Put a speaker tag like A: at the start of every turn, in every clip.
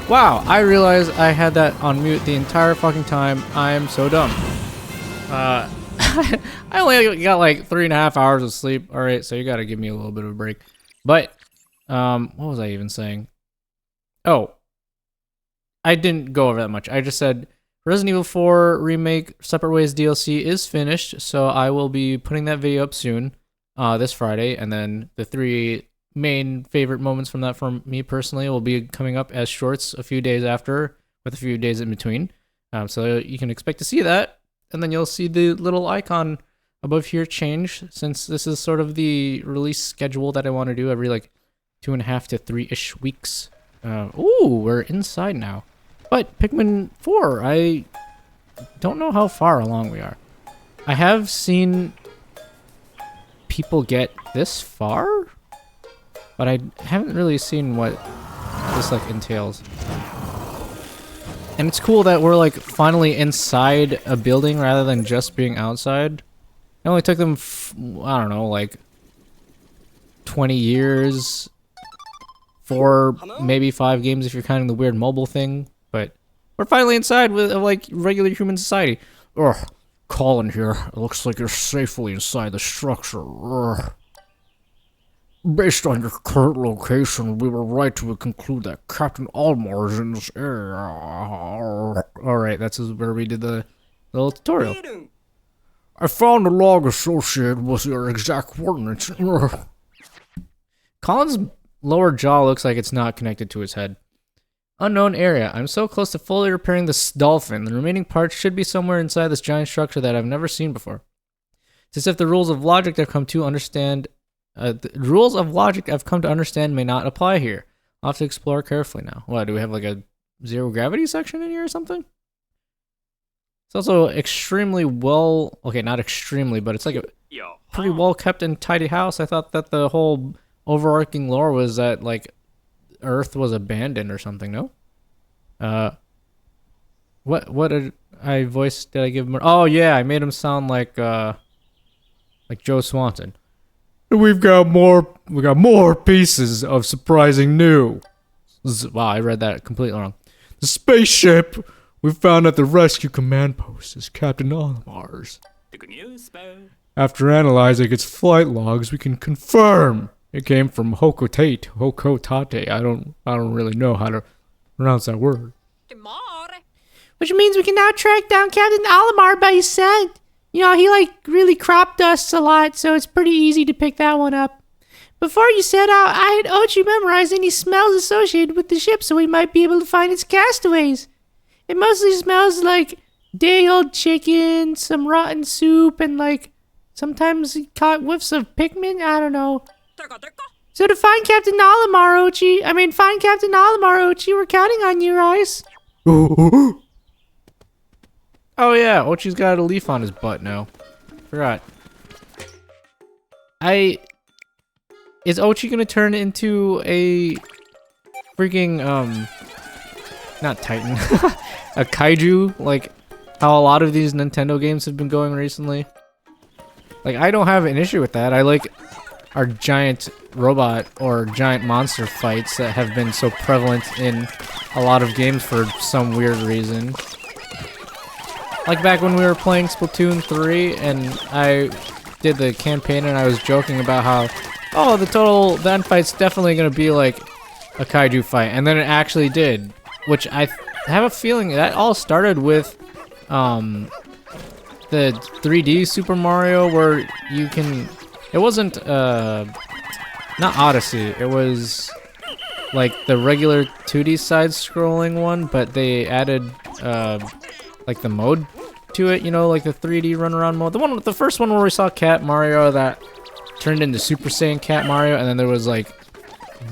A: Wow, I realized I had that on mute the entire fucking time. I am so dumb. I only got like 3.5 hours of sleep. Alright, so you gotta give me a little bit of a break. But, what was I even saying? Oh. I didn't go over that much. I just said Resident Evil 4 Remake Separate Ways DLC is finished, so I will be putting that video up soon, this Friday, and then the 3 main favorite moments from that for me personally will be coming up as shorts a few days after, with a few days in between. So you can expect to see that, and then you'll see the little icon above here change, since this is sort of the release schedule that I want to do every like 2.5 to 3-ish weeks. Ooh, we're inside now. But Pikmin 4, I don't know how far along we are. I have seen people get this far, but I haven't really seen what this like entails. And it's cool that we're like finally inside a building rather than just being outside. It only took them, I don't know, like 20 years, 4, maybe 5 games if you're counting the weird mobile thing. But we're finally inside with like regular human society. Ugh, Colin here. It looks like you're safely inside the structure. Ugh. Based on your current location, we were right to conclude that Captain Almar is in this area. Alright, that's where we did the little tutorial. I found a log associated with your exact coordinates. Ugh. Colin's lower jaw looks like it's not connected to his head. Unknown area. I'm so close to fully repairing this dolphin. The remaining parts should be somewhere inside this giant structure that I've never seen before. It's as if the rules of logic I've come to understand may not apply here. I'll have to explore carefully now. What, do we have like a zero gravity section in here or something? It's also extremely well... Okay, not extremely, but it's like a pretty well kept and tidy house. I thought that the whole overarching lore was that like Earth was abandoned or something, no? What did I give him? Oh yeah, I made him sound like Joe Swanson. We got more pieces of surprising news. Wow, I read that completely wrong. The spaceship we found at the rescue command post is Captain Almar's. After analyzing its flight logs, we can confirm it came from Hokotate. I don't really know how to pronounce that word. Which means we can now track down Captain Almar by his scent. You know, he like really crop dusts a lot, so it's pretty easy to pick that one up. Before you set out, I had Ochi memorize any smells associated with the ship so we might be able to find its castaways. It mostly smells like day-old chicken, some rotten soup, and like sometimes caught whiffs of Pikmin. I don't know. So to find Captain Almar, Ochi, we're counting on you, Rice. Oh yeah, Ochi's got a leaf on his butt now. Forgot. Is Ochi gonna turn into a freaking, not Titan, a kaiju, like how a lot of these Nintendo games have been going recently? Like, I don't have an issue with that. I like our giant robot or giant monster fights that have been so prevalent in a lot of games for some weird reason. Like back when we were playing Splatoon 3 and I did the campaign and I was joking about how, oh, the end fight's definitely gonna be like a kaiju fight, and then it actually did, which I have a feeling that all started with the 3D Super Mario where you can, it wasn't not Odyssey, it was like the regular 2D side-scrolling one, but they added like the mode to it, you know, like the 3D runaround mode. The first one where we saw Cat Mario that turned into Super Saiyan Cat Mario, and then there was like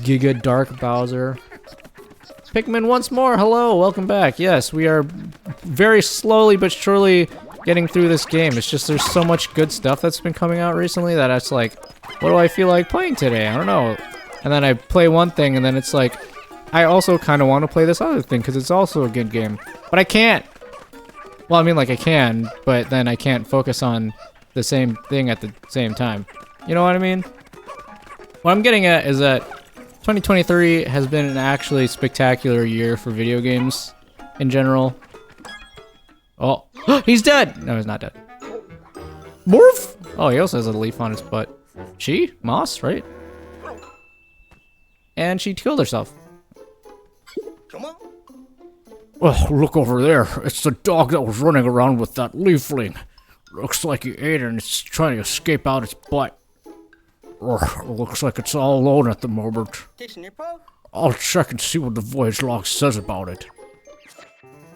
A: Giga Dark Bowser. Pikmin once more, hello, welcome back. Yes, we are very slowly but surely getting through this game. It's just there's so much good stuff that's been coming out recently that it's like, what do I feel like playing today? I don't know. And then I play one thing, and then it's like, I also kind of want to play this other thing because it's also a good game. But I can't. Well, I mean, like, I can, but then I can't focus on the same thing at the same time. You know what I mean? What I'm getting at is that 2023 has been an actually spectacular year for video games in general. Oh, he's dead! No, he's not dead. Morph! Oh, he also has a leaf on his butt. She? Moss, right? And she killed herself.
B: Come on.
C: Oh, look over there. It's the dog that was running around with that leafling. Looks like he ate it and it's trying to escape out its butt. Looks like it's all alone at the moment. I'll check and see what the voyage log says about it.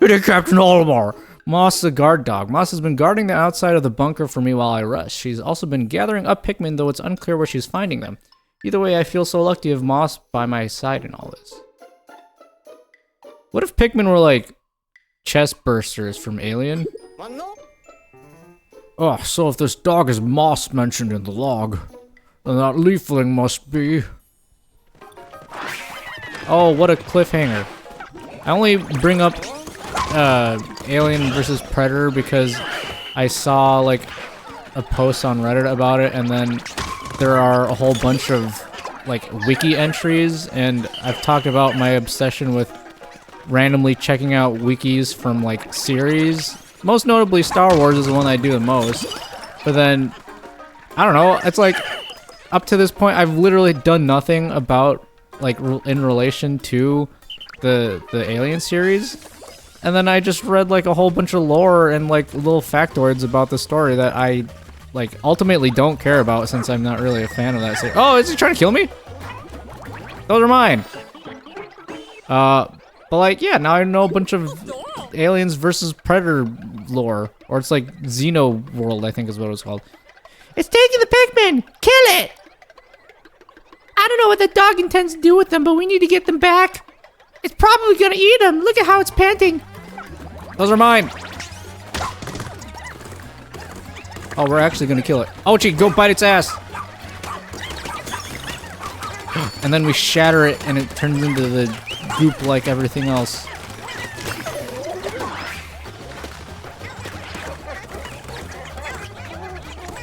C: Hey, Captain Olimar!
A: Moss the guard dog. Moss has been guarding the outside of the bunker for me while I rest. She's also been gathering up Pikmin, though it's unclear where she's finding them. Either way, I feel so lucky to have Moss by my side in all this. What if Pikmin were like chest bursters from Alien?
C: Oh, so if this dog is Moss mentioned in the log, then that leafling must be...
A: Oh, what a cliffhanger. I only bring up Alien versus Predator because I saw like a post on Reddit about it, and then there are a whole bunch of like wiki entries, and I've talked about my obsession with randomly checking out wikis from like series. Most notably Star Wars is the one I do the most. But then, I don't know, it's like up to this point I've literally done nothing about like in relation to the Alien series. And then I just read like a whole bunch of lore and like little factoids about the story that I like ultimately don't care about since I'm not really a fan of that series. Oh, is he trying to kill me? Those are mine. But like, yeah, now I know a bunch of Aliens versus Predator lore. Or it's like Xeno World, I think is what it was called.
D: It's taking the Pikmin! Kill it! I don't know what the dog intends to do with them, but we need to get them back. It's probably gonna eat them. Look at how it's panting.
A: Those are mine. Oh, we're actually gonna kill it. Oh, gee, go bite its ass. And then we shatter it and it turns into the goop like everything else.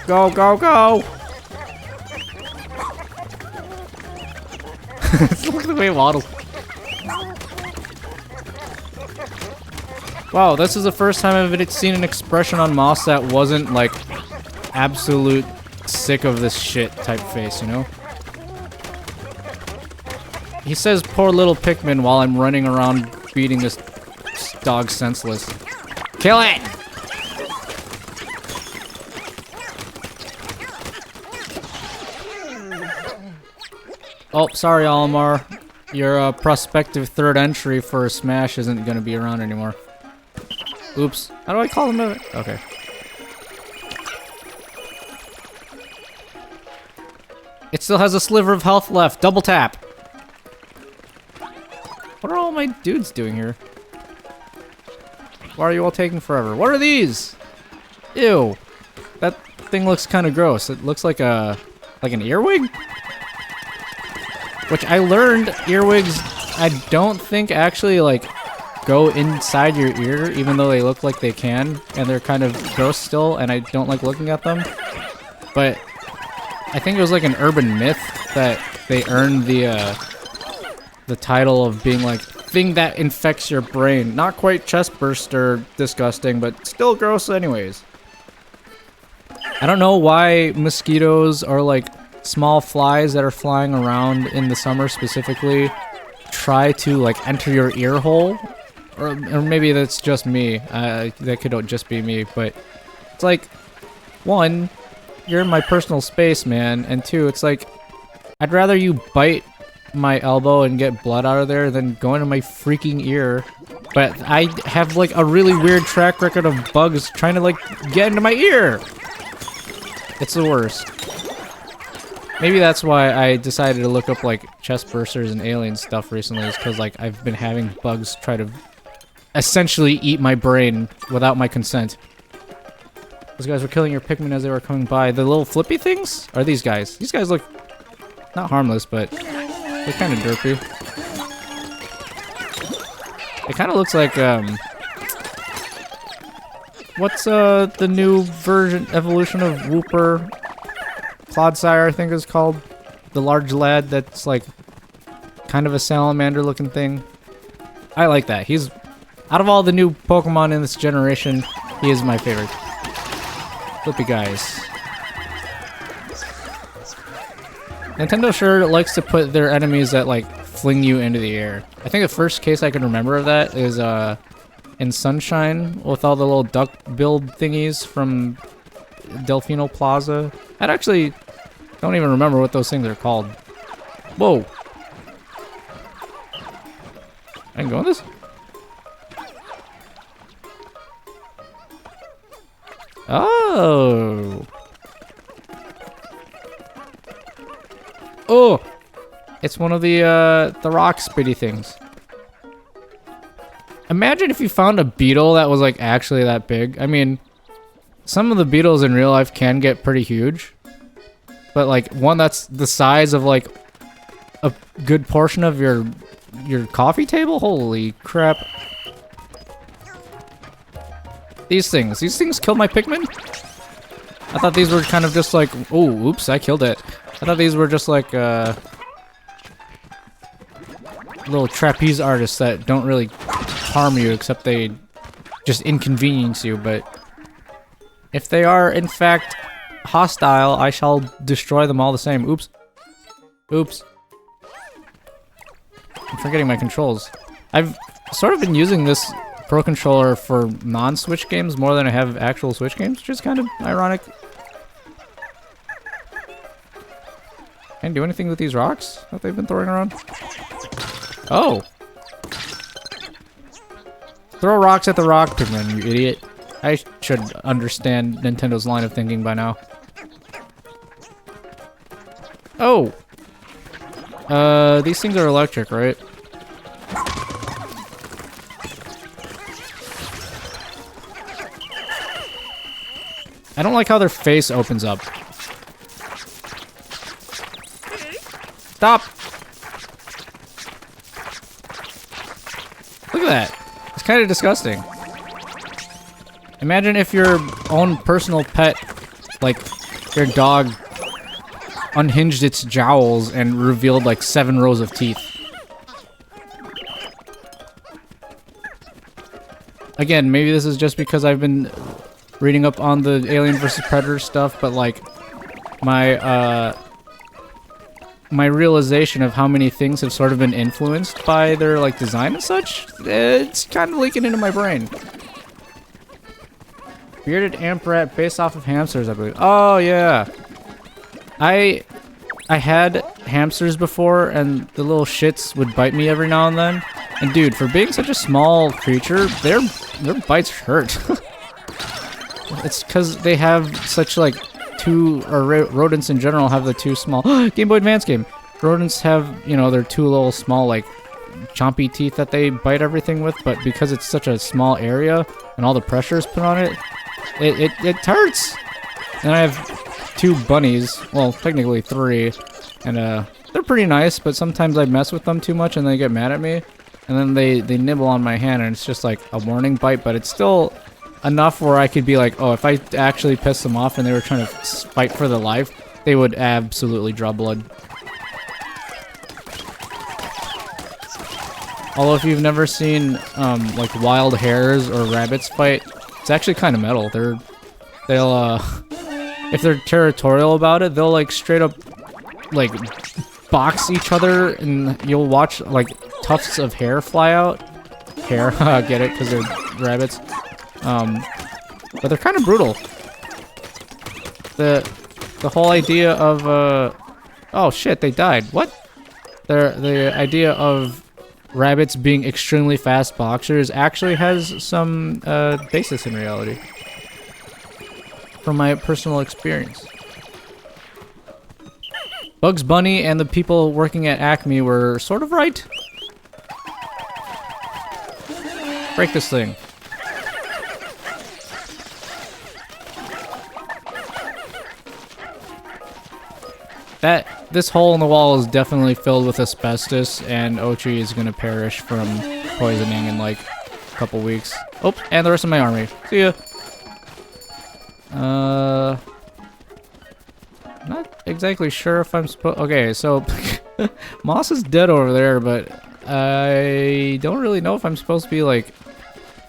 A: Go, go, go! Look at the way it waddles. Wow, this is the first time I've seen an expression on Moss that wasn't like absolute sick of this shit type face, you know? He says poor little Pikmin while I'm running around beating this dog senseless. Kill it! Oh, sorry, Olimar. Your prospective third entry for Smash isn't gonna be around anymore. Oops. How do I call them? Okay. It still has a sliver of health left. Double tap. What are all my dudes doing here? Why are you all taking forever? What are these? Ew. That thing looks kind of gross. It looks like an earwig? Which I learned earwigs I don't think actually like go inside your ear, even though they look like they can, and they're kind of gross still, and I don't like looking at them. But I think it was like an urban myth that they earned the title of being like thing that infects your brain. Not quite chest burster disgusting, but still gross anyways. I don't know why mosquitoes are like small flies that are flying around in the summer specifically try to like enter your ear hole, or maybe that's just me. That could just be me, but it's like, one, you're in my personal space, man, and two, it's like I'd rather you bite my elbow and get blood out of there than go into my freaking ear. But I have like a really weird track record of bugs trying to like get into my ear. It's the worst. Maybe that's why I decided to look up like chest bursters and alien stuff recently, is because like I've been having bugs try to essentially eat my brain without my consent. Those guys were killing your Pikmin as they were coming by. The little flippy things are these guys. These guys look not harmless, but they're kind of derpy. It kind of looks like what's the new evolution of Wooper? Clodsire, I think is called. The large lad that's like kind of a salamander looking thing. I like that. He's out of all the new Pokemon in this generation, he is my favorite. Flippy guys. Nintendo sure likes to put their enemies that like fling you into the air. I think the first case I can remember of that is in Sunshine with all the little duck build thingies from Delfino Plaza. I actually don't even remember what those things are called. Whoa. I can go on this? Oh. Oh. It's one of the rock spitty things. Imagine if you found a beetle that was like actually that big. I mean, some of the beetles in real life can get pretty huge. But like one that's the size of like a good portion of your coffee table? Holy crap. These things killed my Pikmin? I thought these were kind of just like, oh, oops, I killed it. I thought these were just like little trapeze artists that don't really harm you except they just inconvenience you, but if they are in fact hostile, I shall destroy them all the same. Oops. Oops. I'm forgetting my controls. I've sort of been using this Pro Controller for non-Switch games more than I have actual Switch games, which is kind of ironic. Can I do anything with these rocks that they've been throwing around? Oh! Throw rocks at the rock, Pikmin, you idiot. I should understand Nintendo's line of thinking by now. Oh! These things are electric, right? I don't like how their face opens up. Stop! Look at that. It's kind of disgusting. Imagine if your own personal pet, like your dog, unhinged its jowls and revealed like 7 rows of teeth. Again, maybe this is just because I've been reading up on the Alien vs. Predator stuff, but like my my realization of how many things have sort of been influenced by their like design and such, it's kind of leaking into my brain. Bearded amp rat based off of hamsters, I believe. Oh yeah. I had hamsters before, and the little shits would bite me every now and then. And dude, for being such a small creature, their bites hurt. It's because they have such like rodents in general have the two small Game Boy Advance game. Rodents have, you know, their two little small like chompy teeth that they bite everything with, but because it's such a small area and all the pressure is put on it, it hurts. And I have 2 bunnies, well, technically 3, and they're pretty nice, but sometimes I mess with them too much and they get mad at me, and then they nibble on my hand, and it's just like a warning bite, but it's still enough where I could be like, oh, if I actually pissed them off and they were trying to fight for their life, they would absolutely draw blood. Although if you've never seen like wild hares or rabbits fight, it's actually kind of metal. They'll if they're territorial about it, they'll like straight up like box each other, and you'll watch like tufts of hair fly out. Hair, get it? Because they're rabbits. But they're kind of brutal. The whole idea of oh shit, they died. What? The idea of rabbits being extremely fast boxers actually has some basis in reality. From my personal experience. Bugs Bunny and the people working at Acme were sort of right. Break this thing. This hole in the wall is definitely filled with asbestos, and Ochi is gonna perish from poisoning in like a couple weeks. Oh, and the rest of my army. See ya. Not exactly sure if I'm supposed. Okay, so Moss is dead over there, but I don't really know if I'm supposed to be like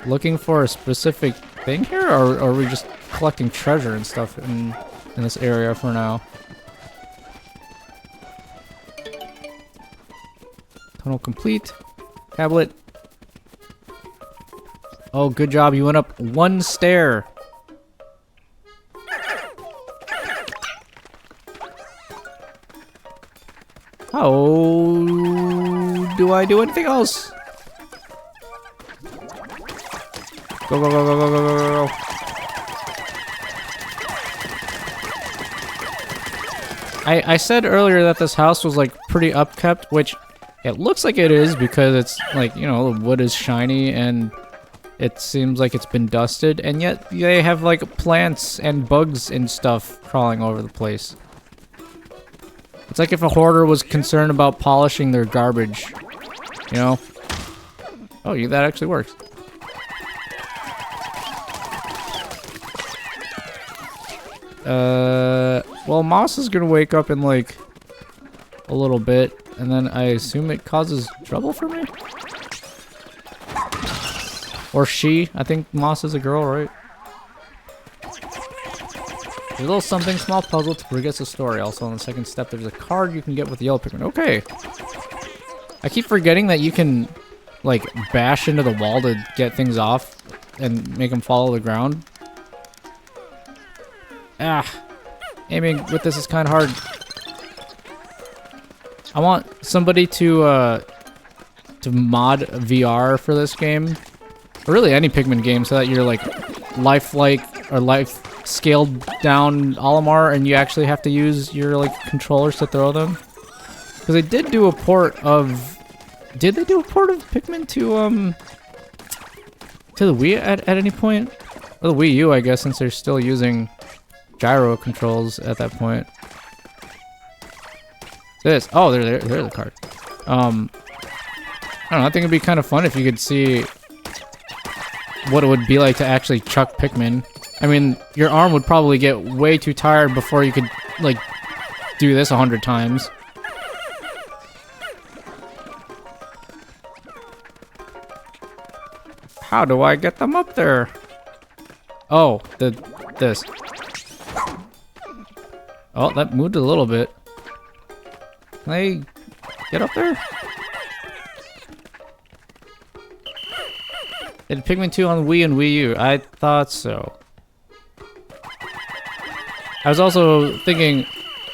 A: looking for a specific thing here, or are we just collecting treasure and stuff in this area for now? Tunnel complete. Tablet. Oh, good job. You went up one stair. How do I do anything else? Go, go, go, go, go, go, go, go. I said earlier that this house was like pretty upkept, which it looks like it is because it's like, you know, the wood is shiny and it seems like it's been dusted, and yet they have like plants and bugs and stuff crawling over the place. It's like if a hoarder was concerned about polishing their garbage, you know? Oh, yeah, that actually works. Well, Moss is gonna wake up in like a little bit, and then I assume it causes trouble for me? Or she. I think Moss is a girl, right? There's a little something, small puzzle to progress the story. Also, on the second step, there's a card you can get with the yellow Pikmin. Okay. I keep forgetting that you can, like, bash into the wall to get things off and make them follow the ground. Ah. Aiming with this is kind of hard. I want somebody to mod VR for this game. Or really any Pikmin game, so that you're like lifelike or life scaled down Olimar and you actually have to use your like controllers to throw them. Because they did do a port of... Did they do a port of Pikmin to the Wii at any point? Or the Wii U, I guess, since they're still using gyro controls at that point. This. Oh, there's the card. I don't know, I think it'd be kind of fun if you could see what it would be like to actually chuck Pikmin. I mean, your arm would probably get way too tired before you could, like, do this 100 times. How do I get them up there? Oh, this. Oh, that moved a little bit. Can I get up there? Did Pikmin 2 on Wii and Wii U? I thought so. I was also thinking,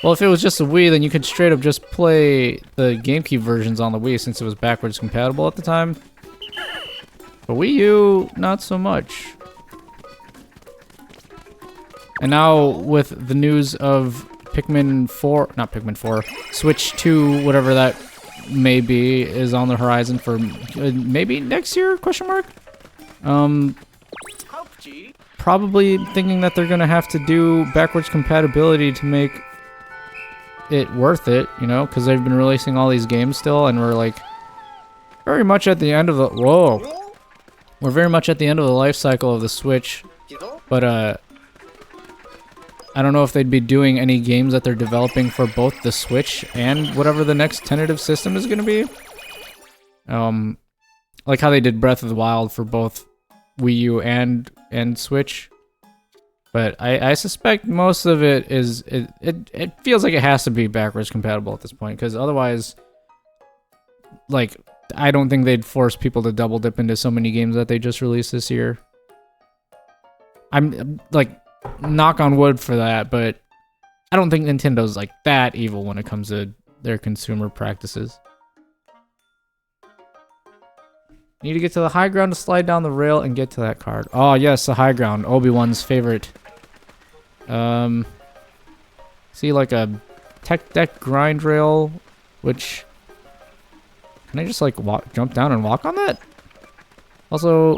A: well, if it was just a Wii, then you could straight up just play the GameCube versions on the Wii since it was backwards compatible at the time. But Wii U, not so much. And now with the news of Pikmin 4, not Pikmin 4, Switch 2, whatever that may be, is on the horizon for maybe next year, question mark? Probably thinking that they're gonna have to do backwards compatibility to make it worth it, you know, because they've been releasing all these games still, and we're like very much at the end of the we're very much at the end of the life cycle of the Switch, but I don't know if they'd be doing any games that they're developing for both the Switch and whatever the next tentative system is gonna be. Like how they did Breath of the Wild for both Wii U and Switch. But I suspect most of it is... It feels like it has to be backwards compatible at this point, because otherwise... Like, I don't think they'd force people to double dip into so many games that they just released this year. I'm, like, knock on wood for that, but I don't think Nintendo's, like, that evil when it comes to their consumer practices. Need to get to the high ground to slide down the rail and get to that card. Oh, yes, the high ground. Obi-Wan's favorite. See, like a tech deck grind rail, which... Can I just, like, jump down and walk on that? Also...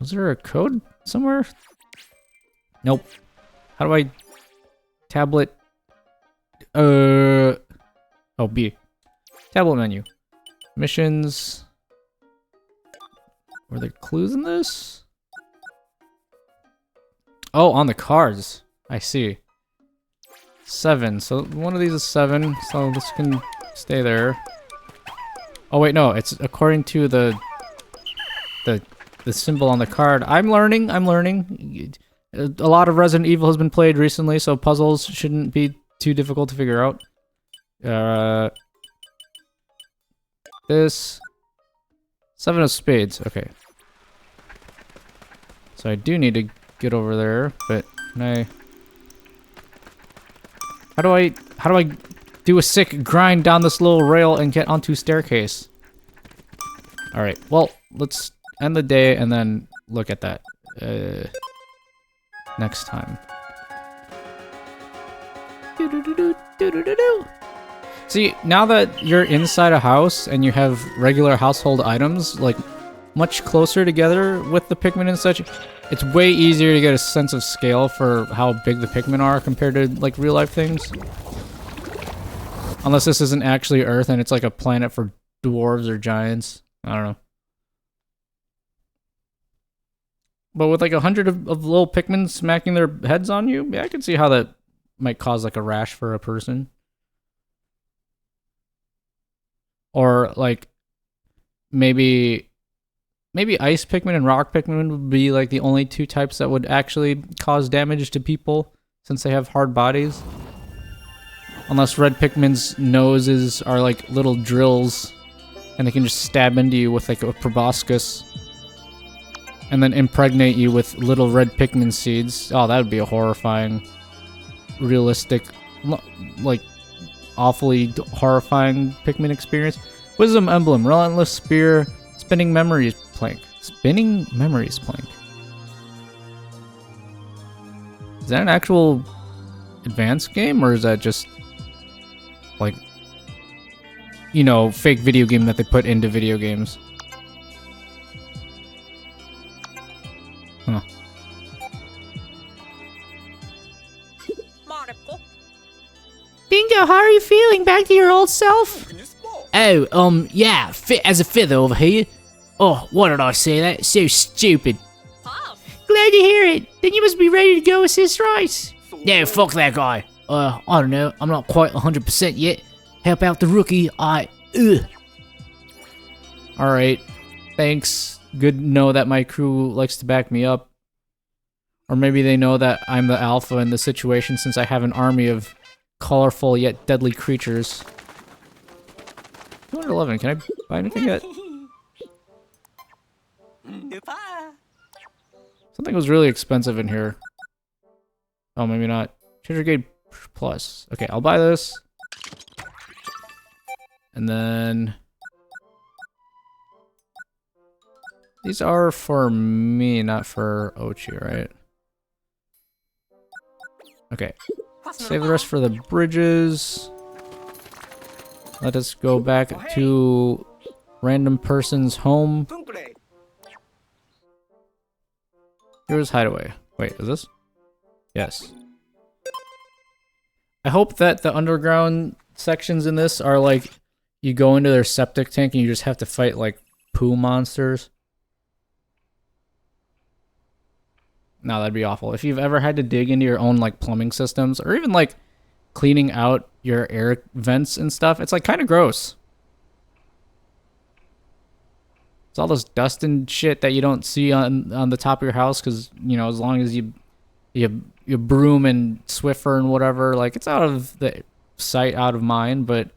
A: Was there a code somewhere? Nope. How do I... Tablet... Oh, B. Tablet menu. Missions... Were there clues in this? Oh, on the cards. I see. 7. So one of these is 7. So this can stay there. Oh wait, no. It's according to the symbol on the card. I'm learning. I'm learning. A lot of Resident Evil has been played recently, so puzzles shouldn't be too difficult to figure out. This 7 of spades. Okay. So I do need to get over there, but can I... How do I do a sick grind down this little rail and get onto staircase? All right. Well, let's end the day and then look at that next time. See, now that you're inside a house and you have regular household items, like, much closer together with the Pikmin and such, it's way easier to get a sense of scale for how big the Pikmin are compared to, like, real-life things. Unless this isn't actually Earth and it's like a planet for dwarves or giants. I don't know. But with like 100 of little Pikmin smacking their heads on you, yeah, I can see how that might cause like a rash for a person. Or like maybe ice Pikmin and rock Pikmin would be like the only two types that would actually cause damage to people since they have hard bodies. Unless red Pikmin's noses are like little drills and they can just stab into you with like a proboscis and then impregnate you with little red Pikmin seeds. Oh, that would be a horrifying, realistic, like awfully horrifying Pikmin experience. Wisdom Emblem, Relentless Spear, Spinning Memories Plank. Spinning Memories Plank. Is that an actual advanced game, or is that just like, you know, fake video game that they put into video games? Huh.
D: Dingo, how are you feeling? Back to your old self?
C: Oh, yeah, fit as a feather over here. Oh, what did I say? That's so stupid.
D: Glad to hear it. Then you must be ready to go assist Rice.
C: No, fuck that guy. I don't know. I'm not quite 100% yet. Help out the rookie.
A: Alright. Thanks. Good to know that my crew likes to back me up. Or maybe they know that I'm the alpha in the situation since I have an army of colorful yet deadly creatures. 211. Can I buy anything yet? Something was really expensive in here. Oh, maybe not. Treasure Gate Plus. Okay, I'll buy this. And then... These are for me, not for Ochi, right? Okay. Save the rest for the bridges. Let us go back to random person's home. Here's Hideaway. Wait, is this? Yes. I hope that the underground sections in this are like, you go into their septic tank and you just have to fight like poo monsters. No, that'd be awful. If you've ever had to dig into your own like plumbing systems or even like cleaning out your air vents and stuff, it's like kind of gross. It's all this dust and shit that you don't see on the top of your house because, you know, as long as you broom and Swiffer and whatever, like it's out of the sight, out of mind, but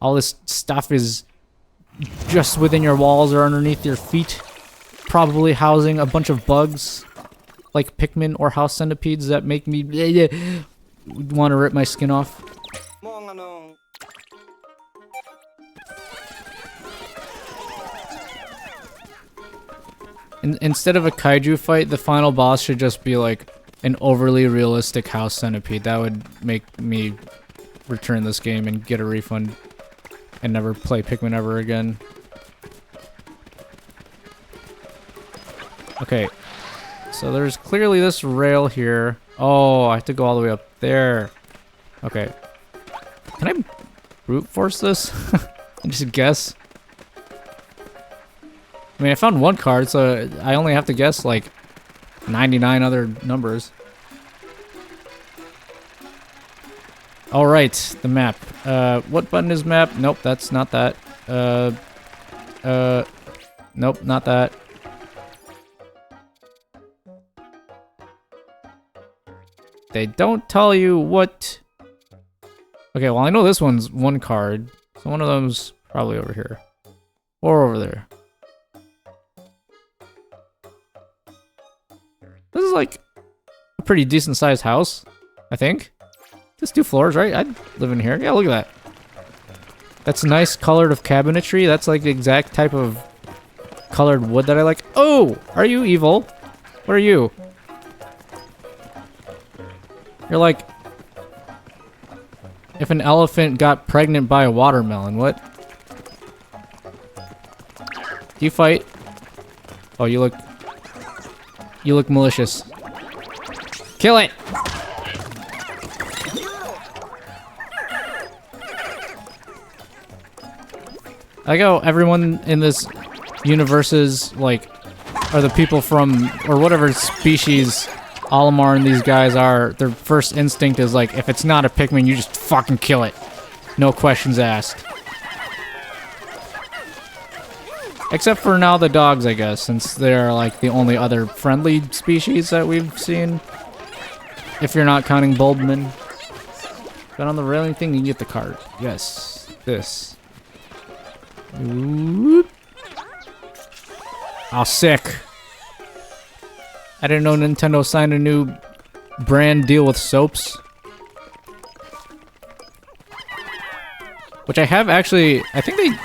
A: all this stuff is just within your walls or underneath your feet, probably housing a bunch of bugs like Pikmin or house centipedes that make me want to rip my skin off. Instead of a kaiju fight, the final boss should just be like an overly realistic house centipede. That would make me return this game and get a refund and never play Pikmin ever again. Okay. So there's clearly this rail here. Oh, I have to go all the way up there. Okay. Can I brute force this? And just guess? I mean, I found one card, so I only have to guess like 99 other numbers. All right, the map. What button is map? Nope, that's not that. Nope, not that. They don't tell you what... Okay, well, I know this one's one card, so one of them's probably over here. Or over there. This is like a pretty decent sized house, I think. Just 2 floors, right? I'd live in here. Yeah, look at that. That's nice colored of cabinetry. That's like the exact type of colored wood that I like. Oh, are you evil? What are you? You're like if an elephant got pregnant by a watermelon. What? Do you fight? Oh, you look malicious. Kill it! I like how everyone in this universe is like, are the people from, or whatever species Olimar and these guys are, their first instinct is like, if it's not a Pikmin, you just fucking kill it. No questions asked. Except for now the dogs, I guess, since they're like the only other friendly species that we've seen. If you're not counting Bulbman. But on the railing thing, you can get the card. Yes. This. Ooh. Oh, sick. I didn't know Nintendo signed a new brand deal with soaps. Which I have actually... I think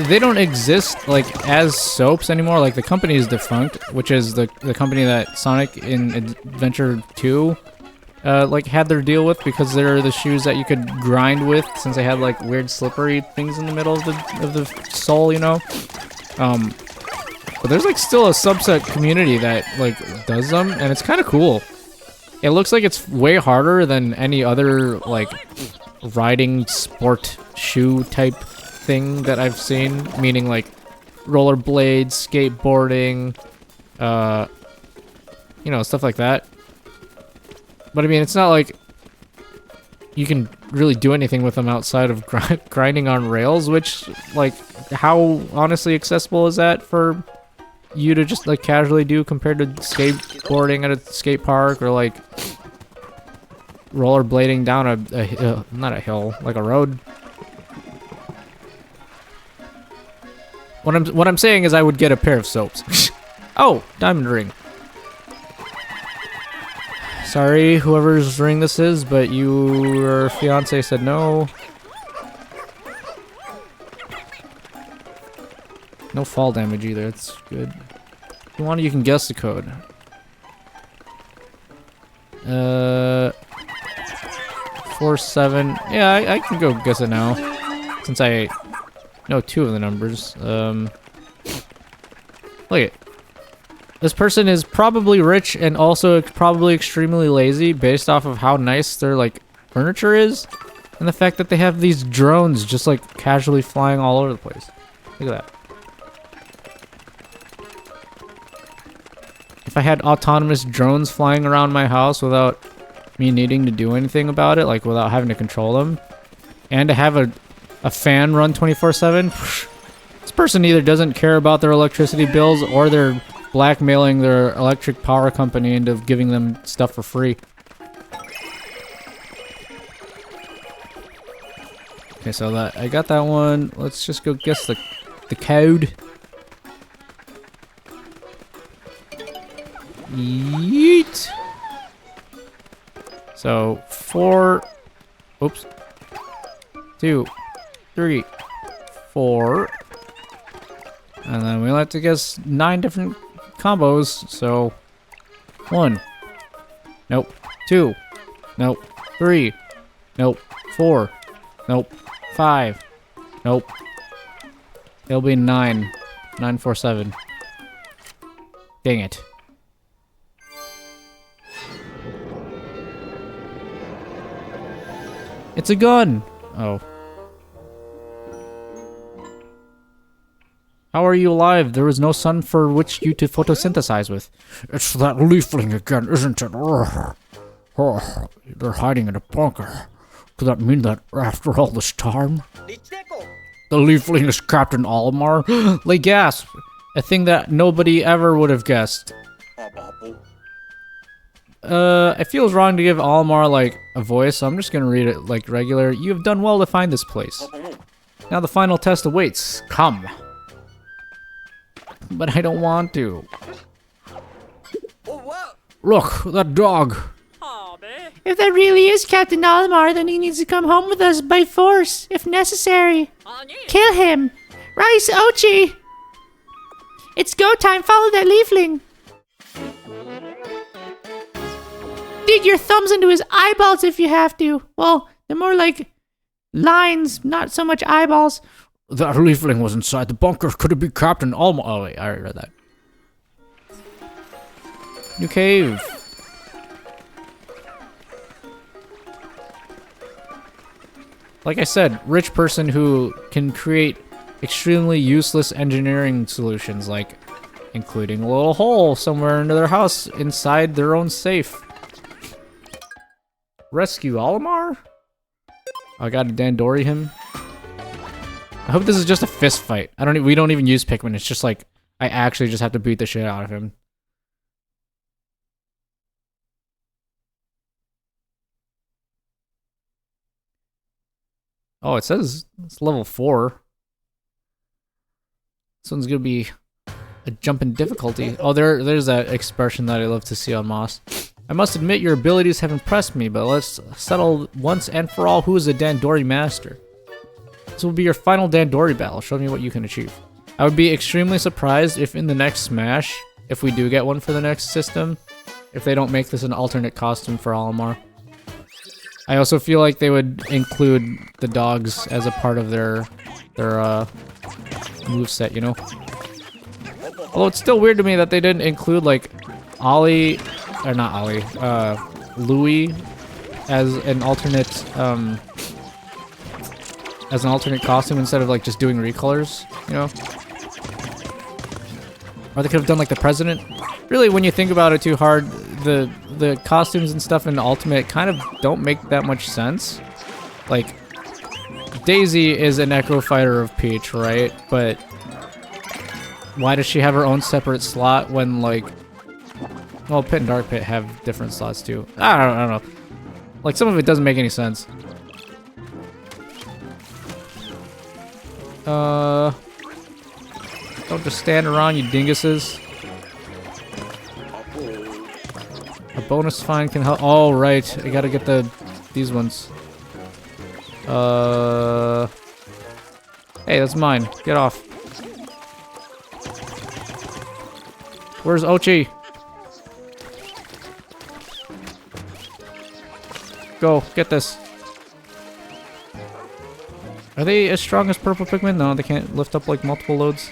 A: they don't exist, like, as soaps anymore. Like, the company is defunct, which is the company that Sonic in Adventure 2, like, had their deal with, because they're the shoes that you could grind with, since they had, like, weird slippery things in the middle of the sole, you know? But there's, like, still a subset community that, like, does them, and it's kind of cool. It looks like it's way harder than any other, like, riding sport shoe type thing that I've seen, meaning like rollerblades, skateboarding, you know, stuff like that. But I mean, it's not like you can really do anything with them outside of grinding on rails, which, like, how honestly accessible is that for you to just like casually do compared to skateboarding at a skate park, or like rollerblading down a not a hill, like a road? What I'm saying is I would get a pair of soaps. Oh, diamond ring. Sorry, whoever's ring this is, but your fiance said no. No fall damage either. That's good. If you want, you can guess the code. 47. Yeah, I can go guess it now, since I know 2 of the numbers. Look at this person is probably rich and also probably extremely lazy, based off of how nice their like furniture is, and the fact that they have these drones just like casually flying all over the place. Look at that. If I had autonomous drones flying around my house without me needing to do anything about it, like without having to control them, and to have a fan run 24/7, this person either doesn't care about their electricity bills, or they're blackmailing their electric power company into giving them stuff for free. Okay, so that I got that one. Let's just go guess the code. Yeet. So 4. Oops. 2, 3, 4, and then we'll have to guess 9 different combos. So 1, nope. 2, nope. 3, nope. 4, nope. 5, nope. It'll be 9. 9, 4, 7. Dang it. It's a gun! Oh. How are you alive? There was no sun for which you to photosynthesize with.
C: It's that leafling again, isn't it? Oh, they're hiding in a bunker. Could that mean that after all this time, the leafling is Captain Olimar?
A: Like gasp! A thing that nobody ever would have guessed. It feels wrong to give Olimar, like, a voice, so I'm just gonna read it like regular. You have done well to find this place. Now the final test awaits. Come. But I don't want to.
C: Look, that dog.
D: If that really is Captain Olimar, then he needs to come home with us by force, if necessary. Kill him! Rice, Ochi! It's go time, follow that leafling! Dig your thumbs into his eyeballs if you have to. Well, they're more like lines, not so much eyeballs.
C: That leafling was inside the bunker. Could it be Captain Olimar?
A: Oh wait, I already read that. New cave. Like I said, rich person who can create extremely useless engineering solutions, like including a little hole somewhere into their house inside their own safe. Rescue Olimar? I gotta Dandori him. I hope this is just a fist fight. We don't even use Pikmin. It's just like I actually just have to beat the shit out of him. Oh, it says it's level 4. This one's gonna be a jump in difficulty. Oh, there's that expression that I love to see on Moss. I must admit your abilities have impressed me, but let's settle once and for all who is a Dandori master. This will be your final Dandori battle. Show me what you can achieve. I would be extremely surprised if in the next Smash, if we do get one for the next system, if they don't make this an alternate costume for Olimar. I also feel like they would include the dogs as a part of their moveset, you know? Although it's still weird to me that they didn't include, like, Ollie, or not Ollie, Louie as an alternate costume instead of, like, just doing recolors, you know? Or they could have done, like, the president. Really, when you think about it too hard, the costumes and stuff in Ultimate kind of don't make that much sense. Like, Daisy is an Echo Fighter of Peach, right? But why does she have her own separate slot when, like... Well, Pit and Dark Pit have different slots too. I don't know. Like, some of it doesn't make any sense. Don't just stand around, you dinguses. A bonus find can help. Oh, right. I gotta get these ones. Hey, that's mine. Get off. Where's Ochi? Go, get this. Are they as strong as purple Pikmin? No, they can't lift up like multiple loads.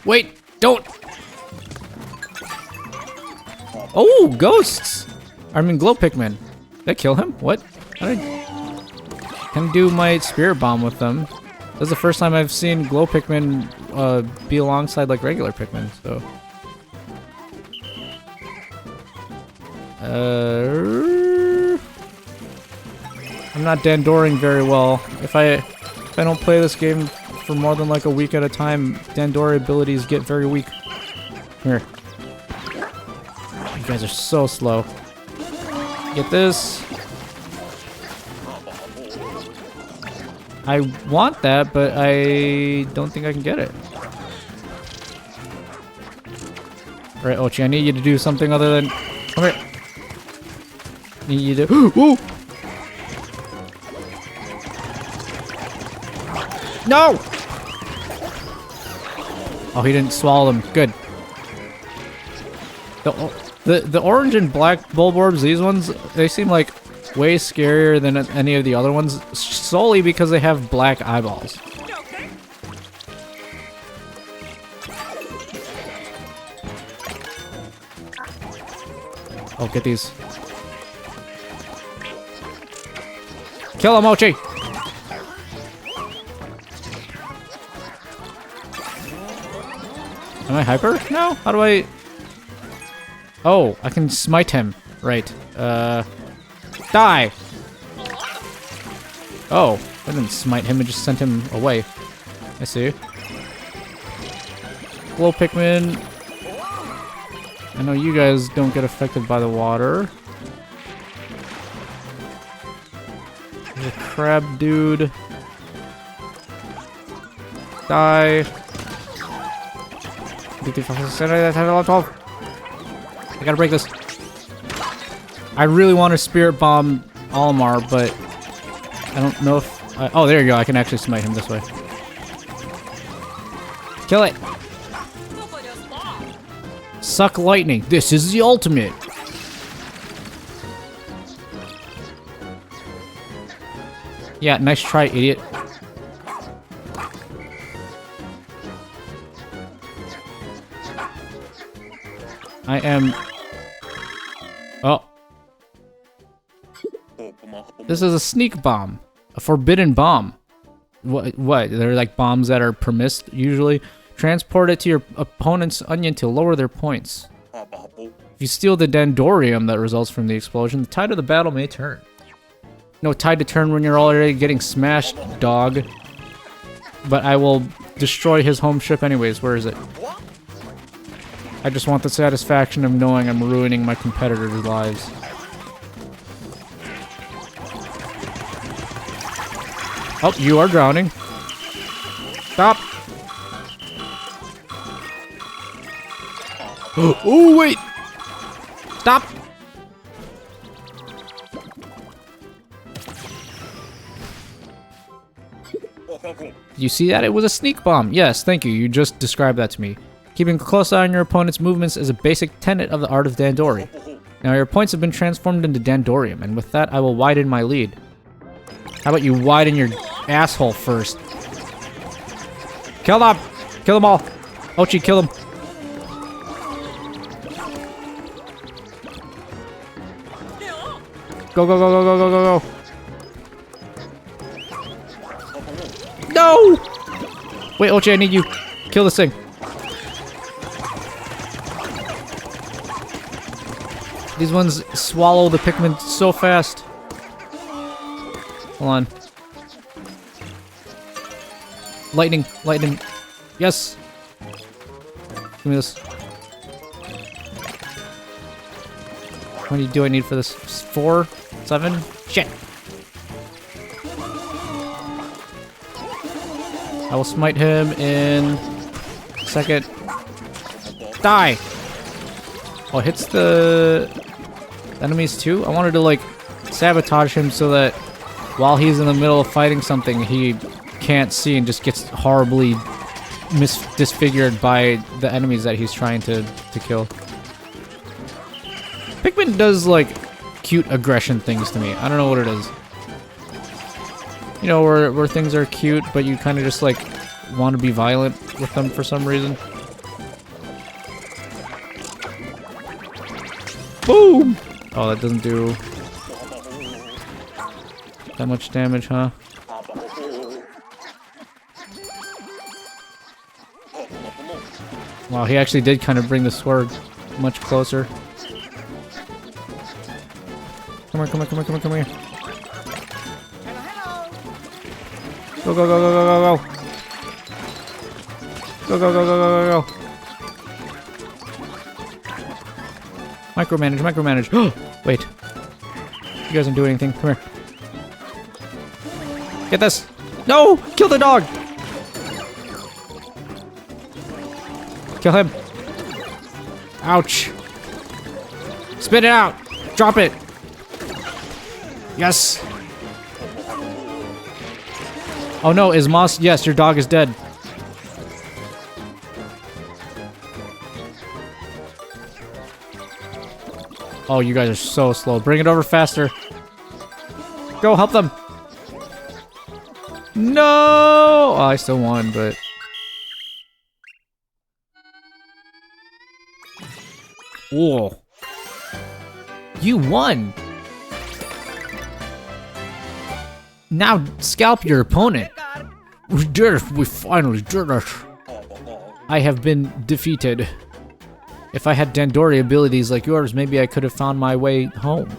A: Wait, don't! Oh, ghosts! I mean, glow Pikmin. Did I kill him? What? Can I do my spirit bomb with them? This is the first time I've seen glow Pikmin be alongside like regular Pikmin, so. I'm not Dandoring very well. If I don't play this game for more than like a week at a time, Dandori abilities get very weak. Here. You guys are so slow. Get this. I want that, but I don't think I can get it. Alright, Ochi, I need you to do something other than... Come here. Need you to... Ooh! No! Oh, he didn't swallow them. Good. The orange and black Bulborbs, these ones, they seem like way scarier than any of the other ones. solely because they have black eyeballs. Oh, get these. Kill him, Mochi! Am I hyper now? How do I... Oh, I can smite him. Right. Die! Oh, I didn't smite him, it just sent him away. I see. Hello, Pikmin. I know you guys don't get affected by the water. There's a crab dude. Die. I gotta break this. I really want to Spirit Bomb Olimar, but I don't know if... oh, there you go. I can actually smite him this way. Kill it! Suck lightning. This is the ultimate. Yeah, nice try, idiot. I am... Oh. This is a sneak bomb. A forbidden bomb. What? They're like bombs that are permissed, usually. Transport it to your opponent's onion to lower their points. If you steal the Dandorium that results from the explosion, the tide of the battle may turn. No tide to turn when you're already getting smashed, dog. But I will destroy his home ship anyways. Where is it? I just want the satisfaction of knowing I'm ruining my competitors' lives. Oh, you are drowning. Stop! Oh, wait! Stop! You see that? It was a sneak bomb. Yes, thank you. You just described that to me. Keeping a close eye on your opponent's movements is a basic tenet of the art of Dandori. Now your points have been transformed into Dandorium, and with that I will widen my lead. How about you widen your asshole first? Kill them! Kill them all! Ochi, kill them! Go, go, go, go, go, go, go, go! No! Wait, Ochi, I need you. Kill this thing. These ones swallow the Pikmin so fast. Hold on. Lightning, lightning. Yes. Give me this. How many do I need for this? 4? 7? Shit. I will smite him in a second. Die! Oh, it hits the enemies too? I wanted to, like, sabotage him so that while he's in the middle of fighting something, he can't see and just gets horribly disfigured by the enemies that he's trying to kill. Pikmin does, like, cute aggression things to me. I don't know what it is. You know, where things are cute, but you kind of just, like, want to be violent with them for some reason. Boom! Oh, that doesn't do that much damage, huh? Wow, he actually did kind of bring the sword much closer. Come here, come here, come here, come here, come here. Go, go, go, go, go, go, go. Go, go, go, go, go, go, go. Micromanage, micromanage. Wait. You guys don't do anything. Come here. Get this. No! Kill the dog! Kill him. Ouch. Spit it out. Drop it. Yes. Oh no, is Moss? Yes, your dog is dead. Oh, you guys are so slow. Bring it over faster. Go, help them. No! Oh, I still won, but...
C: Oh,
A: You won! Now scalp your opponent.
C: we did it. We finally did it.
A: I have been defeated. If I had Dandori abilities like yours, maybe I could have found my way home.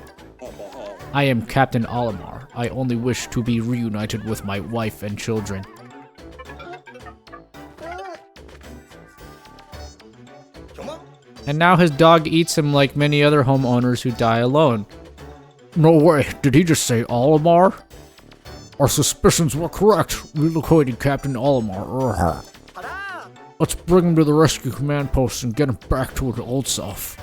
C: I am Captain Olimar. I only wish to be reunited with my wife and children.
B: Come on.
A: And now his dog eats him like many other homeowners who die alone.
C: No way. Did he just say Olimar? Our suspicions were correct. We located Captain Olimar. Let's bring him to the rescue command post and get him back to his old self.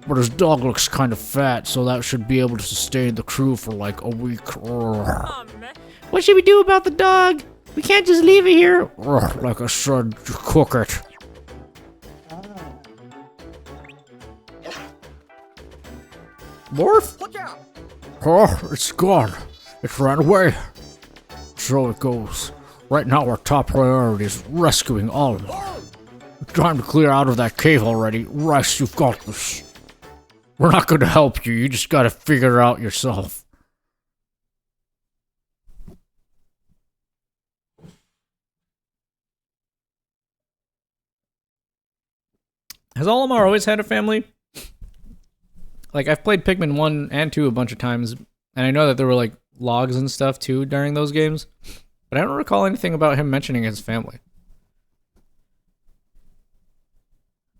C: But his dog looks kind of fat, so that should be able to sustain the crew for like a week.
D: What should we do about the dog? We can't just leave it here.
C: Like I said, cook it.
A: Morph?
B: Watch out.
C: Oh, it's gone. It ran away. So it goes. Right now our top priority is rescuing Olimar. Time to clear out of that cave already. Rice, you've got this. We're not gonna help you. You just gotta figure it out yourself.
A: Has Olimar always had a family? Like, I've played Pikmin 1 and 2 a bunch of times, and I know that there were, like, logs and stuff, too, during those games. But I don't recall anything about him mentioning his family.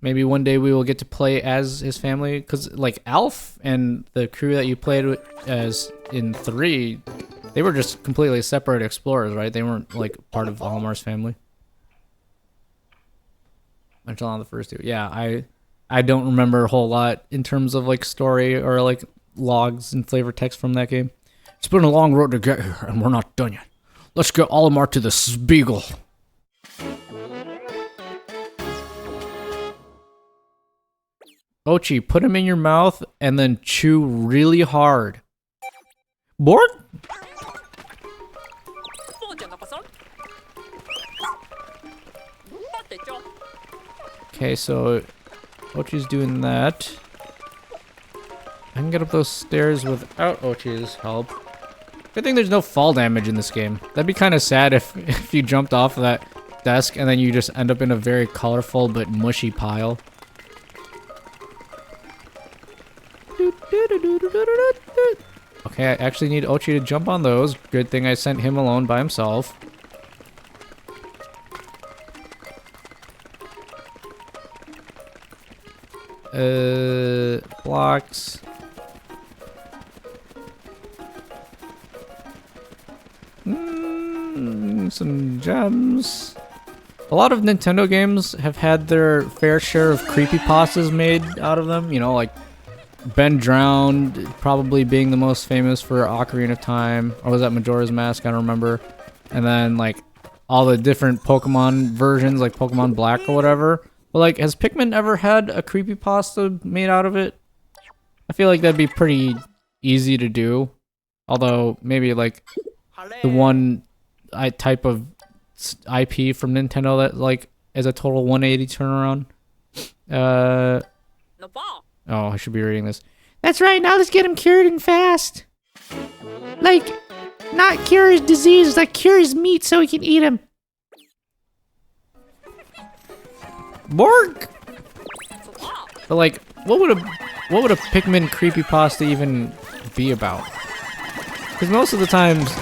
A: Maybe one day we will get to play as his family, because, like, Alf and the crew that you played with as in 3, they were just completely separate explorers, right? They weren't, like, part of Olimar's family. Until on the first 2. Yeah, I don't remember a whole lot in terms of, like, story or, like, logs and flavor text from that game.
C: It's been a long road to get here, and we're not done yet. Let's get Olimar to the Spiegel.
A: Ochi, put him in your mouth and then chew really hard. Bored? Okay, so Ochi's doing that. I can get up those stairs without Ochi's help. Good thing there's no fall damage in this game. That'd be kind of sad if you jumped off of that desk and then you just end up in a very colorful but mushy pile. Okay, I actually need Ochi to jump on those. Good thing I sent him alone by himself. Blocks. Some gems. A lot of Nintendo games have had their fair share of creepypastas made out of them. You know, like Ben Drowned probably being the most famous for Ocarina of Time. Or was that Majora's Mask? I don't remember. And then, like, all the different Pokemon versions, like Pokemon Black or whatever. But, like, has Pikmin ever had a creepypasta made out of it? I feel like that'd be pretty easy to do. Although, maybe, like, the one type of IP from Nintendo that, like, is a total 180 turnaround. Oh, I should be reading this.
D: That's right, now let's get him cured and fast. Like, not cure his disease, like cure his meat so we can eat him.
A: Borg! But, like, what would a Pikmin creepypasta even be about? Because most of the times,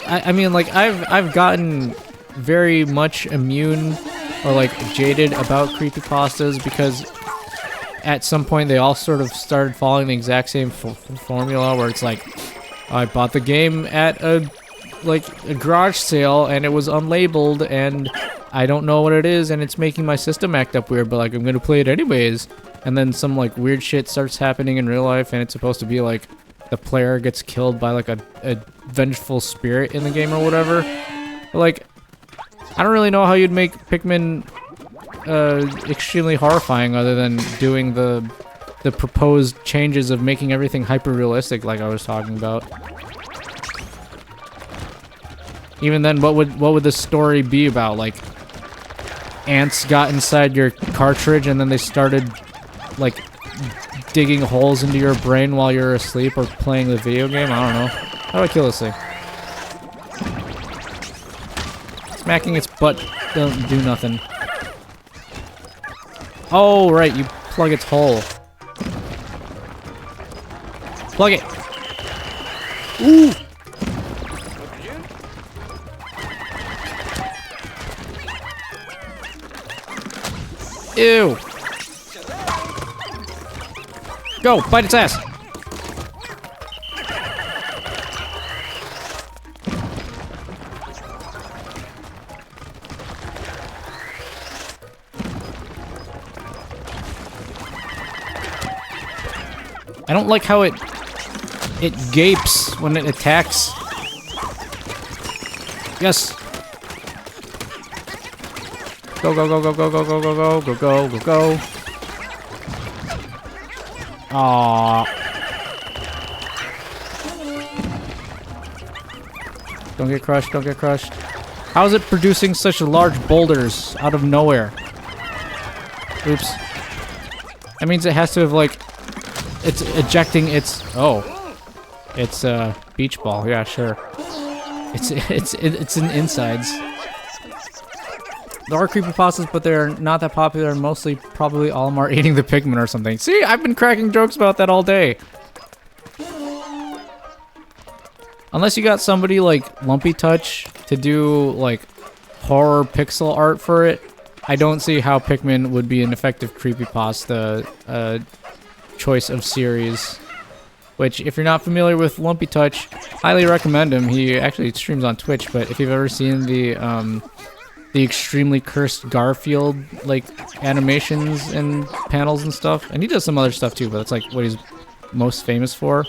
A: I mean, like, I've gotten very much immune or, like, jaded about creepypastas because at some point they all sort of started following the exact same formula where it's like, I bought the game at a garage sale and it was unlabeled and I don't know what it is and it's making my system act up weird, but, like, I'm gonna play it anyways. And then some, like, weird shit starts happening in real life and it's supposed to be, like, the player gets killed by, like, a vengeful spirit in the game or whatever. But, like, I don't really know how you'd make Pikmin extremely horrifying other than doing the proposed changes of making everything hyper-realistic like I was talking about. even then, what would the story be about? Like, ants got inside your cartridge and then they started, like, digging holes into your brain while you're asleep or playing the video game? I don't know. How do I kill this thing? Smacking its butt doesn't do nothing. Oh, right, you plug its hole. Plug it! Ooh! Ew! Go! Bite its ass! I don't like how it gapes when it attacks. Yes. Go, go, go, go, go, go, go, go, go, go, go, go, go. Aww. Don't get crushed, don't get crushed. How is it producing such large boulders out of nowhere? Oops. That means it has to have, like, it's ejecting its... Oh. It's a beach ball. Yeah, sure. It's in insides. There are creepypastas, but they're not that popular, and mostly probably all of them are eating the Pikmin or something. See, I've been cracking jokes about that all day. Unless you got somebody like Lumpy Touch to do like horror pixel art for it, I don't see how Pikmin would be an effective creepypasta choice of series. Which, if you're not familiar with Lumpy Touch, highly recommend him. He actually streams on Twitch, but if you've ever seen the extremely cursed Garfield like animations and panels and stuff, and he does some other stuff too, but that's like what he's most famous for.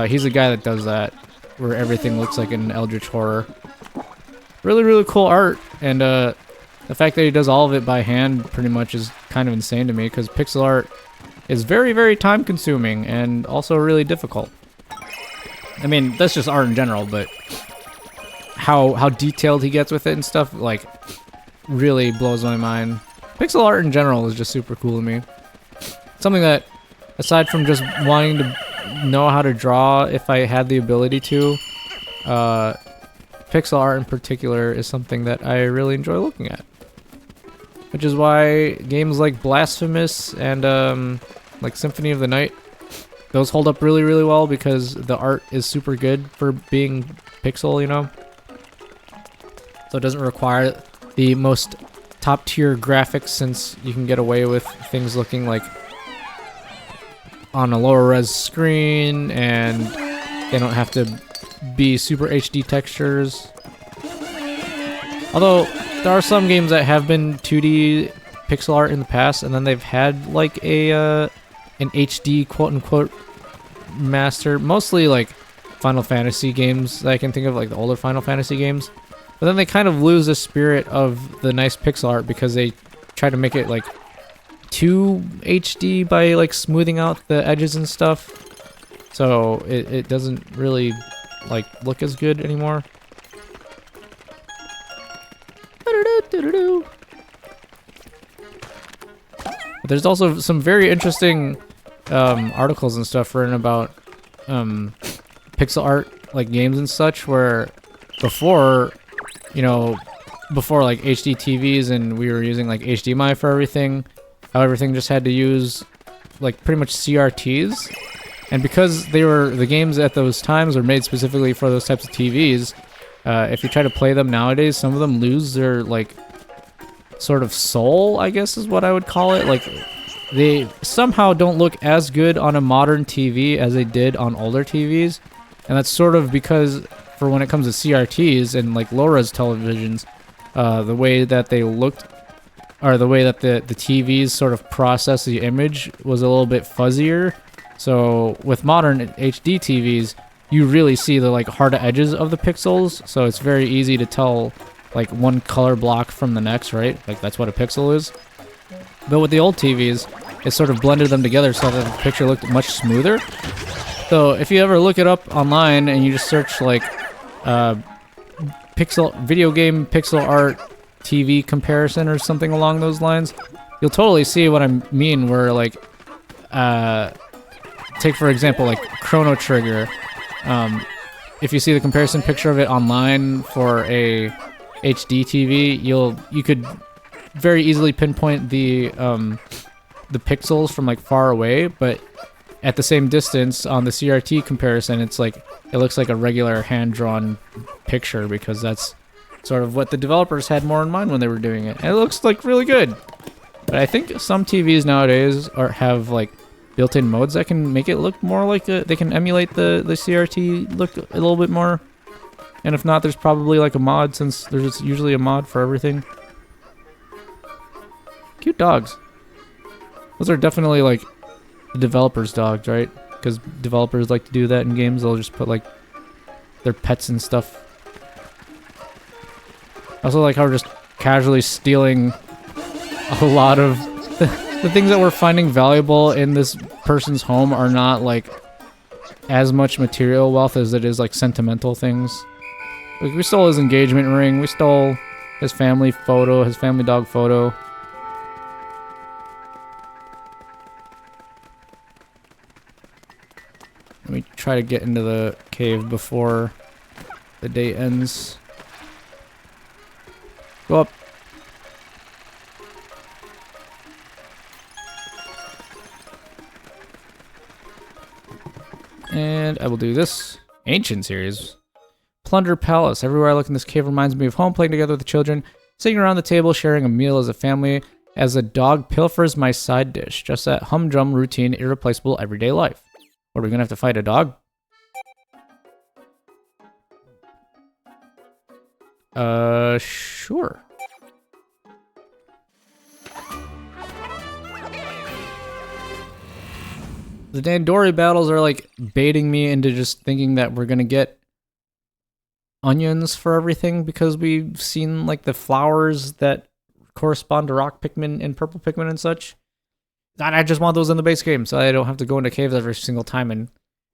A: He's the guy that does that, where everything looks like an eldritch horror. Really, really cool art, and the fact that he does all of it by hand pretty much is kind of insane to me, because pixel art is very, very time consuming and also really difficult. I mean, that's just art in general, but how detailed he gets with it and stuff, like, really blows my mind. Pixel art in general is just super cool to me. Something that, aside from just wanting to know how to draw if I had the ability to, pixel art in particular is something that I really enjoy looking at. Which is why games like Blasphemous and like Symphony of the Night, those hold up really, really well because the art is super good for being pixel, you know? So it doesn't require the most top tier graphics, since you can get away with things looking like on a lower res screen, and they don't have to be super HD textures. Although there are some games that have been 2D pixel art in the past, and then they've had like an HD quote unquote master. Mostly like Final Fantasy games that I can think of, like the older Final Fantasy games. But then they kind of lose the spirit of the nice pixel art because they try to make it like too HD by like smoothing out the edges and stuff. So it doesn't really like look as good anymore. But there's also some very interesting articles and stuff written about pixel art like games and such, where before, you know, before like HD TVs and we were using like HDMI for everything, how everything just had to use like pretty much CRTs. And because the games at those times were made specifically for those types of TVs, if you try to play them nowadays, some of them lose their like sort of soul, I guess is what I would call it. Like they somehow don't look as good on a modern TV as they did on older TVs. And that's sort of because for when it comes to CRTs and like low-res televisions, the way that they looked, or the way that the TVs sort of process the image was a little bit fuzzier. So with modern HD TVs, you really see the like hard edges of the pixels, so it's very easy to tell like one color block from the next, right? Like that's what a pixel is. But with the old TVs, it sort of blended them together so that the picture looked much smoother. So if you ever look it up online and you just search like video game pixel art TV comparison or something along those lines, you'll totally see what I mean. Where like, take for example like Chrono Trigger. If you see the comparison picture of it online for a HD TV, you could very easily pinpoint the pixels from like far away, but at the same distance on the CRT comparison, it's like it looks like a regular hand-drawn picture because that's sort of what the developers had more in mind when they were doing it. And it looks like really good. But I think some TVs nowadays have like built-in modes that can make it look more like they can emulate the CRT look a little bit more. And if not, there's probably like a mod, since there's usually a mod for everything. Cute dogs. Those are definitely like the developers' dogs, right? Because developers like to do that in games. They'll just put like their pets and stuff. I also like how we're just casually stealing a lot of the things that we're finding valuable in this person's home are not like as much material wealth as it is like sentimental things. Like we stole his engagement ring, we stole his family photo, his family dog photo. Let me try to get into the cave before the day ends. Go up. And I will do this. Ancient series. Plunder Palace. Everywhere I look in this cave reminds me of home, playing together with the children, sitting around the table, sharing a meal as a family, as a dog pilfers my side dish. Just that humdrum, routine, irreplaceable, everyday life. What, are we gonna have to fight a dog? Sure. The Dandori battles are like baiting me into just thinking that we're gonna get onions for everything because we've seen like the flowers that correspond to rock Pikmin and purple Pikmin and such. And I just want those in the base game so I don't have to go into caves every single time and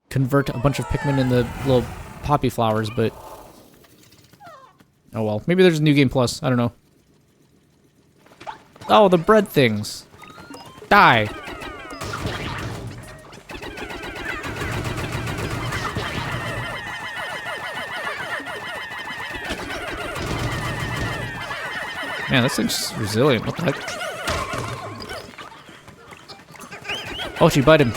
A: convert a bunch of Pikmin into little poppy flowers, but oh well. Maybe there's a new game plus. I don't know. Oh, the bread things. Die. Man, this thing's resilient. What the heck? Oh, she bit him.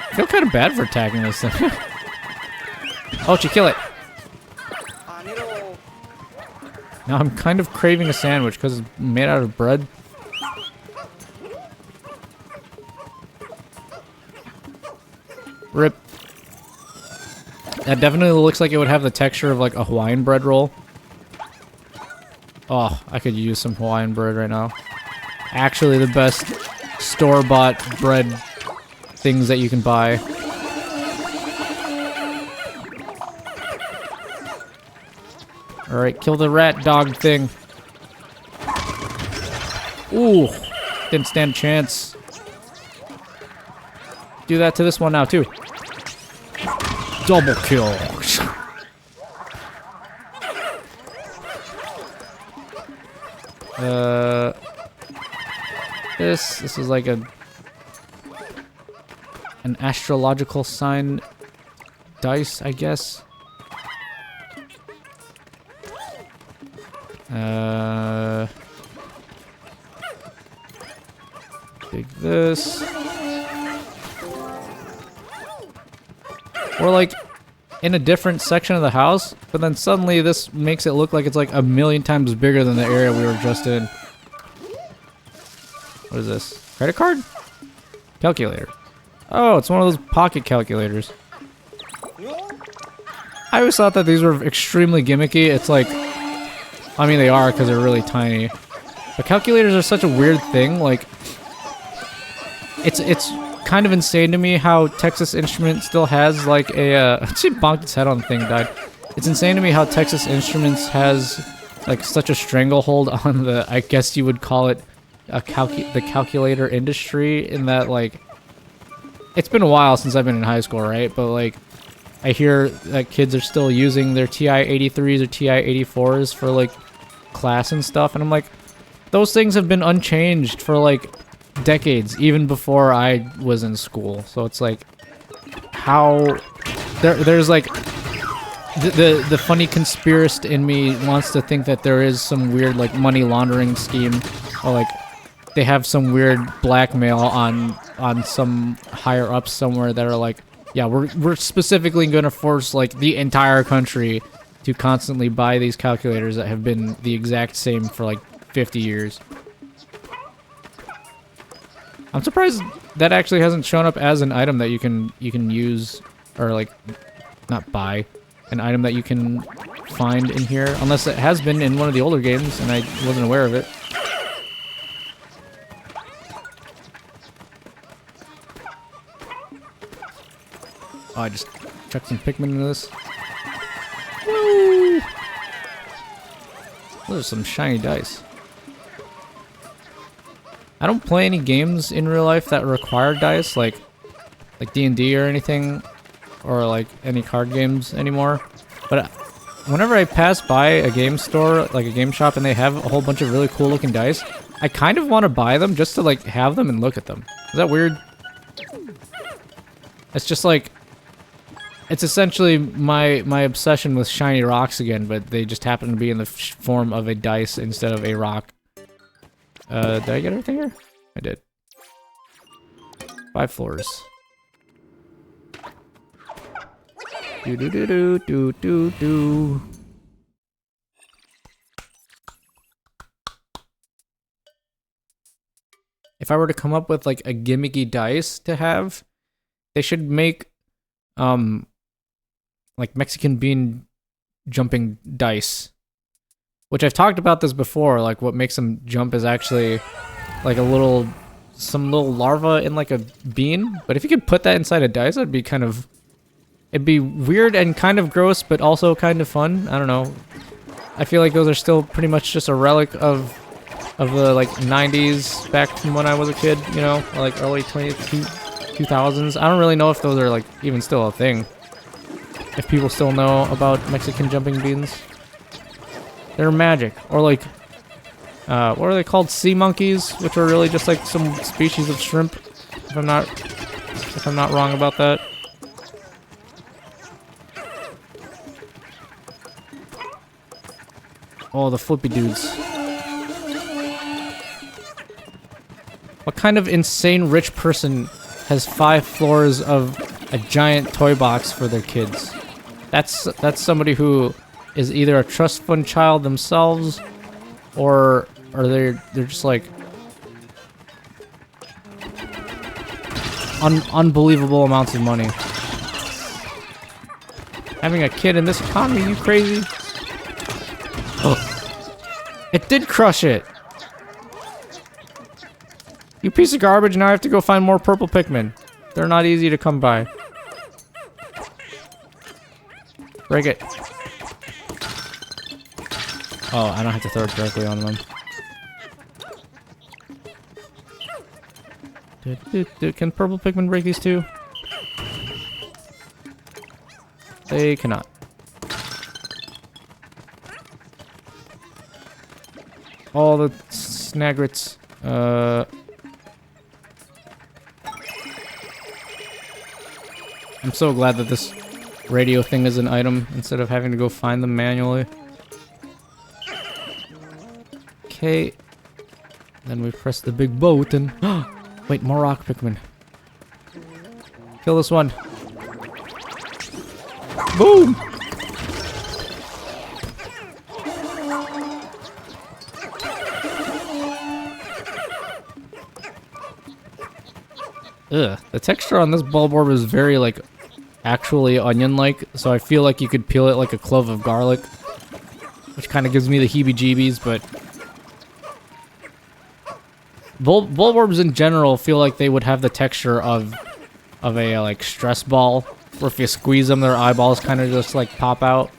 A: I feel kind of bad for attacking this thing. Oh, she kill it. Now I'm kind of craving a sandwich because it's made out of bread. Rip. That definitely looks like it would have the texture of like a Hawaiian bread roll. Oh, I could use some Hawaiian bread right now. Actually, the best store-bought bread things that you can buy. Alright, kill the rat dog thing. Ooh, didn't stand a chance. Do that to this one now, too. Double kill. This is like an astrological sign dice, I guess. Take this. Or like in a different section of the house, but then suddenly this makes it look like it's like a million times bigger than the area we were just in. What is this? Credit card? Calculator. Oh, it's one of those pocket calculators. I always thought that these were extremely gimmicky. It's like, I mean they are because they're really tiny. But calculators are such a weird thing. Like, it's kind of insane to me how Texas Instruments still has like a she bonked its head on the thing and died. It's insane to me how Texas Instruments has like such a stranglehold on the, I guess you would call it the calculator industry, in that like it's been a while since I've been in high school, right? But like, I hear that kids are still using their TI-83s or TI-84s for like class and stuff, and I'm like, those things have been unchanged for like decades, even before I was in school. So it's like, how there's like the funny conspiracist in me wants to think that there is some weird like money laundering scheme, or like they have some weird blackmail on some higher ups somewhere that are like, yeah, we're specifically going to force like the entire country to constantly buy these calculators that have been the exact same for like 50 years. I'm surprised that actually hasn't shown up as an item that you can use, or like not buy, an item that you can find in here, unless it has been in one of the older games and I wasn't aware of it. Oh, I just chucked some Pikmin into this. Woo! Those are some shiny dice. I don't play any games in real life that require dice, like D&D or anything, or like any card games anymore. But whenever I pass by a game store, like a game shop, and they have a whole bunch of really cool looking dice, I kind of want to buy them just to like have them and look at them. Is that weird? It's just like, it's essentially my obsession with shiny rocks again, but they just happen to be in the form of a dice instead of a rock. Did I get everything here? I did. 5 floors. Do do do do do do do. If I were to come up with like a gimmicky dice to have, they should make like Mexican bean jumping dice. Which I've talked about this before, like what makes them jump is actually like some little larva in like a bean. But if you could put that inside a dice, that'd be kind of, it'd be weird and kind of gross, but also kind of fun. I don't know. I feel like those are still pretty much just a relic of the like 90s back from when I was a kid, you know, like early 2000s. I don't really know if those are like even still a thing. If people still know about Mexican jumping beans. They're magic. Or like, what are they called? Sea monkeys, which are really just like some species of shrimp, if I'm not wrong about that. Oh, the flippy dudes. What kind of insane rich person has 5 floors of a giant toy box for their kids? That's somebody who is either a trust fund child themselves, or they're just like unbelievable amounts of money. Having a kid in this economy, you crazy? Oh, it did crush it. You piece of garbage. Now I have to go find more purple Pikmin. They're not easy to come by. Break it. Oh, I don't have to throw it directly on them. Can purple Pikmin break these too? They cannot. All the snagrets. I'm so glad that this radio thing is an item instead of having to go find them manually. Okay. Then we press the big boat and... Wait, more rock Pikmin. Kill this one. Boom! Ugh. The texture on this bulb orb is very, like, actually onion-like, so I feel like you could peel it like a clove of garlic. Which kind of gives me the heebie-jeebies, but... Bulb orbs in general feel like they would have the texture of a, like, stress ball. Where if you squeeze them, their eyeballs kind of just, like, pop out.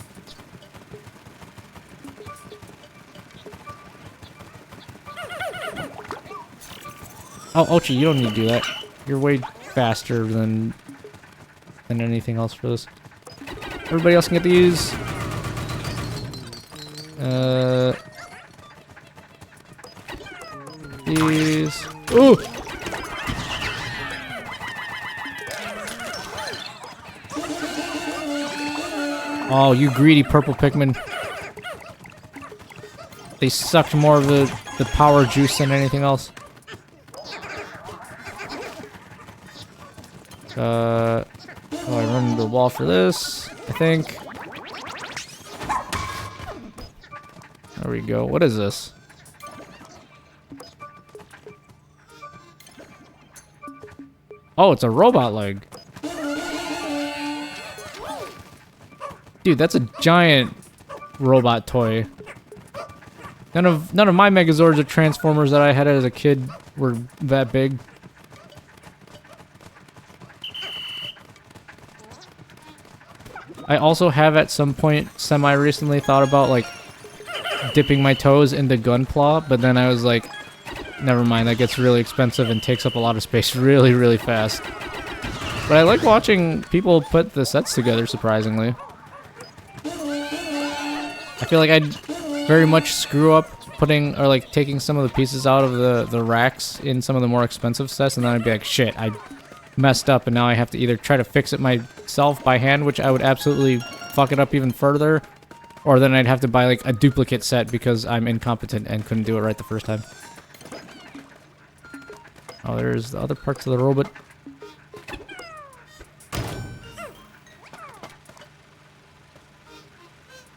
A: Oh, Ochi, you don't need to do that. You're way faster than anything else for this. Everybody else can get these. These. Ooh! Oh, you greedy purple Pikmin. They sucked more of the power juice than anything else. Oh, I run into the wall for this, I think. There we go. What is this? Oh, it's a robot leg. Dude, that's a giant robot toy. None of my Megazords or Transformers that I had as a kid were that big. I also have at some point semi-recently thought about like dipping my toes into Gunpla, but then I was like, never mind, that gets really expensive and takes up a lot of space really, really fast. But I like watching people put the sets together, surprisingly. I feel like I'd very much screw up putting, or like taking some of the pieces out of the racks in some of the more expensive sets, and then I'd be like, shit, I messed up, and now I have to either try to fix it myself by hand, which I would absolutely fuck it up even further, or then I'd have to buy like a duplicate set because I'm incompetent and couldn't do it right the first time. Oh, there's the other parts of the robot.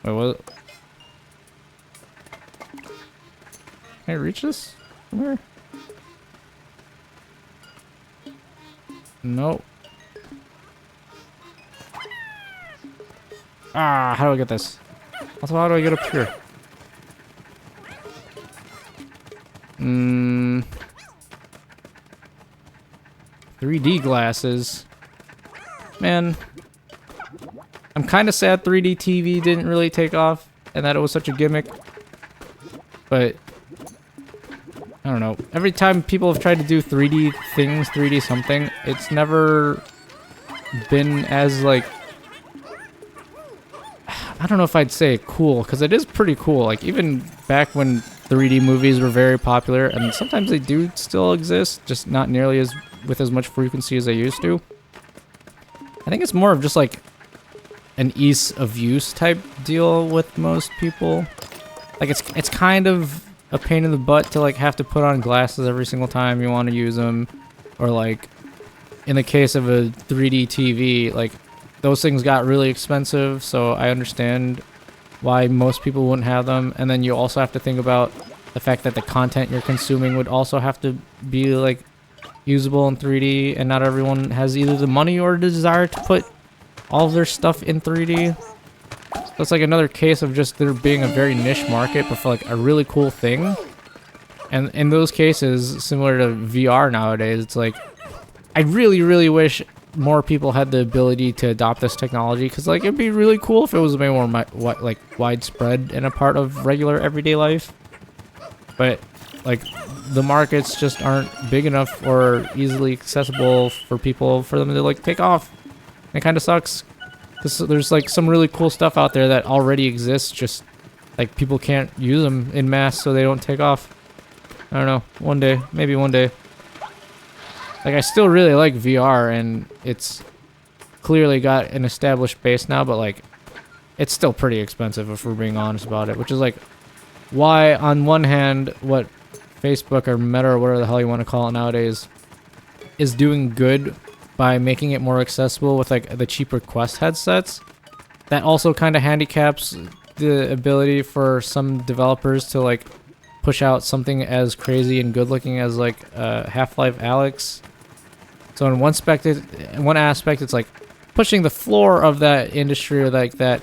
A: Wait, what? Can I reach this from here? Nope. Ah, how do I get this? Also, how do I get up here? 3D glasses. Man. I'm kind of sad 3D TV didn't really take off and that it was such a gimmick. But I don't know. Every time people have tried to do 3D things, 3D something, it's never been as like, I don't know if I'd say cool, because it is pretty cool. Like even back when 3D movies were very popular, and sometimes they do still exist, just not nearly as with as much frequency as they used to. I think it's more of just like an ease of use type deal with most people. Like it's kind of a pain in the butt to like have to put on glasses every single time you want to use them, or like in the case of a 3D TV, like those things got really expensive, so I understand why most people wouldn't have them. And then you also have to think about the fact that the content you're consuming would also have to be like usable in 3D, and not everyone has either the money or the desire to put all of their stuff in 3D. So it's like another case of just there being a very niche market, but for like a really cool thing. And in those cases, similar to VR nowadays, it's like I really, really wish more people had the ability to adopt this technology, because like it'd be really cool if it was a bit more like widespread and a part of regular everyday life. But like the markets just aren't big enough or easily accessible for people for them to like take off. It kind of sucks. There's like some really cool stuff out there that already exists, just like people can't use them in mass, so they don't take off. I don't know. One day, maybe one day. Like I still really like VR, and it's clearly got an established base now, but like it's still pretty expensive if we're being honest about it, which is like why on one hand what Facebook or Meta or whatever the hell you want to call it nowadays is doing good by making it more accessible with like the cheaper Quest headsets, that also kind of handicaps the ability for some developers to like push out something as crazy and good looking as like Half-Life Alyx. So in one aspect it's like pushing the floor of that industry or like that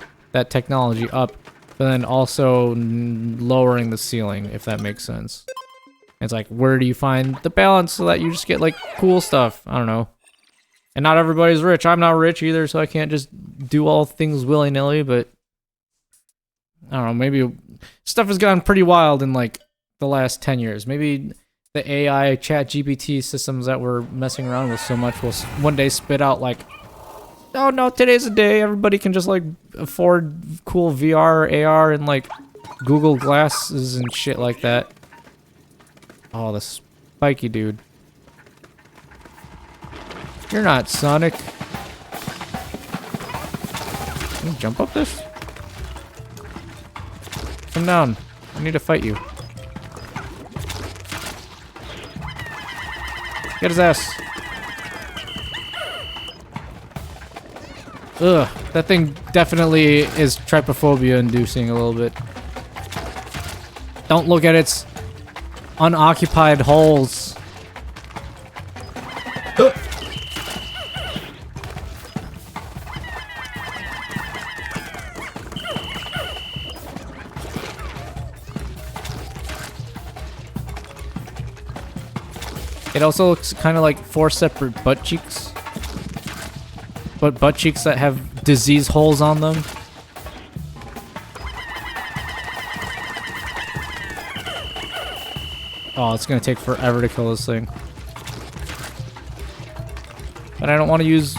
A: technology up, but then also lowering the ceiling, if that makes sense. It's like, where do you find the balance so that you just get like cool stuff? I don't know. And not everybody's rich. I'm not rich either, so I can't just do all things willy-nilly, but I don't know, maybe stuff has gotten pretty wild in like the last 10 years. Maybe the AI chat GPT systems that we're messing around with so much will one day spit out like, oh no, today's the day everybody can just like afford cool VR, AR, and like Google glasses and shit like that. Oh, the spiky dude. You're not Sonic. Can you jump up this? Come down. I need to fight you. Get his ass. Ugh, that thing definitely is trypophobia inducing a little bit. Don't look at its unoccupied holes. Ugh. It also looks kind of like 4 separate butt cheeks. But butt cheeks that have disease holes on them. Oh, it's gonna take forever to kill this thing. But I don't want to use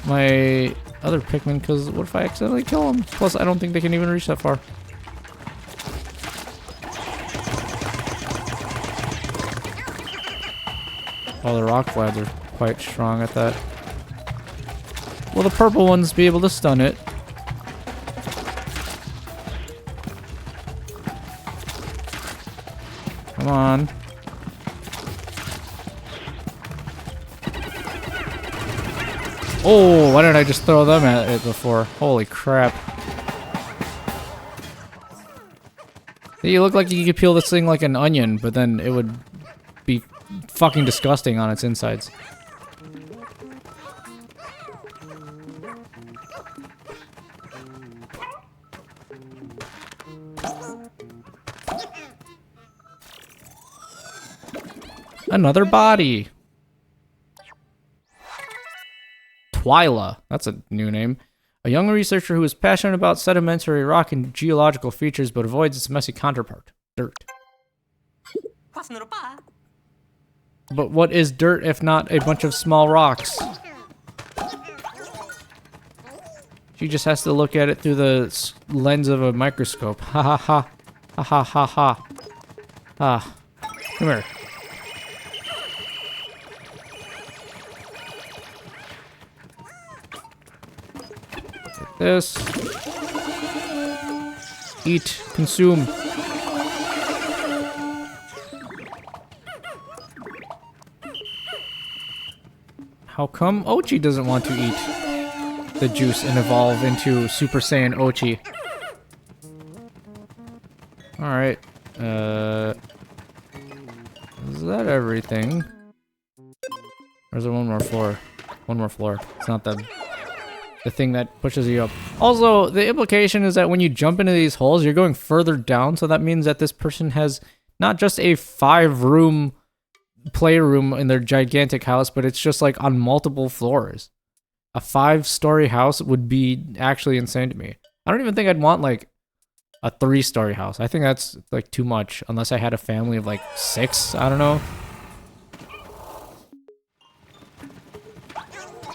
A: my other Pikmin because what if I accidentally kill them? Plus, I don't think they can even reach that far. Oh, the rock flads are quite strong at that. Will the purple ones be able to stun it? Come on. Oh, why didn't I just throw them at it before? Holy crap. You look like you could peel this thing like an onion, but then it would be fucking disgusting on its insides. Another body. Twyla. That's a new name. A young researcher who is passionate about sedimentary rock and geological features but avoids its messy counterpart, dirt. But what is dirt if not a bunch of small rocks? She just has to look at it through the lens of a microscope. Ha ha ha. Ha ha ha ha. Ah. Come here. Take this. Eat. Consume. How come Ochi doesn't want to eat the juice and evolve into Super Saiyan Ochi? Alright. Is that everything? Or is there one more floor? One more floor. It's not the thing that pushes you up. Also, the implication is that when you jump into these holes, you're going further down, so that means that this person has not just a 5-room playroom in their gigantic house, but it's just like on multiple floors. A 5-story house would be actually insane to me. I don't even think I'd want like a 3-story house. I think that's like too much unless I had a family of like 6. I don't know.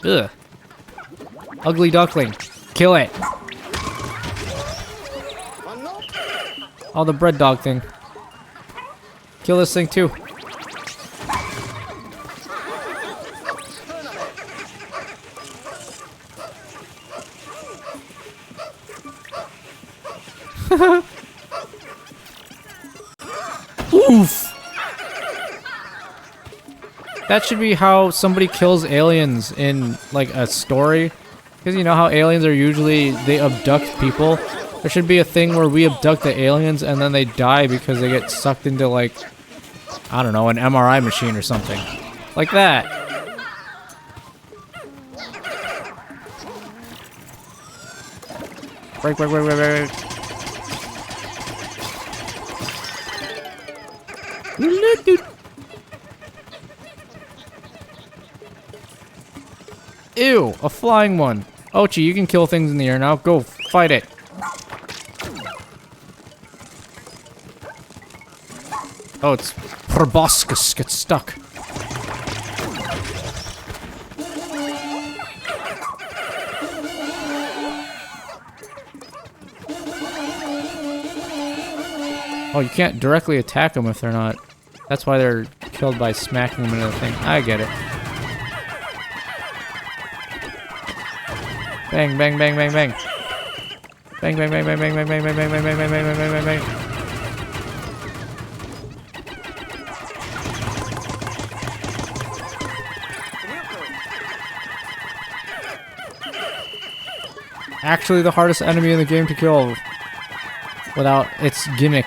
A: Ugh. Ugly duckling. Kill it. Oh, the bread dog thing. Kill this thing too. Oof! That should be how somebody kills aliens in, like, a story. Because you know how aliens are usually, they abduct people? There should be a thing where we abduct the aliens and then they die because they get sucked into, like, I don't know, an MRI machine or something. Like that. Break, break, break, break, break. Ew, a flying one. Ochi, you can kill things in the air now. Go, fight it. Oh, it's proboscis gets stuck. Oh, you can't directly attack them if they're not. That's why they're killed by smacking them into the thing. I get it. Bang, bang, bang, bang, bang. Bang, bang, bang, bang, bang, bang, bang, bang, bang, bang, bang, bang, bang, bang, bang, bang. Actually, the hardest enemy in the game to kill without its gimmick.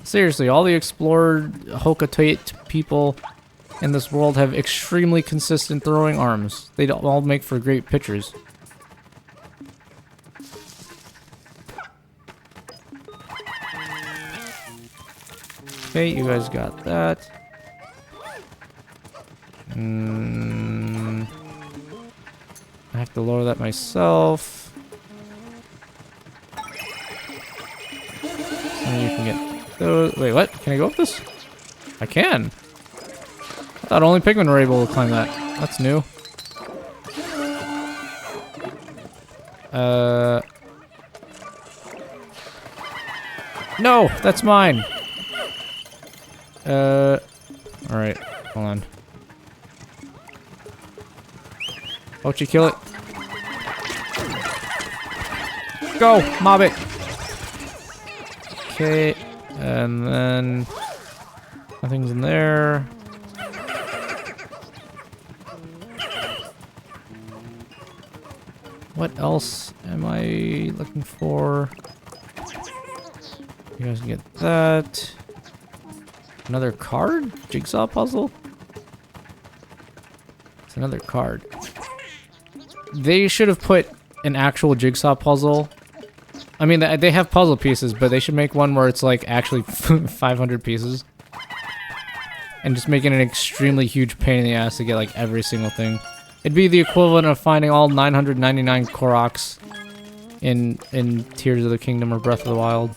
A: Seriously, all the explored Hokatate people in this world have extremely consistent throwing arms. They all make for great pitchers. Okay, you guys got that. I have to lower that myself. So you can get those. Wait, what? Can I go up this? I can. I thought only Pikmin were able to climb that. That's new. No, that's mine. Alright, hold on. Won't you kill it? Go, mob it. Okay, and then nothing's in there. What else am I looking for? You guys can get that. Another card? Jigsaw puzzle? It's another card. They should have put an actual jigsaw puzzle. I mean, they have puzzle pieces, but they should make one where it's like actually 500 pieces. And just make it an extremely huge pain in the ass to get like every single thing. It'd be the equivalent of finding all 999 Koroks in Tears of the Kingdom or Breath of the Wild.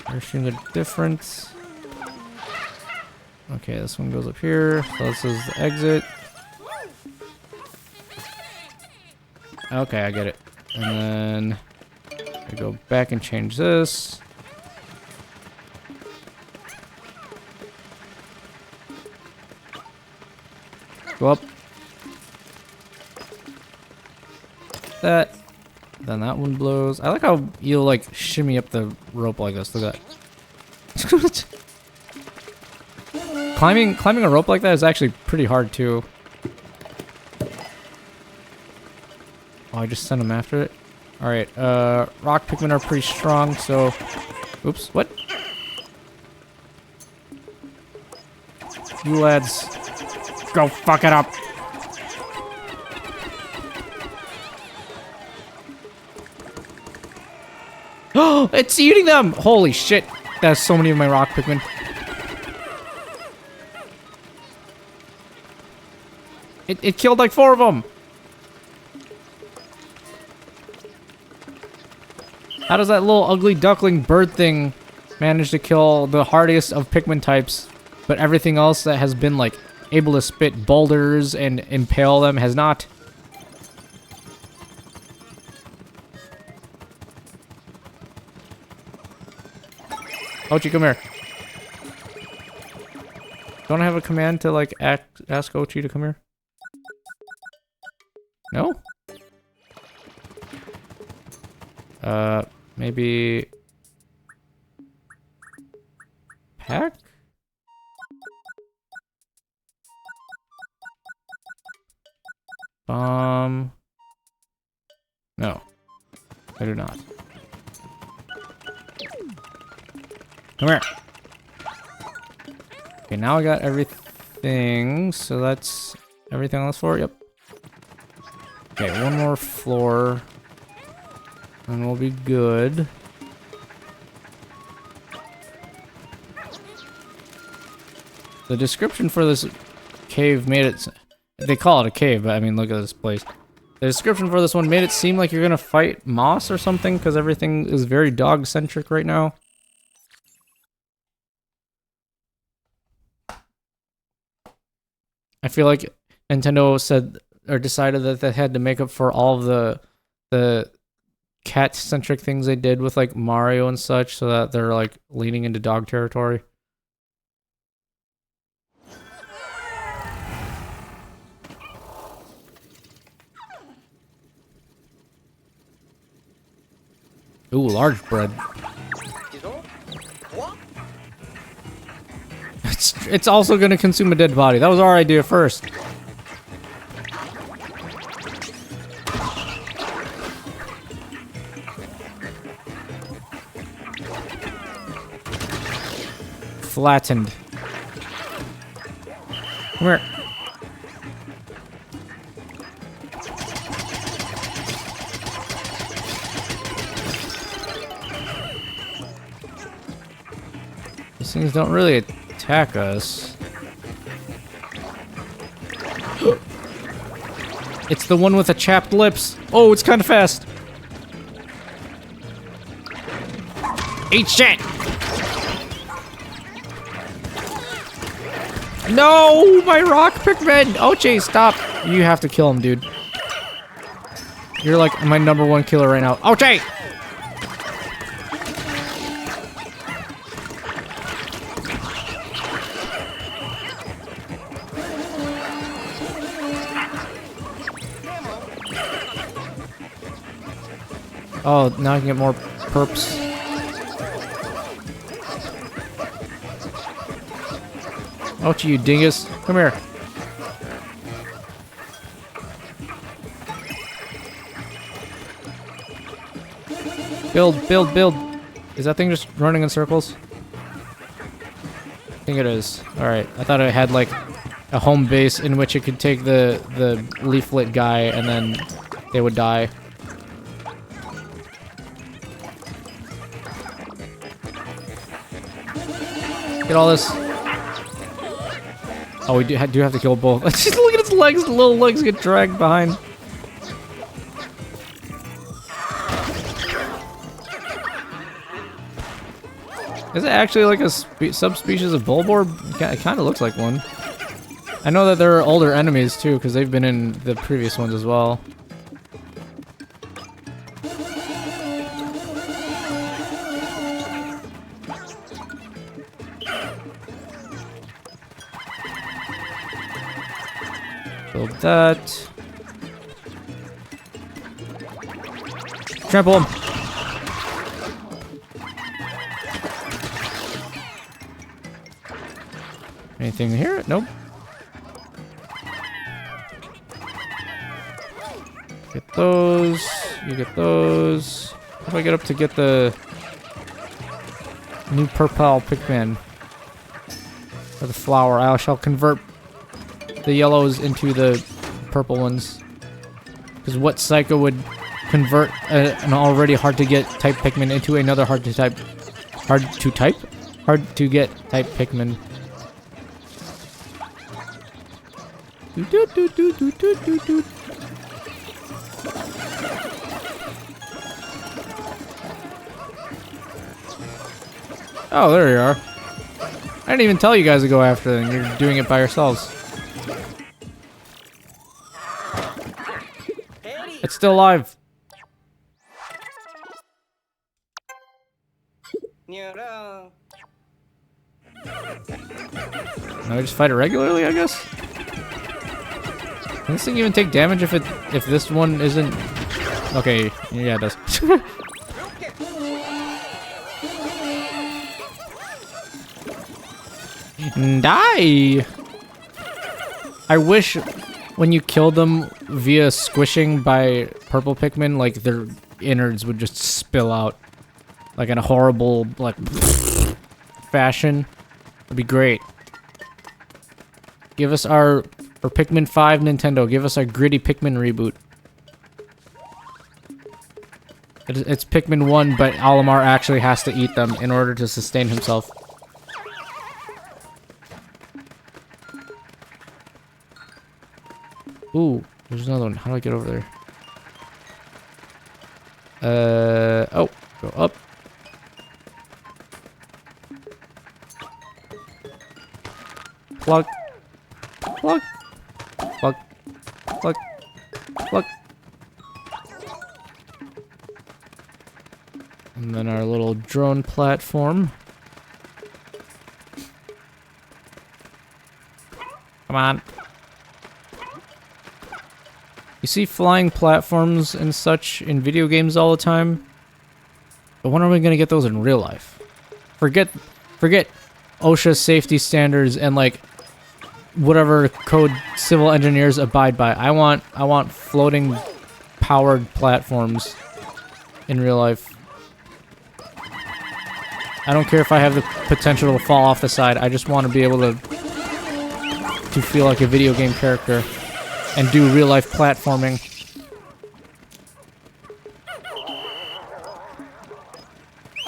A: There seems a difference. Okay, this one goes up here. So this is the exit. Okay, I get it. And then I go back and change this. Go up. That. Then that one blows. I like how you'll like shimmy up the rope like this. Look at that. Climbing a rope like that is actually pretty hard too. Oh, I just sent him after it. Alright, rock Pikmin are pretty strong, so... Oops, what? You lads, go fuck it up! Oh, it's eating them! Holy shit, that's so many of my rock Pikmin. It killed like 4 of them! How does that little ugly duckling bird thing manage to kill the hardiest of Pikmin types, but everything else that has been, like, able to spit boulders and impale them has not? Ochi, come here. Don't I have a command to, like, ask Ochi to come here? No? Maybe... Pack? No. I do not. Come here. Okay, now I got everything, so that's everything on this floor? Yep. Okay, one more floor. And we'll be good. The description for this cave made it... They call it a cave, but I mean, look at this place. The description for this one made it seem like you're gonna fight Moss or something, because everything is very dog-centric right now. I feel like Nintendo said, or decided that they had to make up for all of the cat-centric things they did with, like, Mario and such, so that they're, like, leaning into dog territory. Ooh, large bread. It's also gonna consume a dead body. That was our idea first. Flattened. Come here. These things don't really attack us. It's the one with the chapped lips. Oh, it's kind of fast. Eat shit! No, my rock Pikmin! Ochi, stop! You have to kill him, dude. You're like my #1 killer right now. Ochi! Oh, now I can get more perps. Ochi, you dingus. Come here. Build, build, build. Is that thing just running in circles? I think it is. Alright, I thought it had like a home base in which it could take the leaflet guy and then they would die. Get all this. Oh, we do have to kill both. Look at its legs. The little legs get dragged behind. Is it actually like a subspecies of Bulborb? It kind of looks like one. I know that there are older enemies too, because they've been in the previous ones as well. Build that. Trample him. Anything here? Nope. Get those. You get those. How do I get up to get the new purple Pikmin? Or the flower. I shall convert the yellows into the purple ones. Because what psycho would convert an already hard to get type Pikmin into another hard to get type Pikmin? Oh, there you are. I didn't even tell you guys to go after them. You're doing it by yourselves. It's still alive. Now we just fight it regularly, I guess? Can this thing even take damage if this one isn't... Okay, yeah, it does. Die! I wish when you kill them via squishing by purple Pikmin, like their innards would just spill out. Like in a horrible, like, fashion. That'd be great. Give us our Pikmin 5 Nintendo. Give us our gritty Pikmin reboot. It's Pikmin 1, but Olimar actually has to eat them in order to sustain himself. Ooh, there's another one. How do I get over there? Oh, go up. Plug. Plug. Plug. Plug. Plug. And then our little drone platform. Come on. You see flying platforms and such in video games all the time. But when are we gonna get those in real life? Forget OSHA safety standards and like whatever code civil engineers abide by. I want floating powered platforms in real life. I don't care if I have the potential to fall off the side. I just want to be able to feel like a video game character and do real life platforming.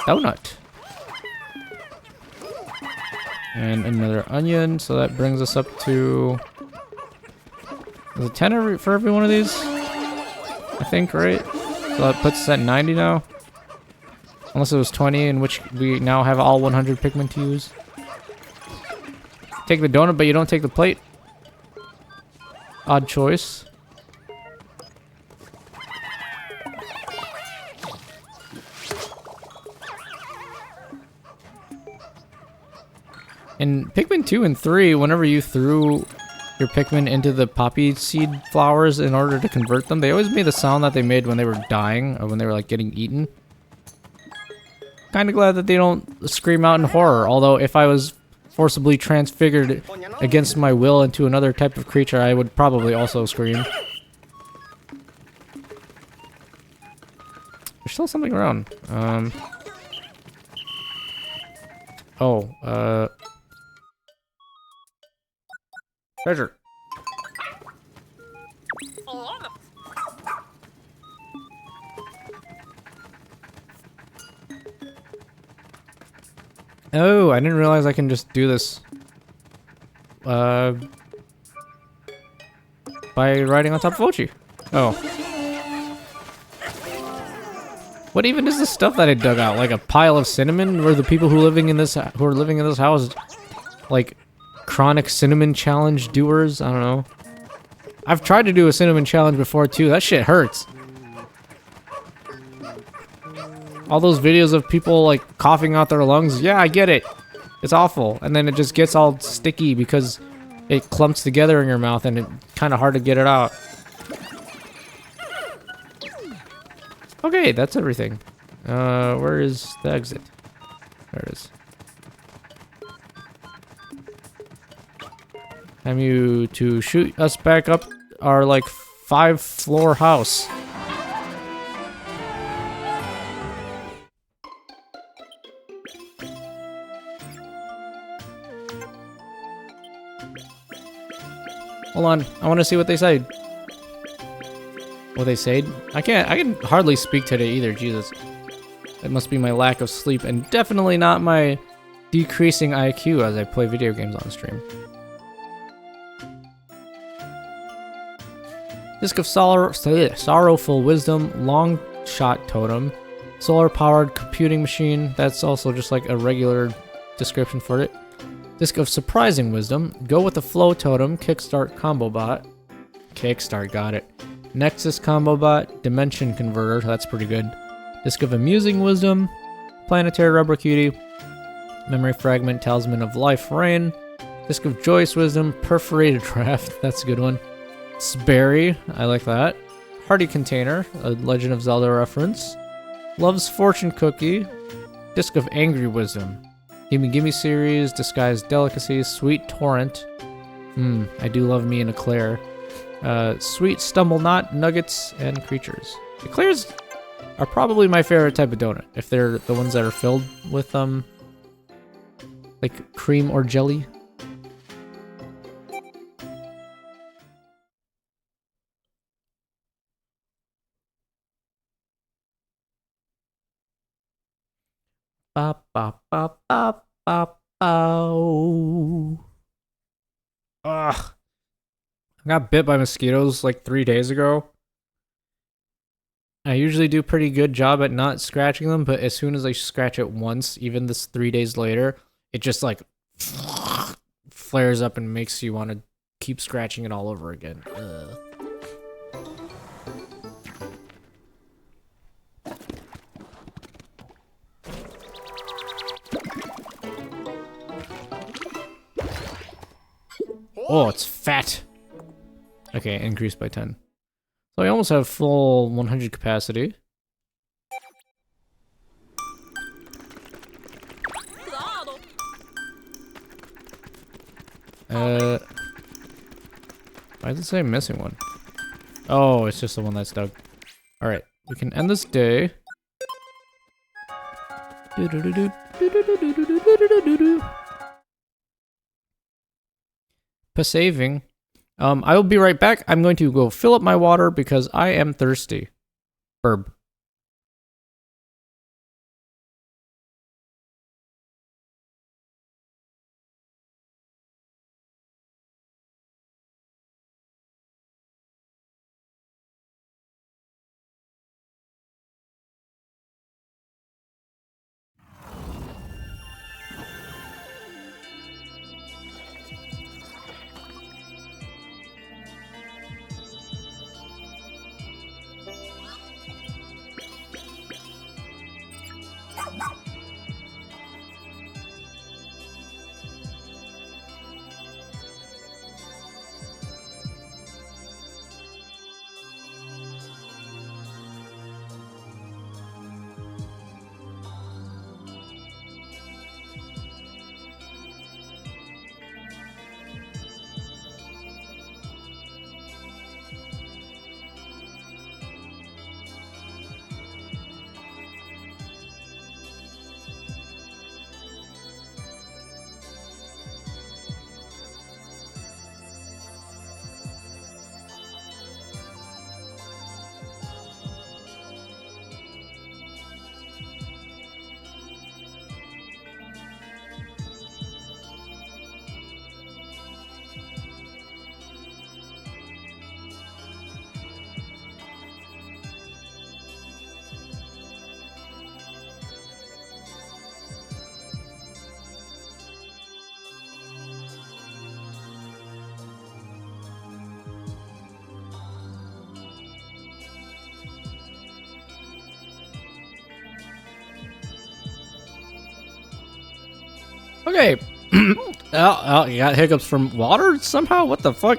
A: Donut. And another onion, so that brings us up to... Is it 10 for every one of these? I think, right? So that puts us at 90 now. Unless it was 20, in which we now have all 100 Pikmin to use. Take the donut, but you don't take the plate. Odd choice. In Pikmin 2 and 3, whenever you threw your Pikmin into the poppy seed flowers in order to convert them, they always made the sound that they made when they were dying, or when they were like getting eaten. Kinda glad that they don't scream out in horror, although if I was forcibly transfigured against my will into another type of creature, I would probably also scream. There's still something around. Treasure. Oh, I didn't realize I can just do this. By riding on top of Ochi. Oh. What even is the stuff that I dug out? Like a pile of cinnamon? Were the people who are living in this house like chronic cinnamon challenge doers? I don't know. I've tried to do a cinnamon challenge before too. That shit hurts. All those videos of people like coughing out their lungs. Yeah, I get it. It's awful. And then it just gets all sticky because it clumps together in your mouth and it's kind of hard to get it out. Okay, that's everything. Where is the exit? There it is. Time you to shoot us back up our like 5-floor house. Hold on, I want to see what they say. What they said? I can hardly speak today either, Jesus. It must be my lack of sleep and definitely not my decreasing IQ as I play video games on stream. Disc of Sorrowful Wisdom, Long Shot Totem, Solar Powered Computing Machine, that's also just like a regular description for it. Disc of Surprising Wisdom, Go with the Flow Totem, Kickstart Combo Bot. Kickstart, got it. Nexus Combo Bot, Dimension Converter, that's pretty good. Disc of Amusing Wisdom, Planetary Rubber Cutie, Memory Fragment, Talisman of Life Rain, Disc of Joyous Wisdom, Perforated Raft, that's a good one. Sperry, I like that. Hearty Container, a Legend of Zelda reference. Love's Fortune Cookie, Disc of Angry Wisdom, Gimme Gimme Series, Disguised Delicacies, Sweet Torrent. I do love me an eclair. Sweet Stumble Knot, Nuggets, and Creatures. Eclairs are probably my favorite type of donut, if they're the ones that are filled with, like cream or jelly. Ba ba ba ba ba bow. Ugh. got bit by mosquitoes like 3 days ago. I usually do a pretty good job at not scratching them, but as soon as I scratch it once, even this 3 days later, it just like flares up and makes you want to keep scratching it all over again. Ugh. Oh, it's fat. Okay, increased by 10. So I almost have full 100 capacity. Why does it say I'm missing one? Oh, it's just the one that's dug. Alright, we can end this day. Saving. I will be right back. I'm going to go fill up my water because I am thirsty. Burb. Okay. Oh, you got hiccups from water somehow? What the fuck?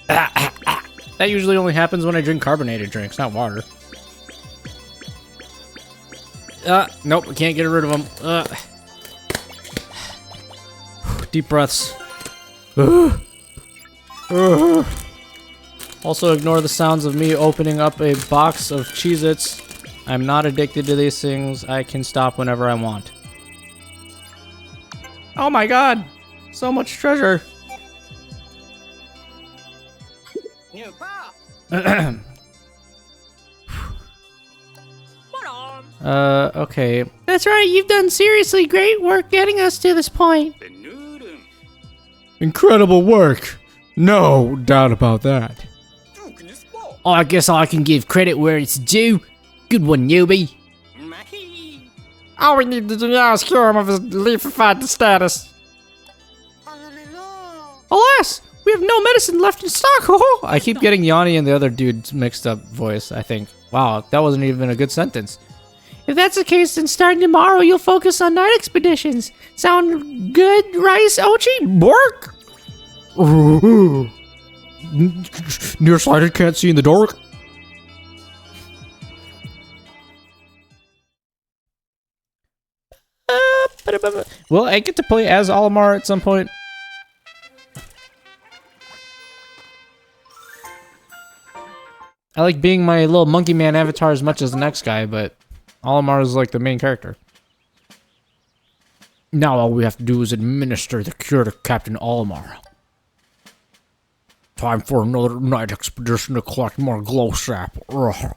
A: That usually only happens when I drink carbonated drinks, not water. Nope, I can't get rid of them. Deep breaths. Also ignore the sounds of me opening up a box of Cheez-Its. I'm not addicted to these things. I can stop whenever I want. Oh my god! So much treasure! Okay.
D: That's right, you've done seriously great work getting us to this point.
C: Incredible work. No doubt about that. I guess I can give credit where it's due. Good one, newbie.
A: All we need to do now is cure him of his leafified status. Alas! We have no medicine left in stock! I keep getting Yanni and the other dude's mixed up voice, I think. Wow, that wasn't even a good sentence.
D: If that's the case, then starting tomorrow, you'll focus on night expeditions. Sound good, Rice Ochi?
C: Bark! Nearsighted, can't see in the dark.
A: Will I get to play as Olimar at some point? I like being my little monkey man avatar as much as the next guy, but Olimar is like the main character.
C: Now all we have to do is administer the cure to Captain Olimar. Time for another night expedition to collect more glow sap. Ugh.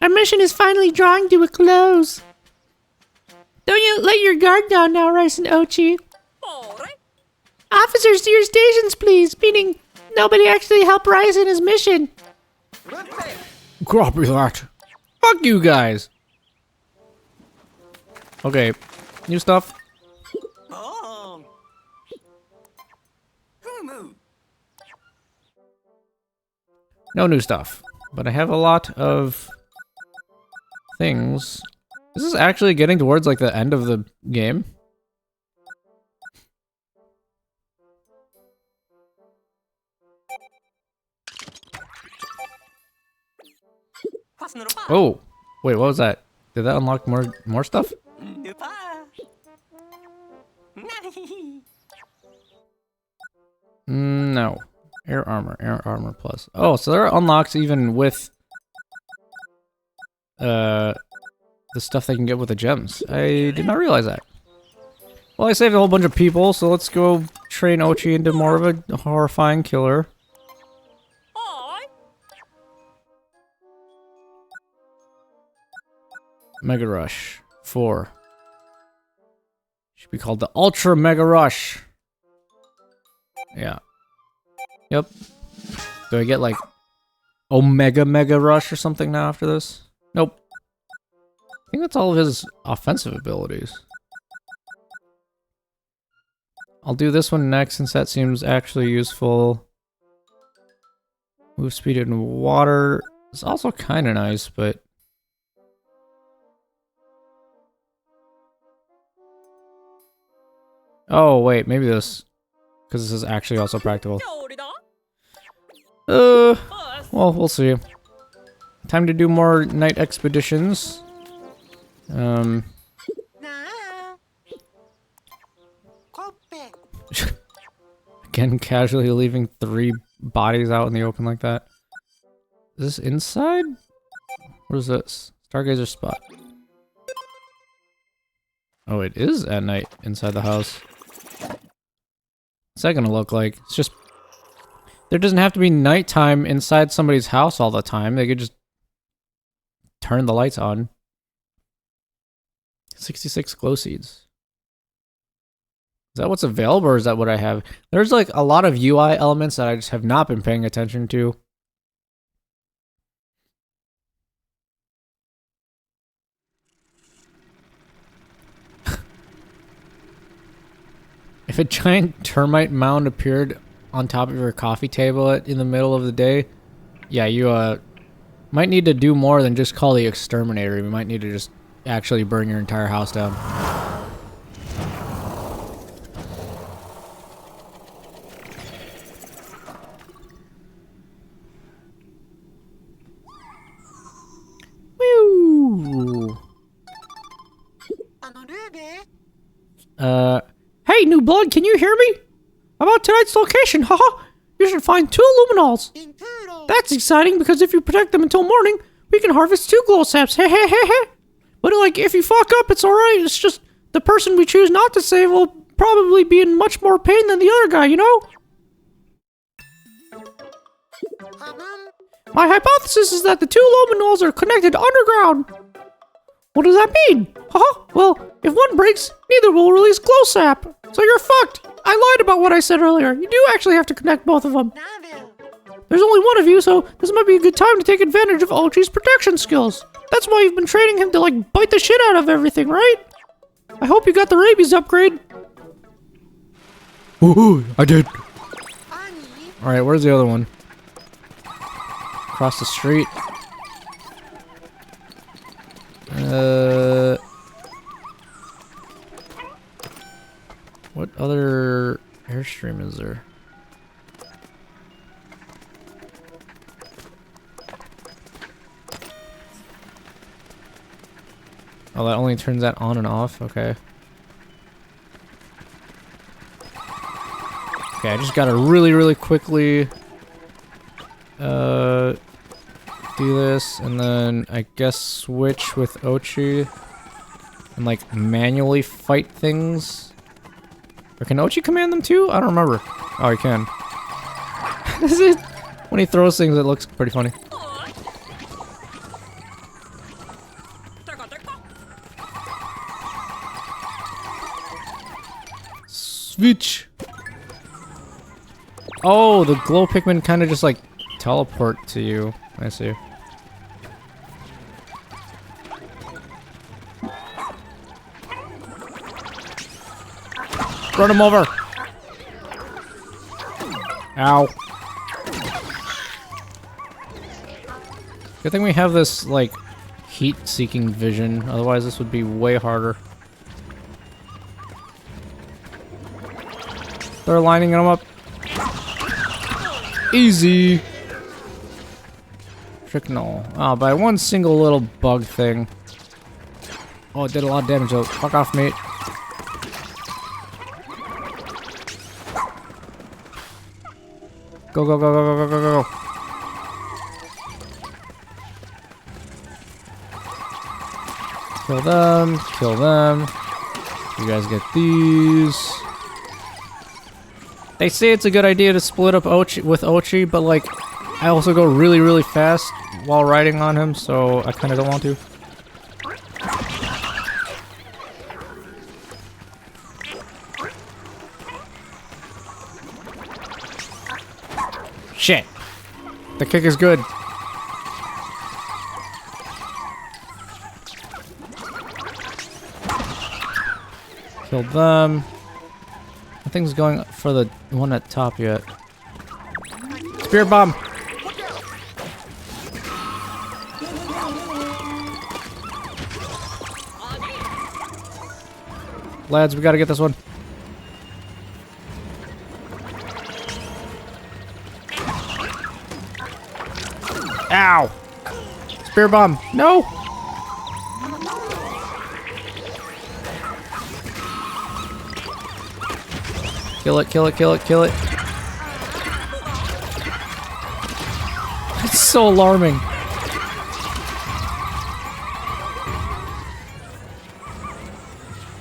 D: Our mission is finally drawing to a close. Don't you let your guard down now, Rice and Ochi. Officers to your stations, please. Meaning, nobody actually helped Rice in his mission.
C: Copy that.
A: Fuck you guys. Okay, new stuff.
B: Oh. Humu.
A: No new stuff, but I have a lot of things. This is actually getting towards like the end of the game. Oh, wait, what was that? Did that unlock more stuff? No. Air armor plus. Oh, so there are unlocks even with the stuff they can get with the gems. I did not realize that. Well, I saved a whole bunch of people, so let's go train Ochi into more of a horrifying killer. Mega Rush 4. Should be called the Ultra Mega Rush. Yeah. Yep. Do I get like Omega Mega Rush or something now after this? Nope. I think that's all of his offensive abilities. I'll do this one next since that seems actually useful. Move speed in water is also kind of nice, but... Oh, wait, maybe this. Because this is actually also practical. Well, we'll see. Time to do more night expeditions. Again, casually leaving 3 bodies out in the open like that. Is this inside? What is this? Stargazer spot. Oh, it is at night inside the house. What's that gonna look like? It's just... There doesn't have to be nighttime inside somebody's house all the time. They could just turn the lights on. 66 glow seeds. Is that what's available, or is that what I have? There's like a lot of UI elements that I just have not been paying attention to. If a giant termite mound appeared on top of your coffee table in the middle of the day, yeah, you might need to do more than just call the exterminator. You might need to just actually burn your entire house down. Woo! Hey, new blood, can you hear me? About tonight's location, haha! You should find 2 luminols. That's exciting because if you protect them until morning, we can harvest 2 glow saps. Hey, hey, hey, hey! But like, if you fuck up, it's alright. It's just the person we choose not to save will probably be in much more pain than the other guy, you know? My hypothesis is that the 2 luminols are connected underground. What does that mean? Haha, well, if one breaks, neither will release glow sap. So you're fucked. I lied about what I said earlier. You do actually have to connect both of them. There's only one of you, so this might be a good time to take advantage of Ochi's protection skills. That's why you've been training him to, like, bite the shit out of everything, right? I hope you got the rabies upgrade.
C: Ooh, I did.
A: Alright, where's the other one? Across the street. What other airstream is there? Oh, that only turns that on and off? Okay. Okay, I just gotta really quickly do this, and then I guess switch with Ochi and like manually fight things. Or can Ochi command them too? I don't remember. Oh, he can. This is when he throws things, it looks pretty funny. Switch. Oh, the glow Pikmin kind of just like teleport to you. I see. Run him over! Ow. Good thing we have this, like, heat-seeking vision. Otherwise, this would be way harder. They're lining them up. Easy! Tricknol. Oh, by one single little bug thing. Oh, it did a lot of damage though. Fuck off, mate. Go, go, go, go, go, go, go, go. Kill them, kill them. You guys get these. They say it's a good idea to split up Ochi with Ochi, but like, I also go really, really fast while riding on him, so I kind of don't want to. Shit. The kick is good. Killed them. Nothing's going for the one at top yet. Spear bomb. Lads, we gotta get this one. Ow! Spear bomb. No! Kill it, kill it, kill it, kill it. It's so alarming.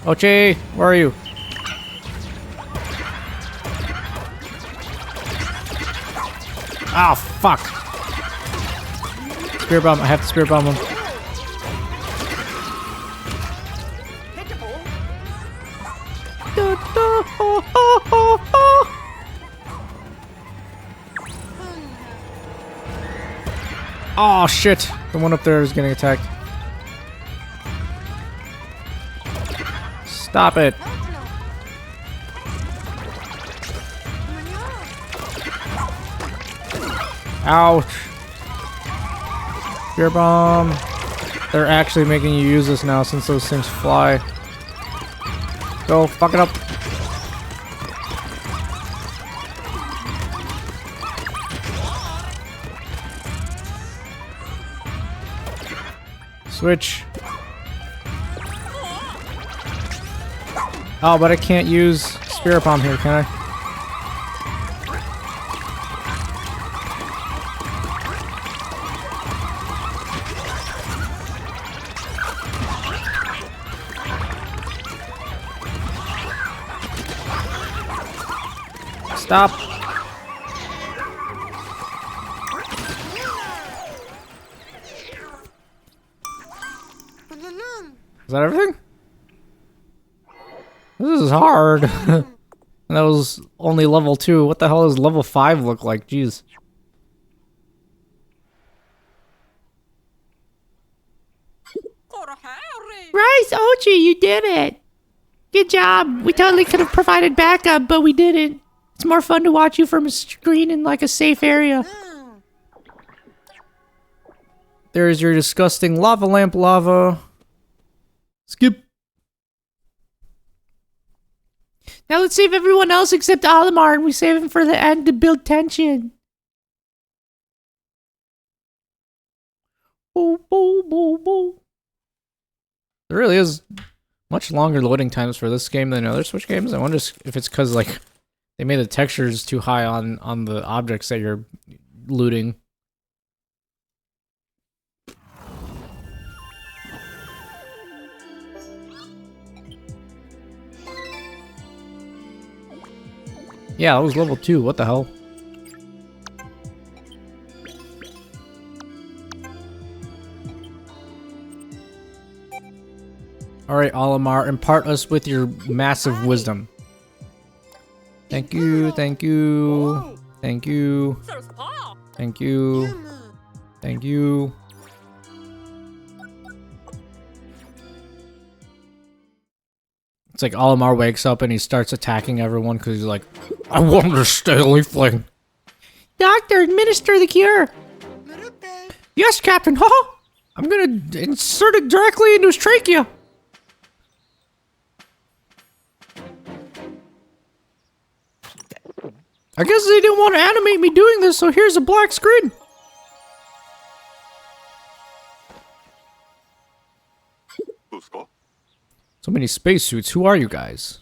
A: Ochi, where are you? Oh, fuck. Spear bomb, I have to spear bomb him. Oh shit! The one up there is getting attacked. Stop it! Ouch! Spear bomb. They're actually making you use this now since those things fly. Go, fuck it up. Switch. Oh, but I can't use Spirit Bomb here, can I? Stop. Is that everything? This is hard. And that was only level 2. What the hell does level 5 look like? Jeez.
D: Rice, Ochi, you did it. Good job. We totally could have provided backup, but we didn't. It's more fun to watch you from a screen in like a safe area.
A: There's your disgusting lava lamp lava. Skip.
D: Now let's save everyone else except Olimar, and we save him for the end to build tension. Boo, boo, boo, boo.
A: There really is much longer loading times for this game than other Switch games. I wonder if it's because like they made the textures too high on the objects that you're looting. Yeah, that was level 2. What the hell? Alright, Olimar, impart us with your massive wisdom. Thank you, thank you. Thank you. Thank you. Thank you. It's like Olimar wakes up and he starts attacking everyone because he's like, I want to stay leafling.
D: Doctor, administer the cure.
A: Yes, Captain. Huh? I'm gonna insert it directly into his trachea. I guess they didn't want to animate me doing this, so here's a black screen. So many spacesuits. Who are you guys?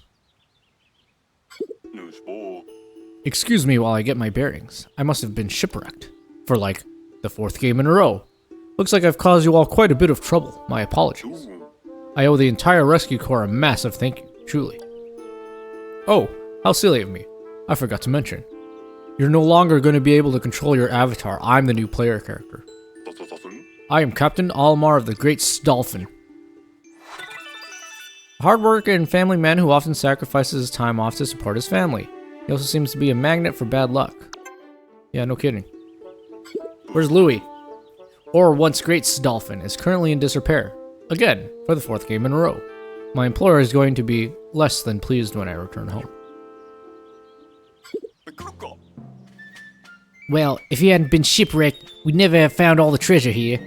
A: Excuse me while I get my bearings. I must have been shipwrecked. For like, the 4th game in a row. Looks like I've caused you all quite a bit of trouble. My apologies. I owe the entire rescue corps a massive thank you, truly. Oh, how silly of me. I forgot to mention. You're no longer going to be able to control your avatar. I'm the new player character. I am Captain Olimar of the Great Dolphin. A hard-working and family man who often sacrifices his time off to support his family. He also seems to be a magnet for bad luck. Yeah, no kidding. Where's Louis? Or once Great Dolphin is currently in disrepair. Again, for the 4th game in a row. My employer is going to be less than pleased when I return home.
D: Well, if you hadn't been shipwrecked, we'd never have found all the treasure here.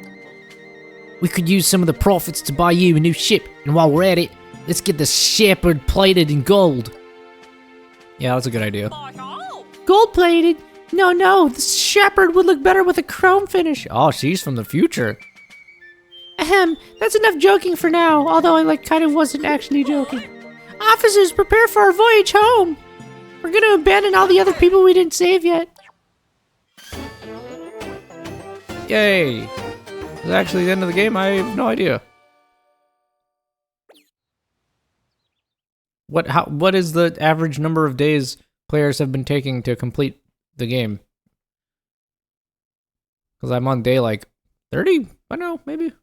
D: We could use some of the profits to buy you a new ship, and while we're at it, let's get the shepherd plated in gold.
A: Yeah, that's a good idea.
D: Gold plated? No, the shepherd would look better with a chrome finish.
A: Oh, she's from the future.
D: Ahem, that's enough joking for now, although I kind of wasn't actually joking. Officers, prepare for our voyage home. We're gonna abandon all the other people we didn't save yet.
A: Yay! Is it actually the end of the game? I have no idea. What is the average number of days players have been taking to complete the game? Because I'm on day like 30? I don't know, maybe.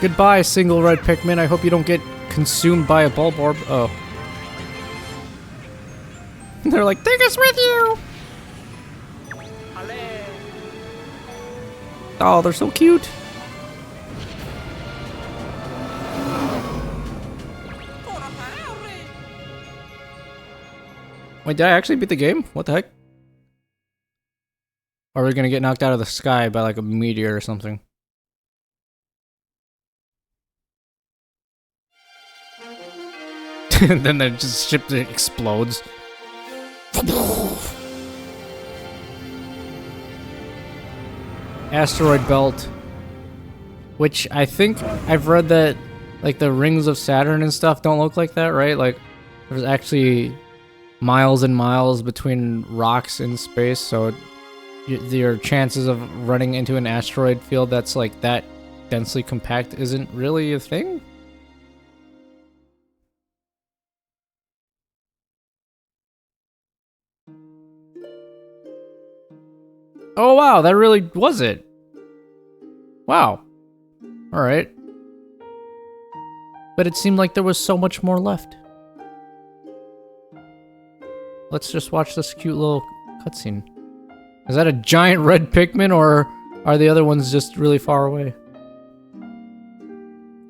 A: Goodbye, single red Pikmin. I hope you don't get consumed by a bulb orb. Oh. They're like, take us with you! Oh, they're so cute. Wait, did I actually beat the game? What the heck? Or are we gonna get knocked out of the sky by like a meteor or something? And then the ship explodes. Asteroid belt. Which I think I've read that like the rings of Saturn and stuff don't look like that, right? Like there's actually miles and miles between rocks in space, so your chances of running into an asteroid field that's like that densely compact isn't really a thing? Oh wow, that really was it. Wow. Alright. But it seemed like there was so much more left. Let's just watch this cute little cutscene. Is that a giant red Pikmin, or are the other ones just really far away?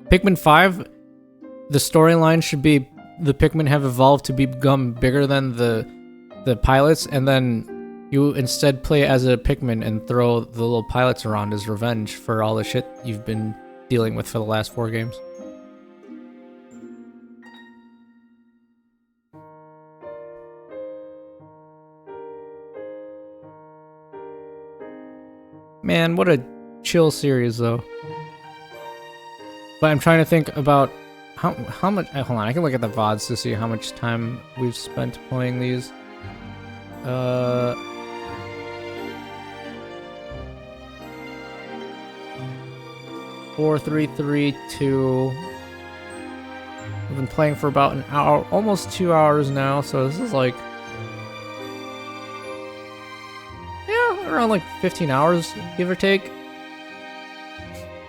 A: Pikmin 5, the storyline should be the Pikmin have evolved to become bigger than the pilots, and then you instead play as a Pikmin and throw the little pilots around as revenge for all the shit you've been dealing with for the last 4 games. Man, what a chill series, though. But I'm trying to think about how much... hold on, I can look at the VODs to see how much time we've spent playing these. 4332. I've been playing for about an hour, almost 2 hours now, so this is like, yeah, around like 15 hours, give or take.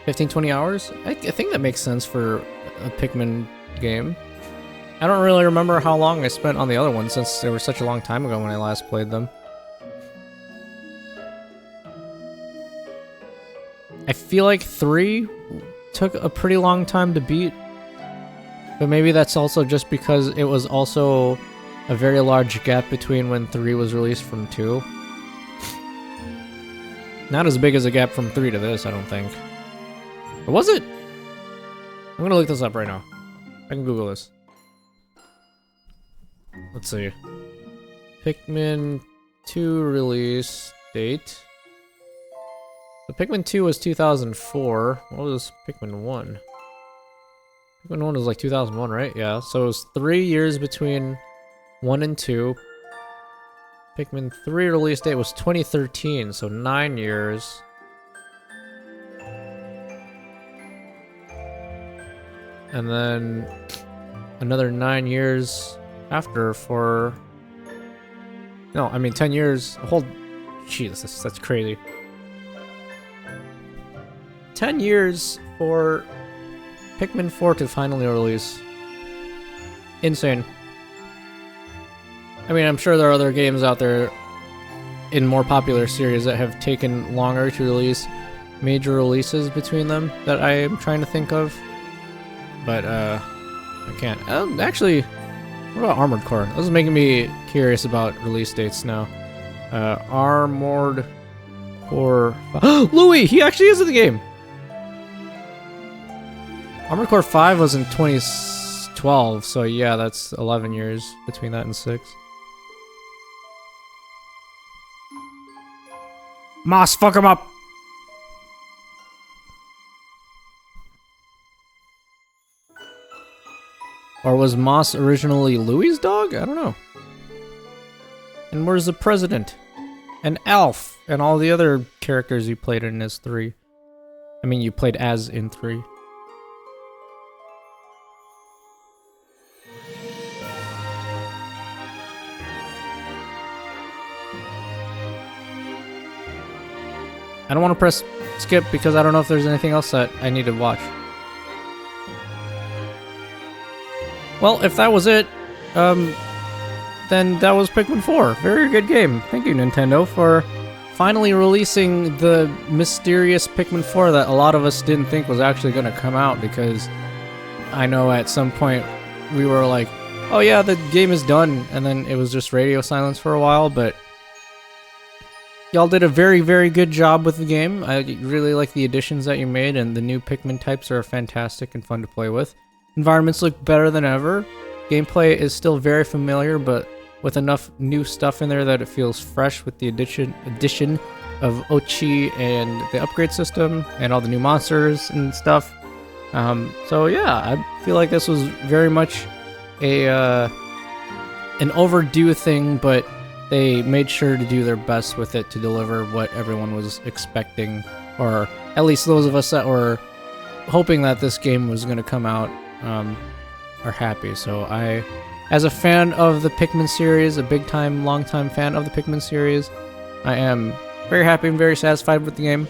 A: 15, 20 hours? I think that makes sense for a Pikmin game. I don't really remember how long I spent on the other one since they were such a long time ago when I last played them. I feel like 3 took a pretty long time to beat. But maybe that's also just because it was also a very large gap between when 3 was released from 2. Not as big as a gap from 3 to this, I don't think. Or was it? I'm gonna look this up right now. I can Google this. Let's see. Pikmin 2 release date. The Pikmin 2 was 2004. What was Pikmin 1? Pikmin 1 was like 2001, right? Yeah, so it was 3 years between 1 and 2. Pikmin 3 release date was 2013, so 9 years. And then another 9 years after for... No, I mean 10 years. Hold... Jesus, that's crazy. 10 years for Pikmin 4 to finally release. Insane. I mean, I'm sure there are other games out there in more popular series that have taken longer to release major releases between them that I am trying to think of. But, I can't. Actually, what about Armored Core? This is making me curious about release dates now. Armored Core... Louis! He actually is in the game! Armored Core 5 was in 2012, so yeah, that's 11 years between that and 6.
C: Moss, fuck him up!
A: Or was Moss originally Louis' dog? I don't know. And where's the president? And Alf! And all the other characters you played in as 3. I mean, you played as in 3. I don't want to press skip because I don't know if there's anything else that I need to watch. Well, if that was it, then that was Pikmin 4. Very good game. Thank you, Nintendo, for finally releasing the mysterious Pikmin 4 that a lot of us didn't think was actually going to come out, because I know at some point we were like, oh yeah, the game is done, and then it was just radio silence for a while, but y'all did a very, very good job with the game. I really like the additions that you made, and the new Pikmin types are fantastic and fun to play with. Environments look better than ever. Gameplay is still very familiar, but with enough new stuff in there that it feels fresh with the addition of Ochi and the upgrade system and all the new monsters and stuff. So yeah, I feel like this was very much an overdue thing, but they made sure to do their best with it to deliver what everyone was expecting, or at least those of us that were hoping that this game was going to come out are happy. So I, as a fan of the Pikmin series, a big time, long time fan of the Pikmin series, I am very happy and very satisfied with the game.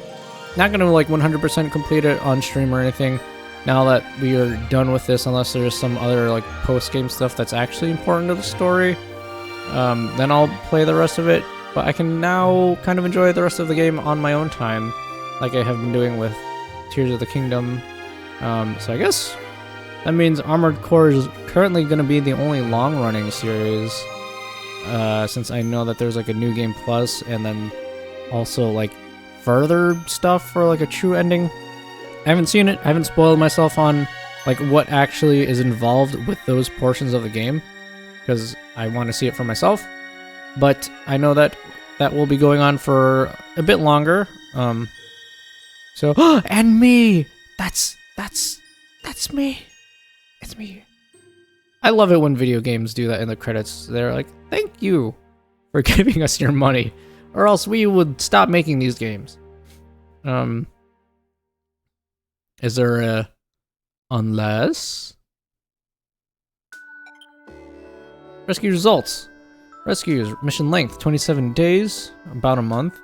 A: Not going to like 100% complete it on stream or anything now that we are done with this, unless there's some other like post-game stuff that's actually important to the story. Then I'll play the rest of it, but I can now kind of enjoy the rest of the game on my own time, like I have been doing with Tears of the Kingdom. So I guess that means Armored Core is currently going to be the only long-running series, since I know that there's like a New Game Plus, and then also like further stuff for like a true ending. I haven't seen it. I haven't spoiled myself on like what actually is involved with those portions of the game, because I want to see it for myself. But I know that that will be going on for a bit longer. So and me. That's me. It's me. I love it when video games do that in the credits. They're like, "Thank you for giving us your money, or else we would stop making these games." Is there a unless? Rescue results. Rescues, mission length, 27 days, about a month.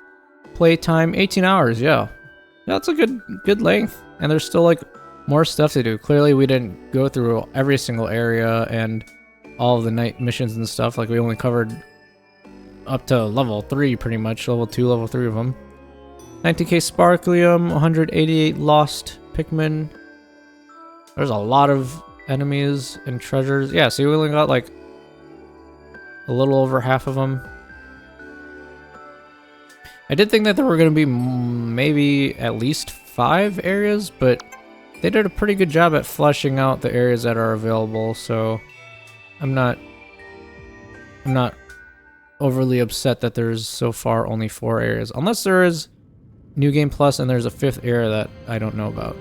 A: Playtime, 18 hours, yeah. That's a good length. And there's still, like, more stuff to do. Clearly, we didn't go through every single area and all of the night missions and stuff. Like, we only covered up to level 3, pretty much. Level 2, level 3 of them. 90k Sparklium, 188 lost Pikmin. There's a lot of enemies and treasures. Yeah, so we only got, like, a little over half of them. I did think that there were going to be maybe at least 5 areas, but they did a pretty good job at fleshing out the areas that are available, so I'm not overly upset that there's so far only 4 areas. Unless there is New Game Plus and there's a 5th area that I don't know about.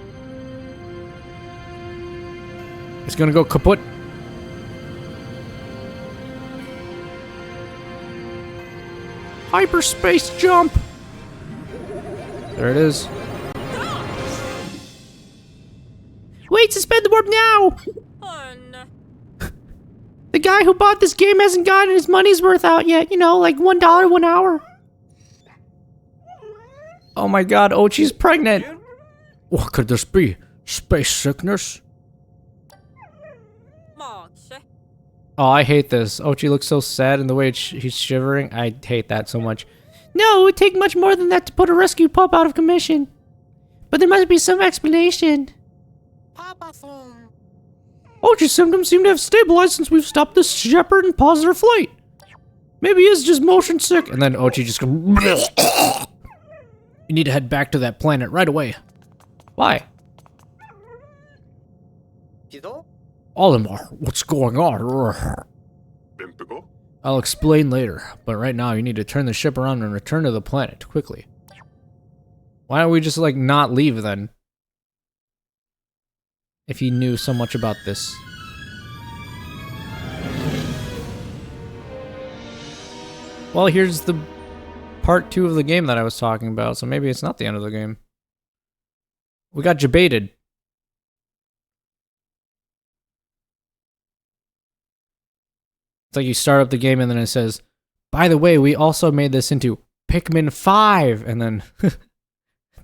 A: It's gonna go kaput. Hyperspace jump! There it is.
D: Wait, suspend the warp now!
B: Fun.
D: The guy who bought this game hasn't gotten his money's worth out yet. You know, like $1 1 hour.
A: Oh my god, Ochi's pregnant!
C: What could this be? Space sickness?
A: Oh, I hate this. Ochi looks so sad in the way he's shivering. I hate that so much.
D: No, it would take much more than that to put a rescue pup out of commission. But there must be some explanation.
C: Ochi's symptoms seem to have stabilized since we've stopped this shepherd and paused our flight. Maybe he is just motion sick.
A: And then Ochi just goes...
C: You need to head back to that planet right away.
A: Why?
C: Olimar, what's going on?
A: I'll explain later, but right now you need to turn the ship around and return to the planet, quickly. Why don't we just, like, not leave then? If he knew so much about this. Well, here's the part 2 of the game that I was talking about, so maybe it's not the end of the game. We got debated. It's like you start up the game and then it says, by the way, we also made this into Pikmin 5, and then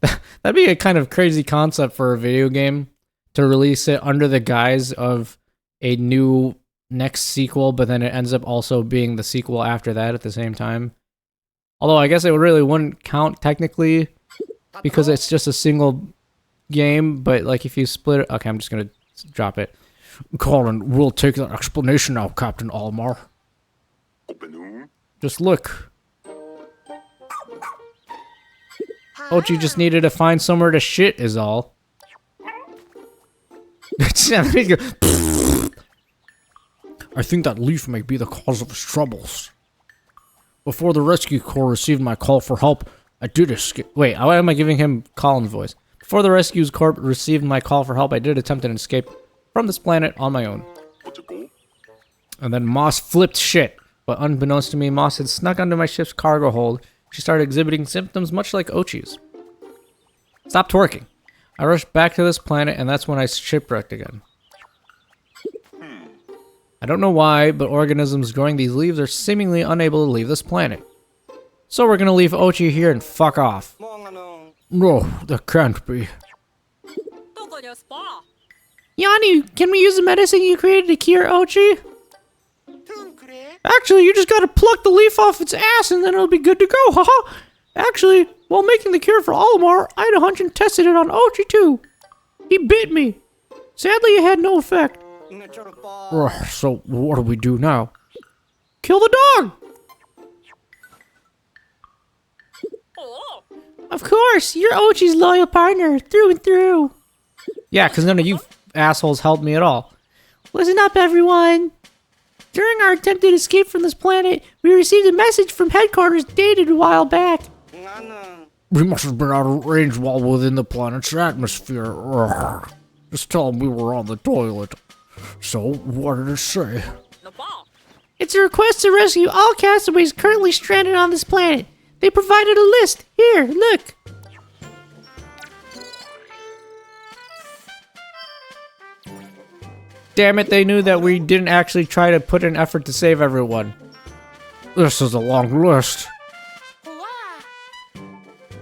A: that'd be a kind of crazy concept for a video game to release it under the guise of a new next sequel, but then it ends up also being the sequel after that at the same time. Although I guess it really wouldn't count technically because it's just a single game, but like if you split it, okay, I'm just gonna drop it.
C: Colin, we'll take that explanation now, Captain Olimar.
A: Just look. Ochi just needed to find somewhere to shit is all.
C: I think that leaf may be the cause of his troubles. Before the rescue corps received my call for help, I did escape.
A: Wait, why am I giving him Colin's voice? Before the rescue corps received my call for help, I did attempt an escape from this planet on my own. And then Moss flipped shit. But unbeknownst to me, Moss had snuck under my ship's cargo hold. She started exhibiting symptoms much like Ochi's. Stop twerking. I rushed back to this planet, and that's when I shipwrecked again. I don't know why, but organisms growing these leaves are seemingly unable to leave this planet. So we're gonna leave Ochi here and fuck off.
C: No, that can't be.
D: Yanni, can we use the medicine you created to cure Ochi?
C: Actually, you just gotta pluck the leaf off its ass and then it'll be good to go, haha! Actually, while making the cure for Olimar, I had a hunch and tested it on Ochi too. He bit me. Sadly, it had no effect. So, what do we do now? Kill the dog!
D: Of course, you're Ochi's loyal partner, through and through.
A: Yeah, because none of you assholes helped me at all.
D: Listen up, everyone. During our attempted escape from this planet, we received a message from headquarters dated a while back.
C: We must have been out of range while within the planet's atmosphere. Just tell them we were on the toilet. So, what did it say?
D: It's a request to rescue all castaways currently stranded on this planet. They provided a list. Here, look.
A: damn it, they knew that we didn't actually try to put an effort to save everyone.
C: This is a long list.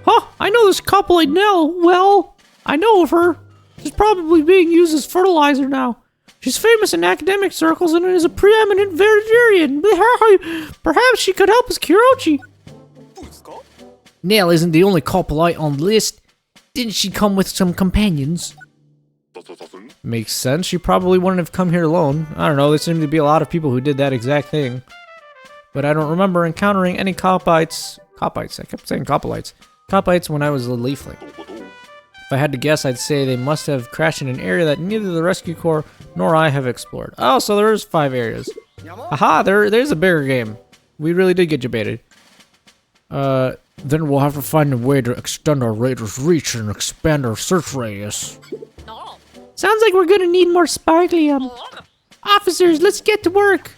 D: Huh, I know this couple at Nell. Well, I know of her. She's probably being used as fertilizer now. She's famous in academic circles and is a preeminent veterinarian. Perhaps she could help us cure Ochi.
C: Nell isn't the only coprolite on the list. Didn't she come with some companions?
A: Makes sense. She probably wouldn't have come here alone. I don't know, there seem to be a lot of people who did that exact thing. But I don't remember encountering any copites. Copites? I kept saying copolites. Copites when I was a leafling. If I had to guess, I'd say they must have crashed in an area that neither the Rescue Corps nor I have explored. Oh, so there's 5 areas. Aha, there's a bigger game. We really did get you baited.
C: Then we'll have to find a way to extend our radar's reach and expand our search radius.
D: Sounds like we're gonna need more sparklium. Officers, let's get to work.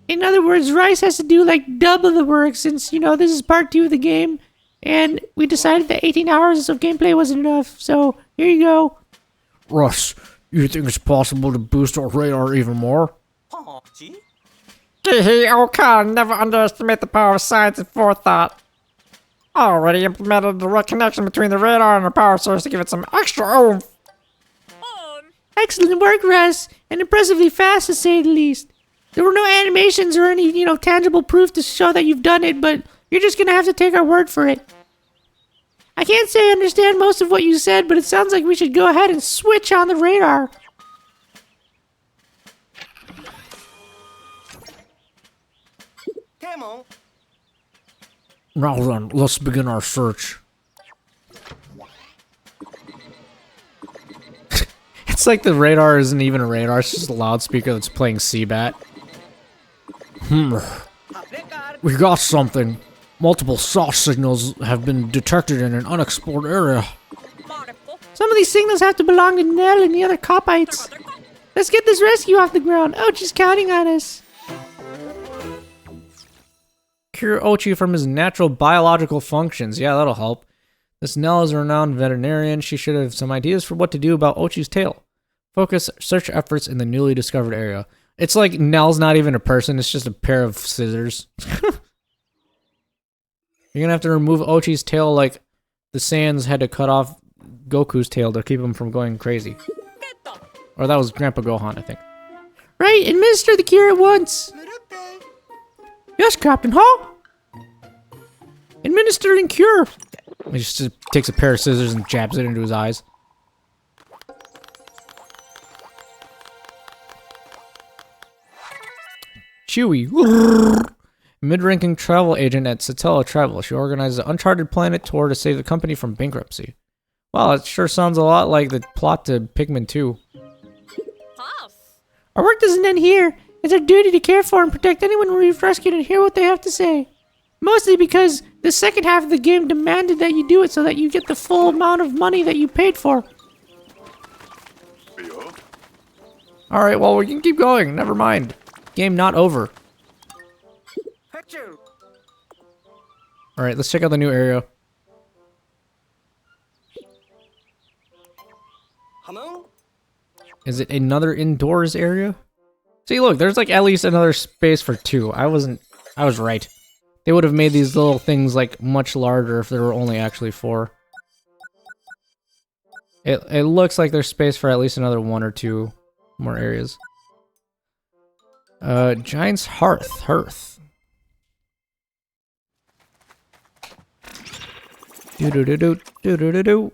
D: In other words, Rice has to do like double the work since, you know, this is part 2 of the game. And we decided that 18 hours of gameplay wasn't enough, so here you go.
C: Russ, you think it's possible to boost our radar even more?
E: Hee okay, never underestimate the power of science and forethought. Already implemented the right connection between the radar and the power source to give it some extra oomph.
D: Excellent work, Russ, and impressively fast to say the least. There were no animations or any, you know, tangible proof to show that you've done it, but you're just gonna have to take our word for it. I can't say I understand most of what you said, but it sounds like we should go ahead and switch on the radar.
B: Come on.
C: Now then, let's begin our search.
A: It's like the radar isn't even a radar, it's just a loudspeaker that's playing Seabat.
C: We got something. Multiple soft signals have been detected in an unexplored area.
D: Some of these signals have to belong to Nell and the other copites. Let's get this rescue off the ground. Ochi's counting on us.
A: Cure Ochi from his natural biological functions. Yeah, that'll help. This Nell is a renowned veterinarian. She should have some ideas for what to do about Ochi's tail. Focus search efforts in the newly discovered area. It's like Nell's not even a person, it's just a pair of scissors. You're gonna have to remove Ochi's tail like the Saiyans had to cut off Goku's tail to keep him from going crazy. Or that was Grandpa Gohan, I think.
D: Right, administer the cure at once. Yes, Captain, huh? Administering cure.
A: He just takes a pair of scissors and jabs it into his eyes. Chewie. Mid-ranking travel agent at Satella Travel. She organizes an uncharted planet tour to save the company from bankruptcy. Wow, it sure sounds a lot like the plot to Pikmin 2.
D: Our work doesn't end here. It's our duty to care for and protect anyone we've rescued and hear what they have to say. Mostly because the second half of the game demanded that you do it so that you get the full amount of money that you paid for.
A: Alright, well, we can keep going. Never mind. Game not over. Alright, let's check out the new area. Is it another indoors area? See, look, there's like at least another space for 2. I was right. They would have made these little things like much larger if there were only actually 4. It looks like there's space for at least another 1 or 2 more areas. Giant's Hearth. Do-do-do-do.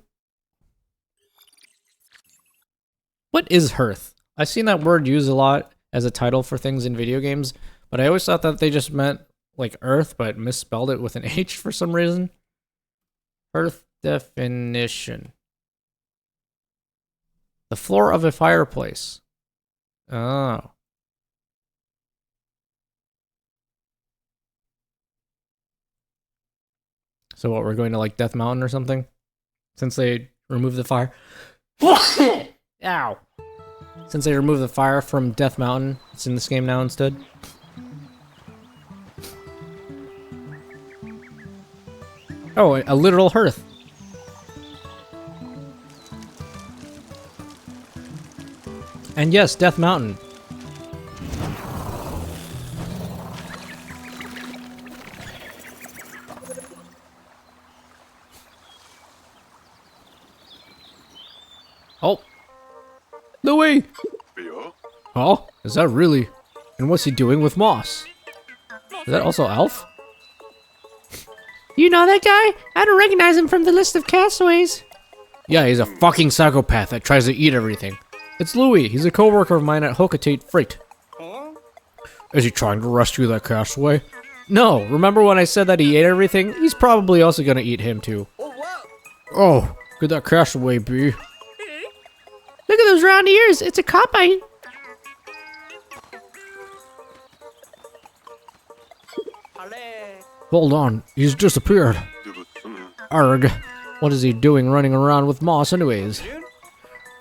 A: What is hearth? I've seen that word used a lot as a title for things in video games, but I always thought that they just meant like earth, but misspelled it with an H for some reason. Hearth definition. The floor of a fireplace. Oh. So what, we're going to like Death Mountain or something? Since they removed the fire. Ow. Since they removed the fire from Death Mountain, it's in this game now instead. Oh, a literal hearth. And yes, Death Mountain. Oh. Louis! Oh, is that really? And what's he doing with Moss? Is that also Alf?
D: You know that guy? I don't recognize him from the list of castaways.
A: Yeah, he's a fucking psychopath that tries to eat everything. It's Louis. He's a co-worker of mine at HookedOnRice Freight.
C: Is he trying to rescue that castaway?
A: No, remember when I said that he ate everything? He's probably also gonna eat him too.
C: Oh, could that castaway be?
D: Look at those round ears. It's a cockeye.
C: Hold on, he's disappeared.
A: Arg. What is he doing running around with Moss anyways?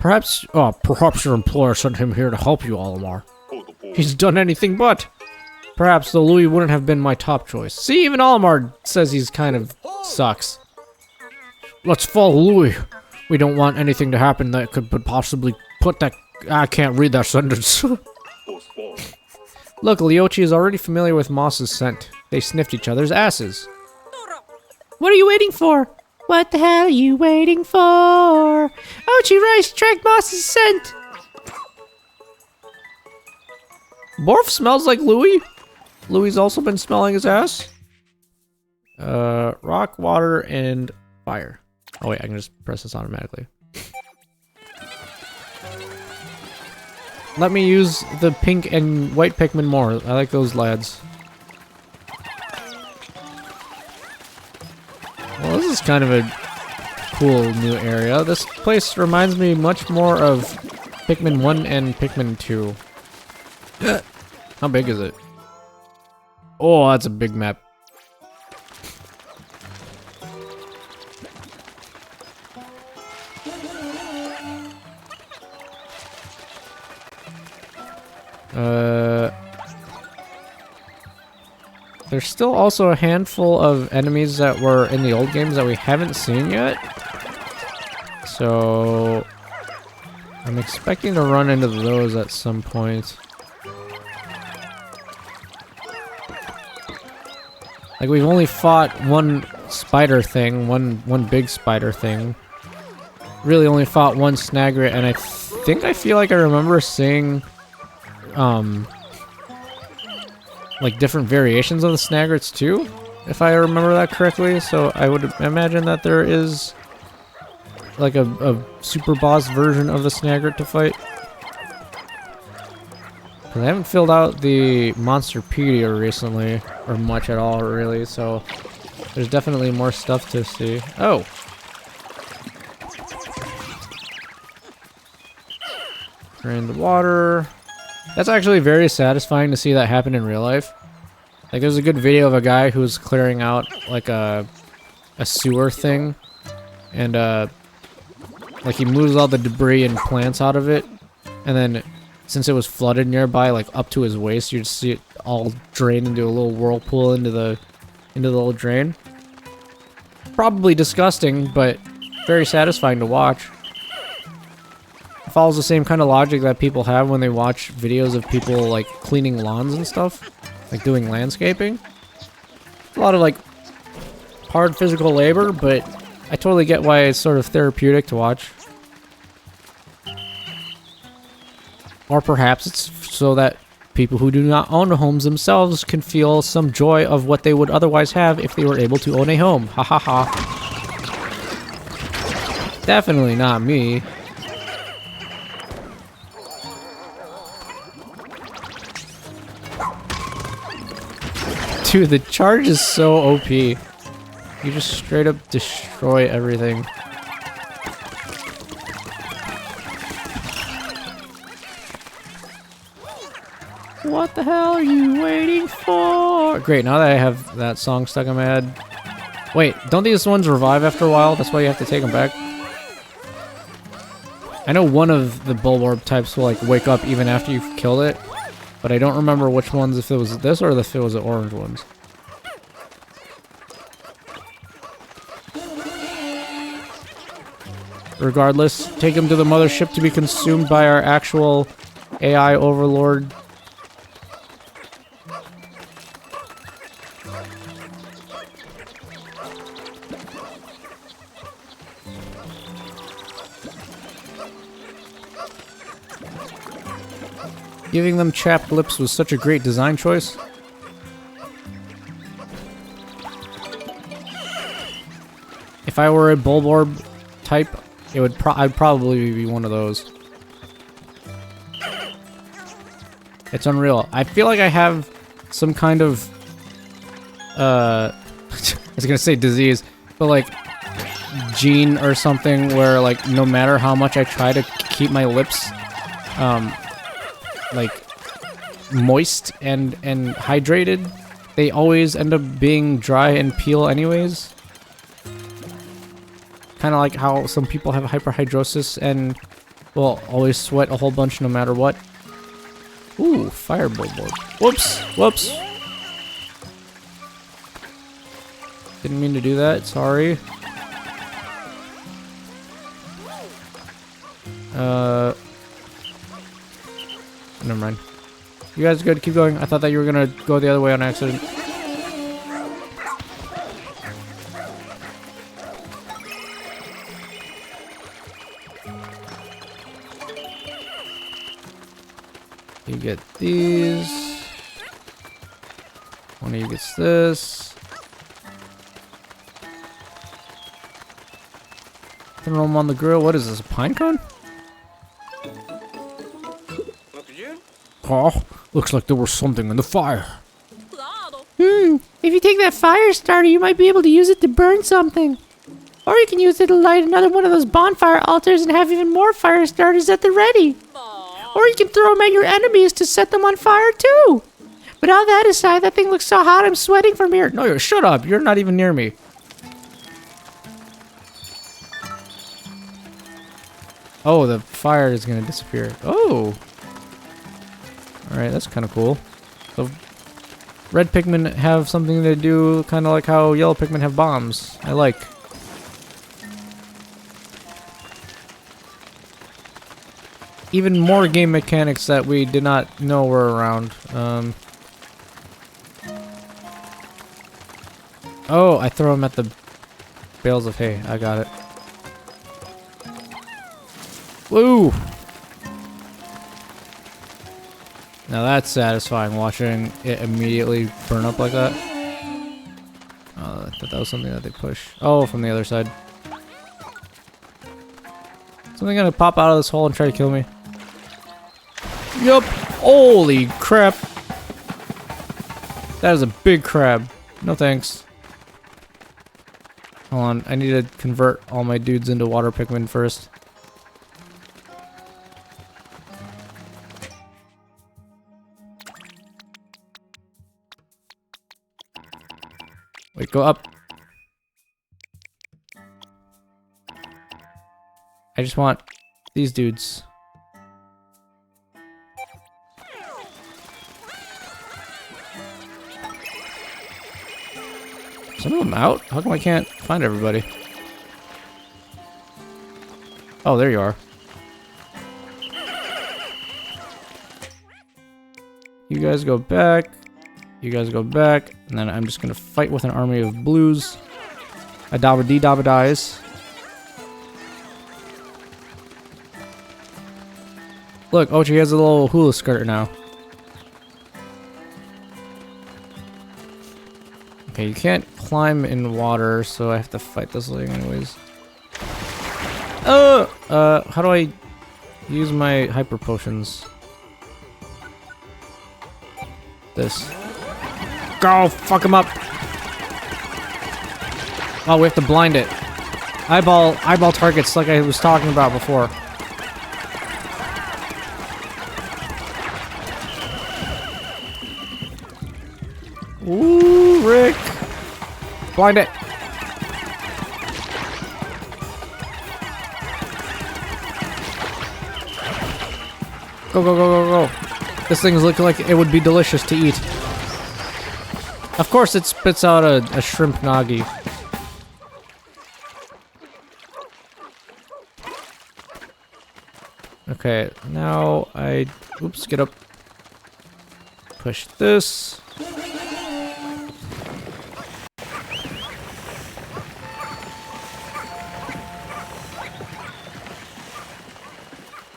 C: Perhaps your employer sent him here to help you, Olimar.
A: He's done anything but. Perhaps, though Louis wouldn't have been my top choice. See, even Olimar says he's kind of sucks.
C: Let's follow Louis. We don't want anything to happen that could possibly put that... I can't read that sentence.
A: Look, Leochi is already familiar with Moss's scent. They sniffed each other's asses.
D: What are you waiting for? What the hell are you waiting for? Ochi Rice tracked Moss's scent.
A: Borf smells like Louis. Louis's also been smelling his ass. Rock, water, and fire. Oh wait, I can just press this automatically. Let me use the pink and white Pikmin more. I like those lads. Well, this is kind of a cool new area. This place reminds me much more of Pikmin 1 and Pikmin 2. How big is it? Oh, that's a big map. There's still also a handful of enemies that were in the old games that we haven't seen yet. So I'm expecting to run into those at some point. Like, we've only fought one spider thing, one big spider thing. Really only fought one Snagret, and I feel like I remember seeing like different variations of the Snagrets too, if I remember that correctly. So I would imagine that there is like a super boss version of the Snagret to fight. I haven't filled out the Monsterpedia recently, or much at all really, so there's definitely more stuff to see. Oh! Drain the water. That's actually very satisfying to see that happen in real life. Like, there's a good video of a guy who's clearing out like a sewer thing, and like he moves all the debris and plants out of it, and then since it was flooded nearby, like up to his waist, you'd see it all drain into a little whirlpool into the little drain. Probably disgusting, but very satisfying to watch. It follows the same kind of logic that people have when they watch videos of people like cleaning lawns and stuff, like doing landscaping. A lot of like hard physical labor, but I totally get why it's sort of therapeutic to watch. Or perhaps it's so that people who do not own homes themselves can feel some joy of what they would otherwise have if they were able to own a home. Ha ha ha. Definitely not me. Dude, the charge is so OP. You just straight up destroy everything. What the hell are you waiting for? Great, now that I have that song stuck in my head. Wait, don't these ones revive after a while? That's why you have to take them back? I know one of the Bulwarp types will like wake up even after you've killed it, but I don't remember which ones, if it was this or if it was the orange ones. Regardless, take him to the mothership to be consumed by our actual AI overlord. Giving them chapped lips was such a great design choice. If I were a Bulborb type, I'd probably be one of those. It's unreal. I feel like I have some kind of I was gonna say disease, but like gene or something where like no matter how much I try to keep my lips like moist and hydrated, they always end up being dry and peel anyways. Kind of like how some people have hyperhidrosis and will always sweat a whole bunch no matter what. Ooh, fire Bulborb. Whoops, whoops. Didn't mean to do that, sorry. Never mind. You guys good? Keep going. I thought that you were gonna go the other way on accident. You get these. One of you gets this. Throw them on the grill. What is this? A pine cone?
C: Oh, looks like there was something in the fire.
D: If you take that fire starter, you might be able to use it to burn something. Or you can use it to light another one of those bonfire altars and have even more fire starters at the ready. Or you can throw them at your enemies to set them on fire too. But all that aside, that thing looks so hot I'm sweating from here.
A: No, shut up. You're not even near me. Oh, the fire is gonna disappear. Oh. Alright, that's kind of cool. So, red Pikmin have something to do kind of like how yellow Pikmin have bombs. I like. Even more game mechanics that we did not know were around. Oh, I throw them at the bales of hay. I got it. Woo! Now that's satisfying, watching it immediately burn up like that. Oh, I thought that was something that they push. Oh, from the other side. Something gonna pop out of this hole and try to kill me. Yup! Holy crap! That is a big crab. No thanks. Hold on, I need to convert all my dudes into water Pikmin first. Wait, go up. I just want these dudes. Some of them out? How come I can't find everybody? Oh, there you are. You guys go back. You guys go back. And then I'm just gonna fight with an army of blues. A dabba dee dabba dies. Look, Ochi has a little hula skirt now. Okay, you can't climb in water, so I have to fight this thing anyways. How do I use my hyper potions? This. Go, fuck him up. Oh, we have to blind it. Eyeball targets like I was talking about before. Ooh, Rick. Blind it. Go, go, go, go, go. This thing's looking like it would be delicious to eat. Of course it spits out a shrimp nagi. Okay, now oops, get up. Push this.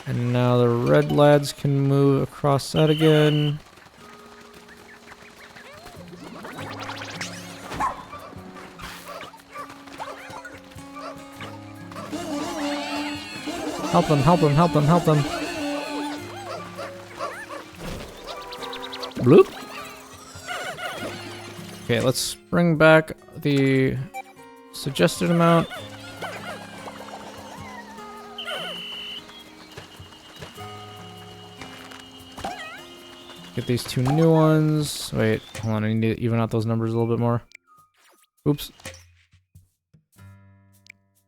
A: And now the red lads can move across that again. Help them, help them, help them, help them. Bloop. Okay, let's bring back the suggested amount. Get these 2 new ones. Wait, hold on, I need to even out those numbers a little bit more. Oops.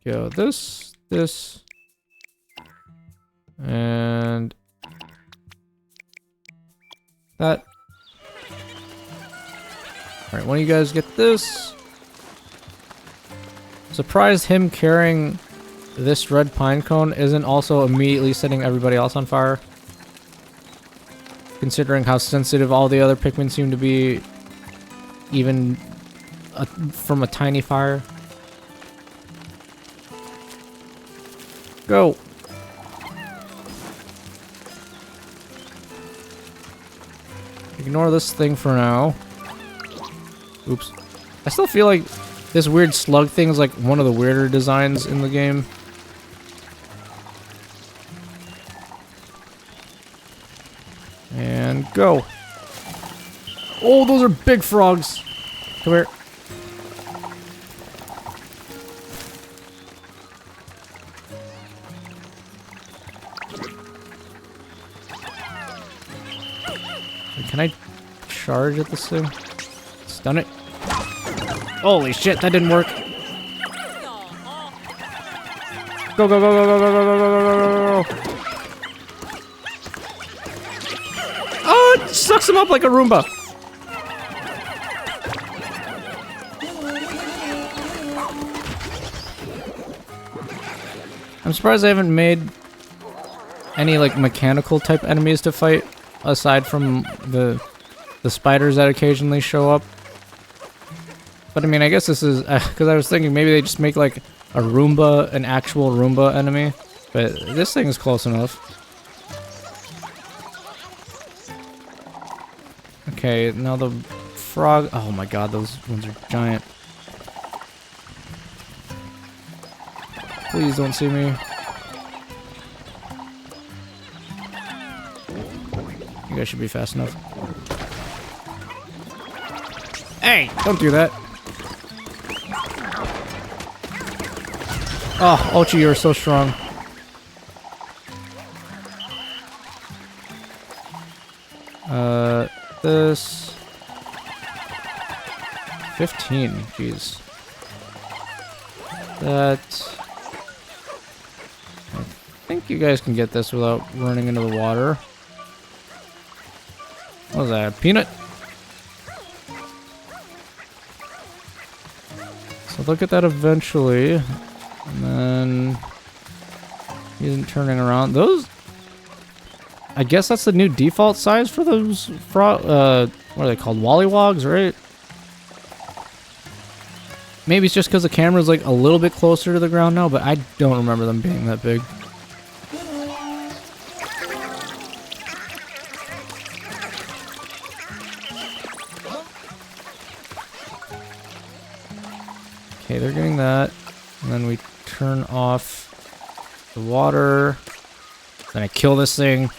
A: Go this, this. And that. Alright, when you guys get this. Surprised him carrying this red pine cone isn't also immediately setting everybody else on fire. Considering how sensitive all the other Pikmin seem to be, even from a tiny fire. Go! Ignore this thing for now. Oops. I still feel like this weird slug thing is like one of the weirder designs in the game. And go. Oh, those are big frogs. Come here. Can I charge at this thing? Stun it. Holy shit, that didn't work. Go, go, go, go, go, go, go, go, go, go, go, go. Oh, it sucks him up like a Roomba. I'm surprised I haven't made any like mechanical type enemies to fight aside from the spiders that occasionally show up. But I mean, I guess this is because I was thinking maybe they just make like a Roomba, an actual Roomba enemy, but this thing is close enough. Okay, now the frog. Oh my god, those ones are giant. Please don't see me. You guys should be fast enough. Hey, don't do that. Oh, Ochi, you're so strong. This 15, jeez. That I think you guys can get this without running into the water. What was that? Peanut? So look at that eventually. And then he isn't turning around. Those, I guess that's the new default size for those what are they called? Wollywogs, right? Maybe it's just because the camera's like a little bit closer to the ground now, but I don't remember them being that big. Okay, they're getting that. And then we turn off the water. Then I kill this thing.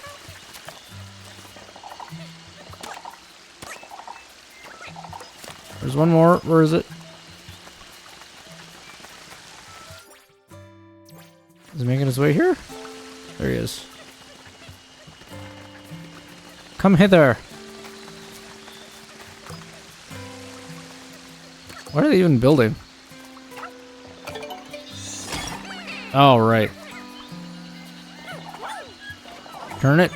A: There's one more. Where is it? Is he making his way here? There he is. Come hither. What are they even building? Oh, right. Turn it.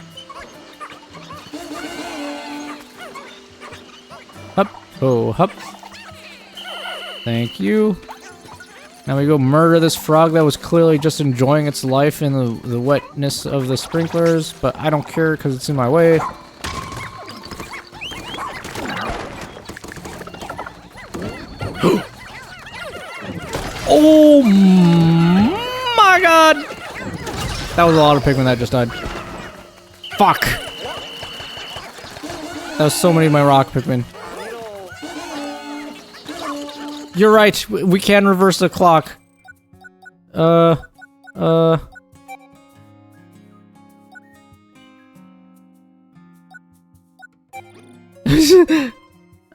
A: Hup. Oh, hup. Thank you. Now we go murder this frog that was clearly just enjoying its life in the wetness of the sprinklers, but I don't care because it's in my way. Oh my god! That was a lot of Pikmin that just died. Fuck! That was so many of my rock Pikmin. You're right, we can reverse the clock. I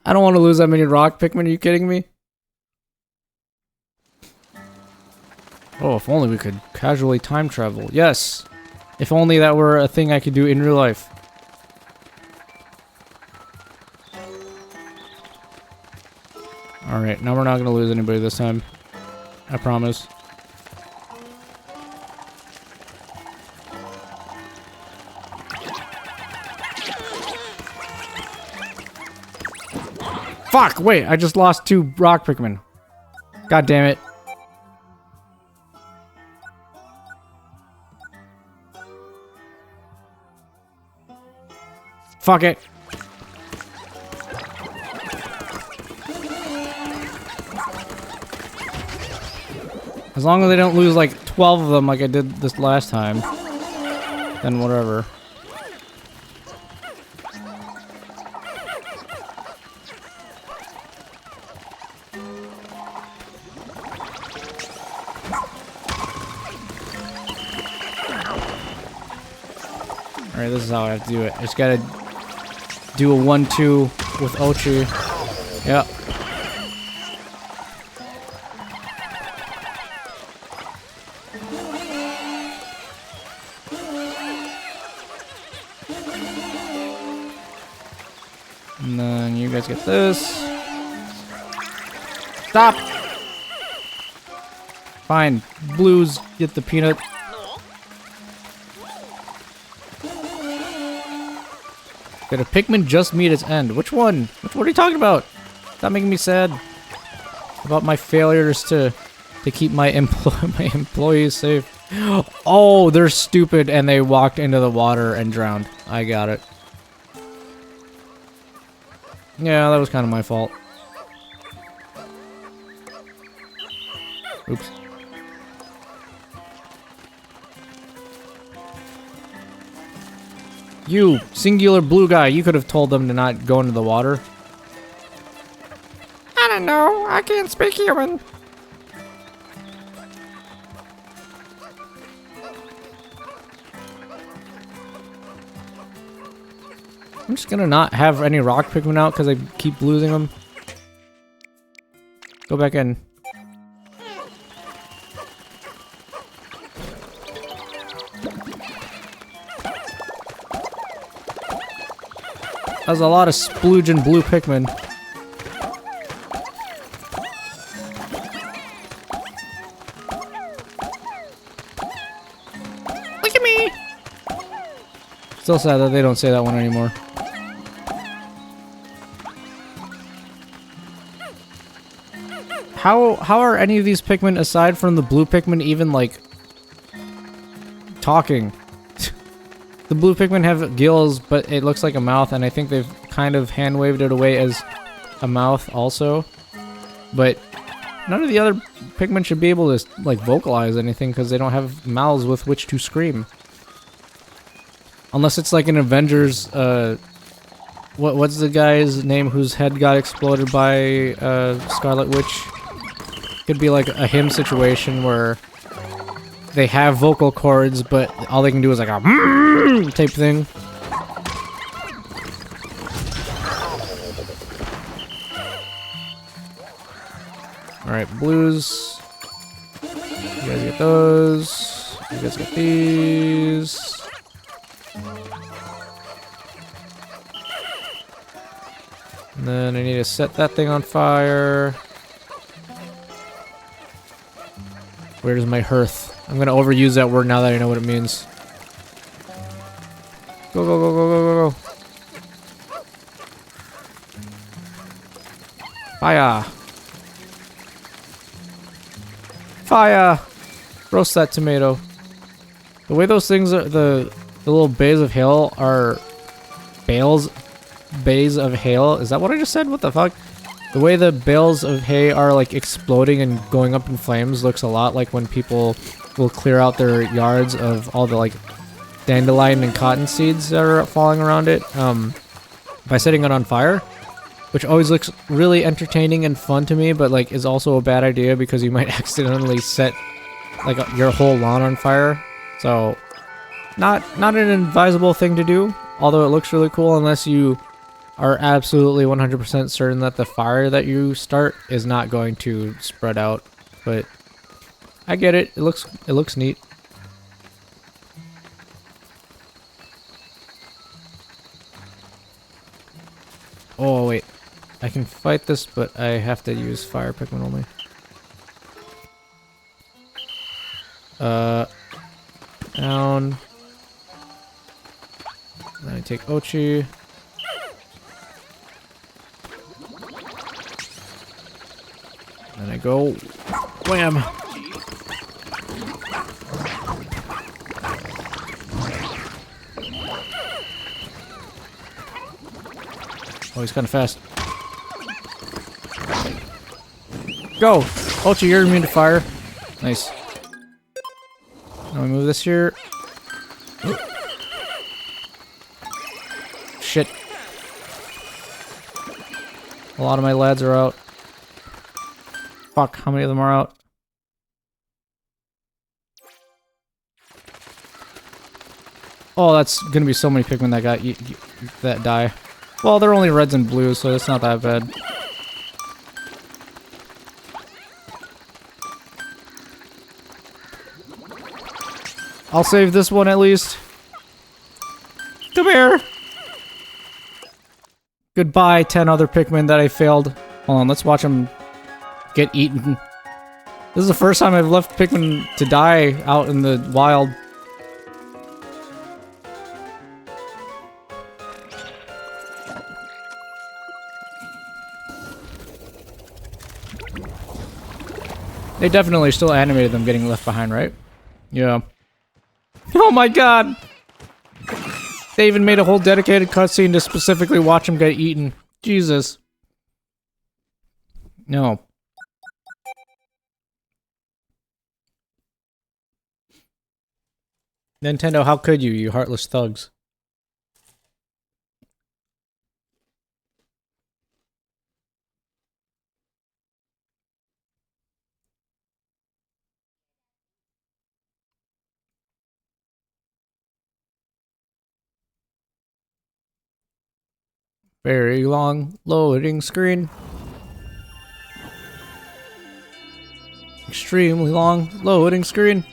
A: don't want to lose that many rock Pikmin, are you kidding me? Oh, if only we could casually time travel. Yes! If only that were a thing I could do in real life. Alright, now we're not gonna lose anybody this time. I promise. Fuck! Wait, I just lost 2 rock Pikmin. God damn it. Fuck it. As long as they don't lose like 12 of them like I did this last time, then whatever. Alright, this is how I have to do it. I just gotta do a 1-2 with Ochi. Yep. And then you guys get this. Stop! Fine. Blues get the peanut. Did a Pikmin just meet its end? Which one? What are you talking about? Stop making me sad. About my failures to keep my employees safe. Oh, they're stupid and they walked into the water and drowned. I got it. Yeah, that was kind of my fault. Oops. You, singular blue guy, you could have told them to not go into the water.
E: I don't know. I can't speak human.
A: I'm just gonna not have any rock Pikmin out because I keep losing them. Go back in. That was a lot of splooging blue Pikmin.
D: Look at me!
A: Still sad that they don't say that one anymore. How are any of these Pikmin, aside from the blue Pikmin, even, like, talking? The blue Pikmin have gills, but it looks like a mouth, and I think they've kind of hand-waved it away as a mouth also. But none of the other Pikmin should be able to, like, vocalize anything, because they don't have mouths with which to scream. Unless it's like an Avengers, what's the guy's name whose head got exploded by, Scarlet Witch? Could be like a hymn situation where they have vocal cords, but all they can do is like a type thing. Alright, blues. You guys get those. You guys get these. And then I need to set that thing on fire. Where's my hearth? I'm gonna overuse that word now that I know what it means. Go, go, go, go, go, go, go. Fire. Fire! Roast that tomato. The way those things are, the little bays of hail are... Bays of hail? Is that what I just said? What the fuck? The way the bales of hay are like exploding and going up in flames looks a lot like when people will clear out their yards of all the like dandelion and cotton seeds that are falling around it by setting it on fire, which always looks really entertaining and fun to me, but like is also a bad idea because you might accidentally set like your whole lawn on fire. So not an advisable thing to do, although it looks really cool unless you are absolutely 100% certain that the fire that you start is not going to spread out. But I get it. It looks neat. Oh wait, I can fight this, but I have to use fire Pikmin only. Down. Then I take Ochi. Then I go wham. Oh, he's kind of fast. Go! Ochi, you're immune to fire. Nice. Now we move this here. Oop. Shit. A lot of my lads are out. Fuck, how many of them are out? Oh, that's gonna be so many Pikmin that got that die. Well, they're only reds and blues, so it's not that bad. I'll save this one at least. Come here! Goodbye, 10 other Pikmin that I failed. Hold on, let's watch them get eaten. This is the first time I've left Pikmin to die out in the wild. They definitely still animated them getting left behind, right? Yeah. Oh my god! They even made a whole dedicated cutscene to specifically watch them get eaten. Jesus. No. Nintendo, how could you, you heartless thugs? Very long loading screen. Extremely long loading screen.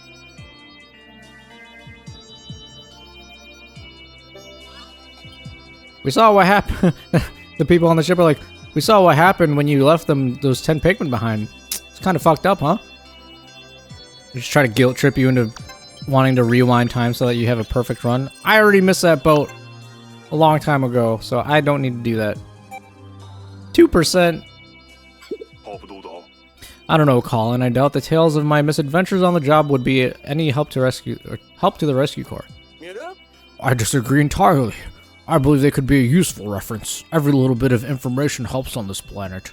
A: We saw what happened. The people on the ship are like, we saw what happened when you left them those 10 Pikmin behind. It's kind of fucked up, huh? They just try to guilt trip you into wanting to rewind time so that you have a perfect run. I already missed that boat a long time ago, so I don't need to do that. 2%. I don't know, Colin. I doubt the tales of my misadventures on the job would be any help to the rescue corps.
C: I disagree entirely. I believe they could be a useful reference. Every little bit of information helps on this planet.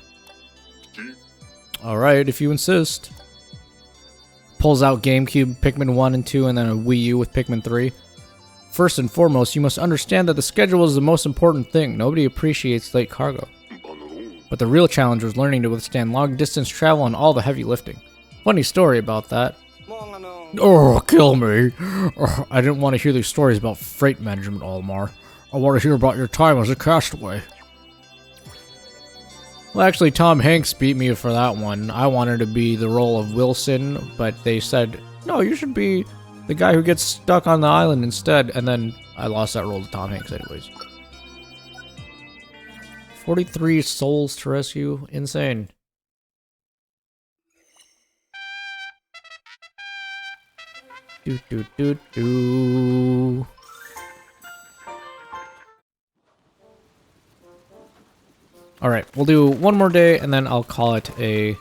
A: Alright, if you insist. Pulls out GameCube, Pikmin 1 and 2, and then a Wii U with Pikmin 3. First and foremost, you must understand that the schedule is the most important thing. Nobody appreciates late cargo. But the real challenge was learning to withstand long-distance travel and all the heavy lifting. Funny story about that.
C: Oh, kill me. I didn't want to hear these stories about freight management, Almar. I want to hear about your time as a castaway.
A: Well, actually, Tom Hanks beat me for that one. I wanted to be the role of Wilson, but they said, no, you should be the guy who gets stuck on the island instead, and then I lost that role to Tom Hanks anyways. 43 souls to rescue. Insane. Do do do do. Alright, we'll do one more day and then I'll call it a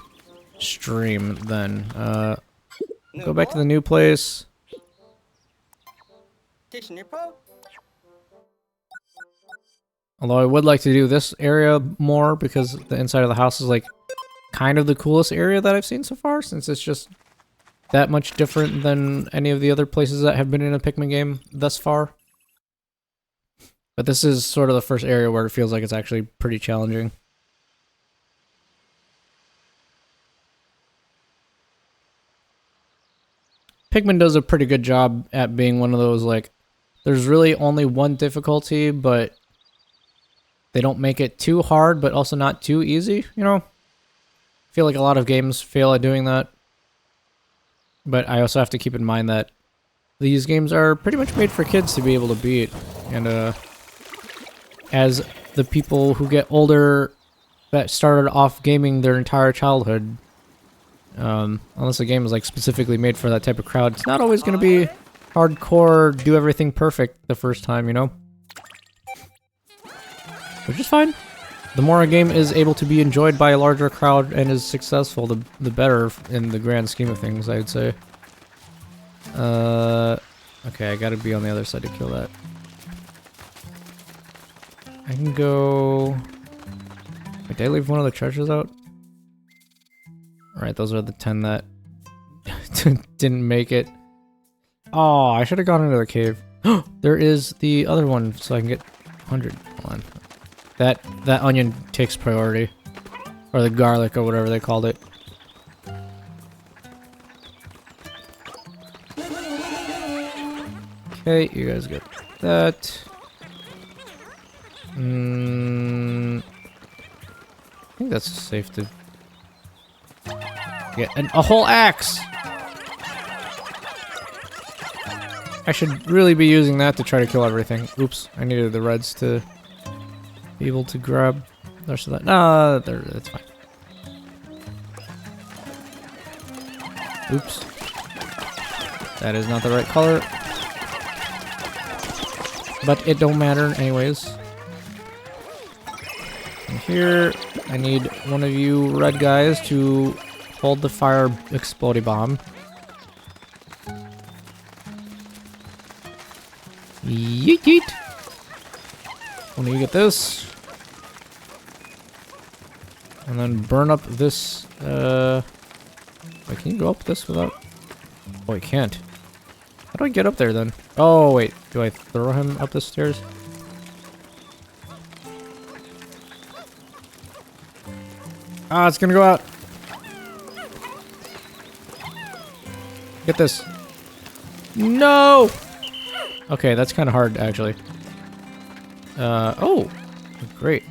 A: stream then. Go back to the new place. Although I would like to do this area more because the inside of the house is like kind of the coolest area that I've seen so far, since it's just that much different than any of the other places that have been in a Pikmin game thus far. But this is sort of the first area where it feels like it's actually pretty challenging. Pikmin does a pretty good job at being one of those, like, there's really only one difficulty, but they don't make it too hard, but also not too easy, you know? I feel like a lot of games fail at doing that. But I also have to keep in mind that these games are pretty much made for kids to be able to beat. And as the people who get older that started off gaming their entire childhood, unless the game is like specifically made for that type of crowd, it's not always going to be hardcore, do everything perfect the first time, you know? Which is fine. The more a game is able to be enjoyed by a larger crowd and is successful, the better in the grand scheme of things, I'd say. Okay, I gotta be on the other side to kill that. I can go... Wait, did I leave one of the treasures out? Alright, those are the 10 that didn't make it. Oh, I should have gone into the cave. There is the other one, so I can get 100. Hold on. That onion takes priority. Or the garlic, or whatever they called it. Okay, you guys get that. I think that's safe to get a whole axe! I should really be using that to try to kill everything. Oops, I needed the reds to be able to grab the rest of that. No, that's fine. Oops. That is not the right color. But it don't matter anyways. And here, I need one of you red guys to hold the fire explodey bomb. Yeet yeet! One of you get this. And then burn up this, wait, can you go up this without... Oh, you can't. How do I get up there then? Oh, wait. Do I throw him up the stairs? Ah, it's gonna go out. Get this. No! Okay, that's kind of hard, actually. Oh! Great.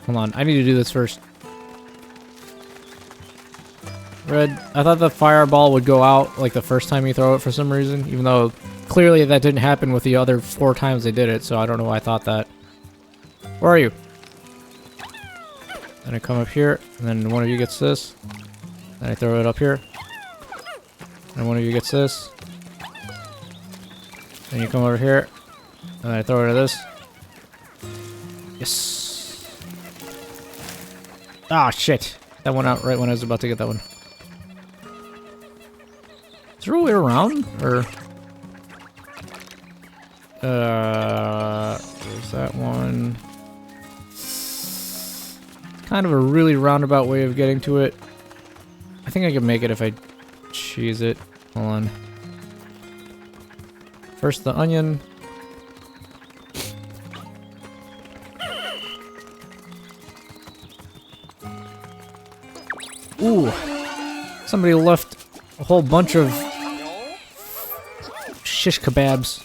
A: Hold on, I need to do this first. Red, I thought the fireball would go out, like, the first time you throw it for some reason, even though clearly that didn't happen with the other 4 times they did it, so I don't know why I thought that. Where are you? Then I come up here, and then one of you gets this. Then I throw it up here. And one of you gets this. Then you come over here, and I throw it at this. Yes. Ah, shit. That went out right when I was about to get that one. Is there a way around? Or... there's that one. Kind of a really roundabout way of getting to it. I think I can make it if I cheese it. Hold on. First the onion. Ooh. Somebody left a whole bunch of shish kebabs.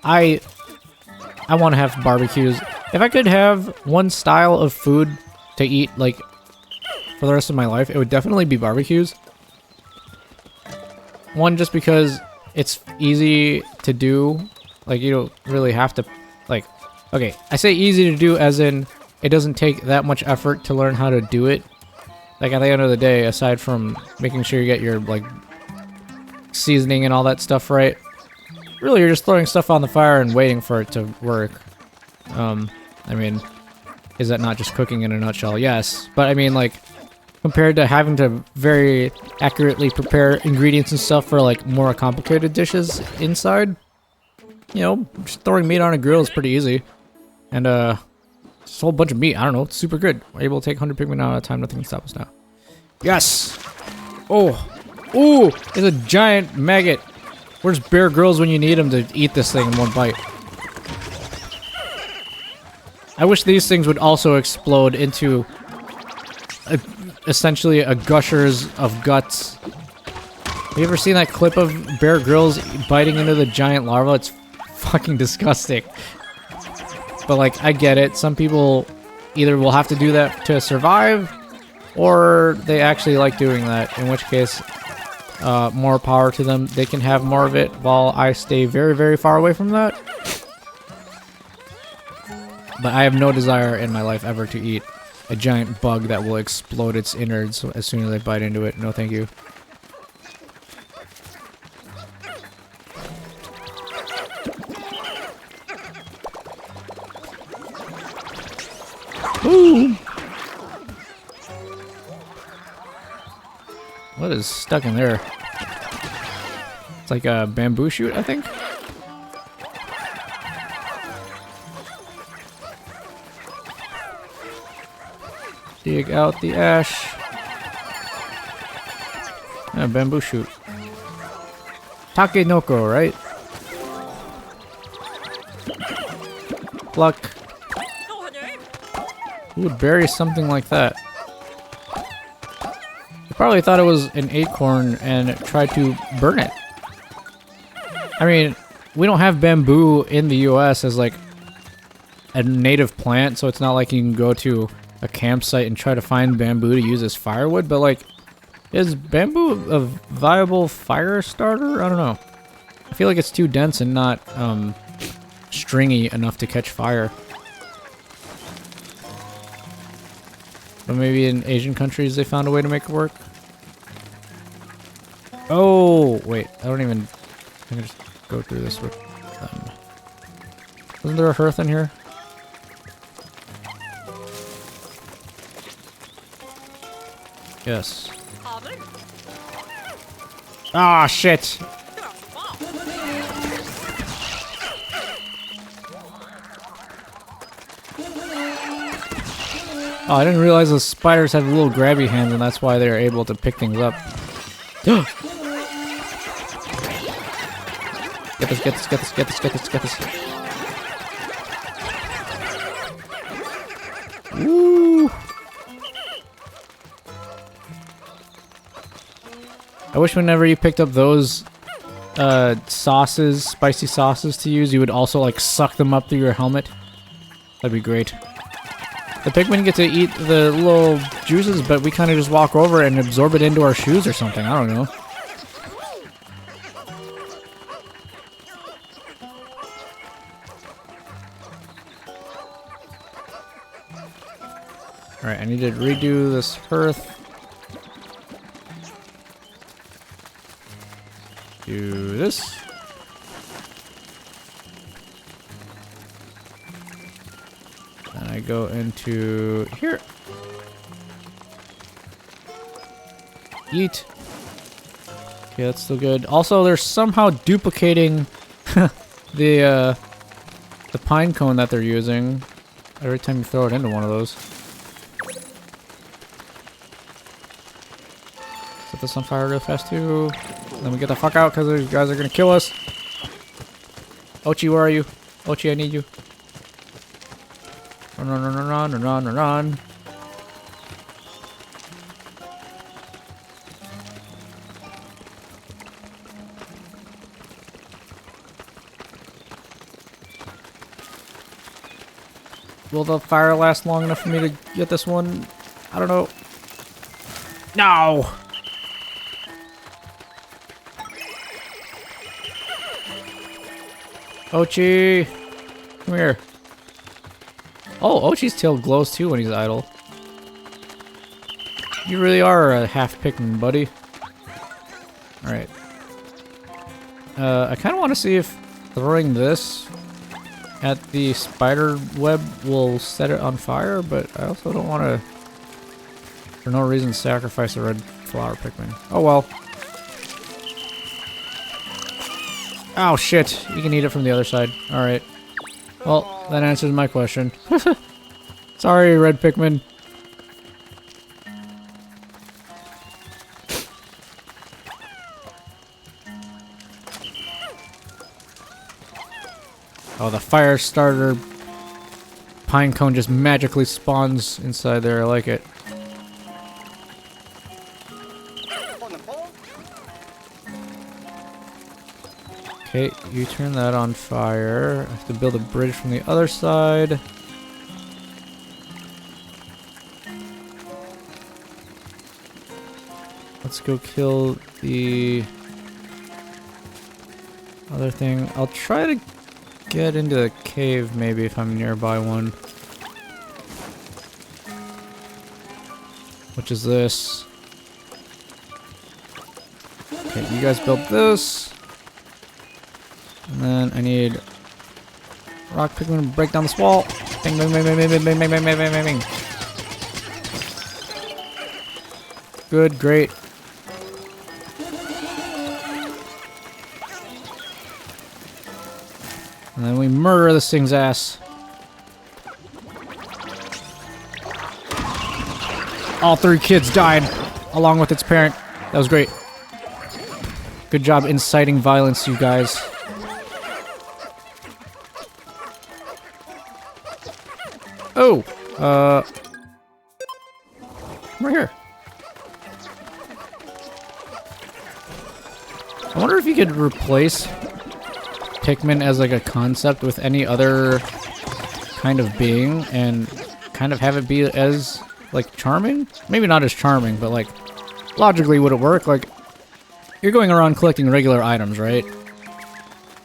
A: I want to have barbecues. If I could have one style of food to eat, like, for the rest of my life, it would definitely be barbecues. One, just because it's easy to do. Like, you don't really have to, like... Okay, I say easy to do as in it doesn't take that much effort to learn how to do it. Like, at the end of the day, aside from making sure you get your, like, seasoning and all that stuff right, really, you're just throwing stuff on the fire and waiting for it to work. I mean, is that not just cooking in a nutshell? Yes. But, I mean, like, compared to having to very accurately prepare ingredients and stuff for like more complicated dishes inside. You know, just throwing meat on a grill is pretty easy. And just a whole bunch of meat. I don't know, it's super good. We're able to take 100 Pikmin out at a time, nothing can stop us now. Yes! Oh! Ooh! It's a giant maggot! Where's Bear Grylls when you need him to eat this thing in one bite? I wish these things would also explode into essentially a gushers of guts. Have you ever seen that clip of Bear Grylls biting into the giant larva? It's fucking disgusting. But like, I get it. Some people either will have to do that to survive, or they actually like doing that, in which case, more power to them. They can have more of it while I stay very, very far away from that. But I have no desire in my life ever to eat a giant bug that will explode its innards as soon as I bite into it. No, thank you. Ooh! What is stuck in there? It's like a bamboo shoot, I think. Dig out the ash. Ah, bamboo shoot. Takenoko, right? Pluck. Who would bury something like that? I probably thought it was an acorn and tried to burn it. I mean, we don't have bamboo in the US as like a native plant, so it's not like you can go to a campsite and try to find bamboo to use as firewood, but like, is bamboo a viable fire starter? I don't know. I feel like it's too dense and not stringy enough to catch fire. But maybe in Asian countries they found a way to make it work. Oh, wait. I can just go through this with them. Wasn't there a hearth in here? Yes. Ah, shit! Oh, I didn't realize the spiders have little grabby hands, and that's why they're able to pick things up. Get this, get this, get this, get this, get this, get this. Woo! I wish whenever you picked up those sauces, spicy sauces to use, you would also like suck them up through your helmet. That'd be great. The Pikmin get to eat the little juices, but we kind of just walk over and absorb it into our shoes or something. I don't know. Alright, I need to redo this hearth. Do this. And I go into here. Eat. Okay, that's still good. Also, they're somehow duplicating the pine cone that they're using every time you throw it into one of those. Set this on fire real fast too. Then we get the fuck out because these guys are gonna kill us. Ochi, where are you? Ochi, I need you. Run, run, run, run, run, run, run, run. Will the fire last long enough for me to get this one? I don't know. No! Ochi! Come here. Oh, Ochi's tail glows too when he's idle. You really are a half Pikmin, buddy. Alright. I kind of want to see if throwing this at the spider web will set it on fire, but I also don't want to For no reason, sacrifice a red flower Pikmin. Oh well. Oh shit, you can eat it from the other side. Alright. Well, that answers my question. Sorry, red Pikmin. Oh, the fire starter pine cone just magically spawns inside there. I like it. Okay, you turn that on fire. I have to build a bridge from the other side. Let's go kill the other thing. I'll try to get into the cave maybe if I'm nearby one. Which is this. Okay, you guys build this. And then I need rock Pikmin to break down this wall. Bang, bang, bang, bang, bang, bang, bang, bang, bang, bang, bang, bang. Good, great. And then we murder this thing's ass. All 3 kids died, along with its parent. That was great. Good job inciting violence, you guys. Oh! Right here. I wonder if you could replace Pikmin as like a concept with any other kind of being and kind of have it be as like charming? Maybe not as charming, but like logically would it work? Like you're going around collecting regular items, right?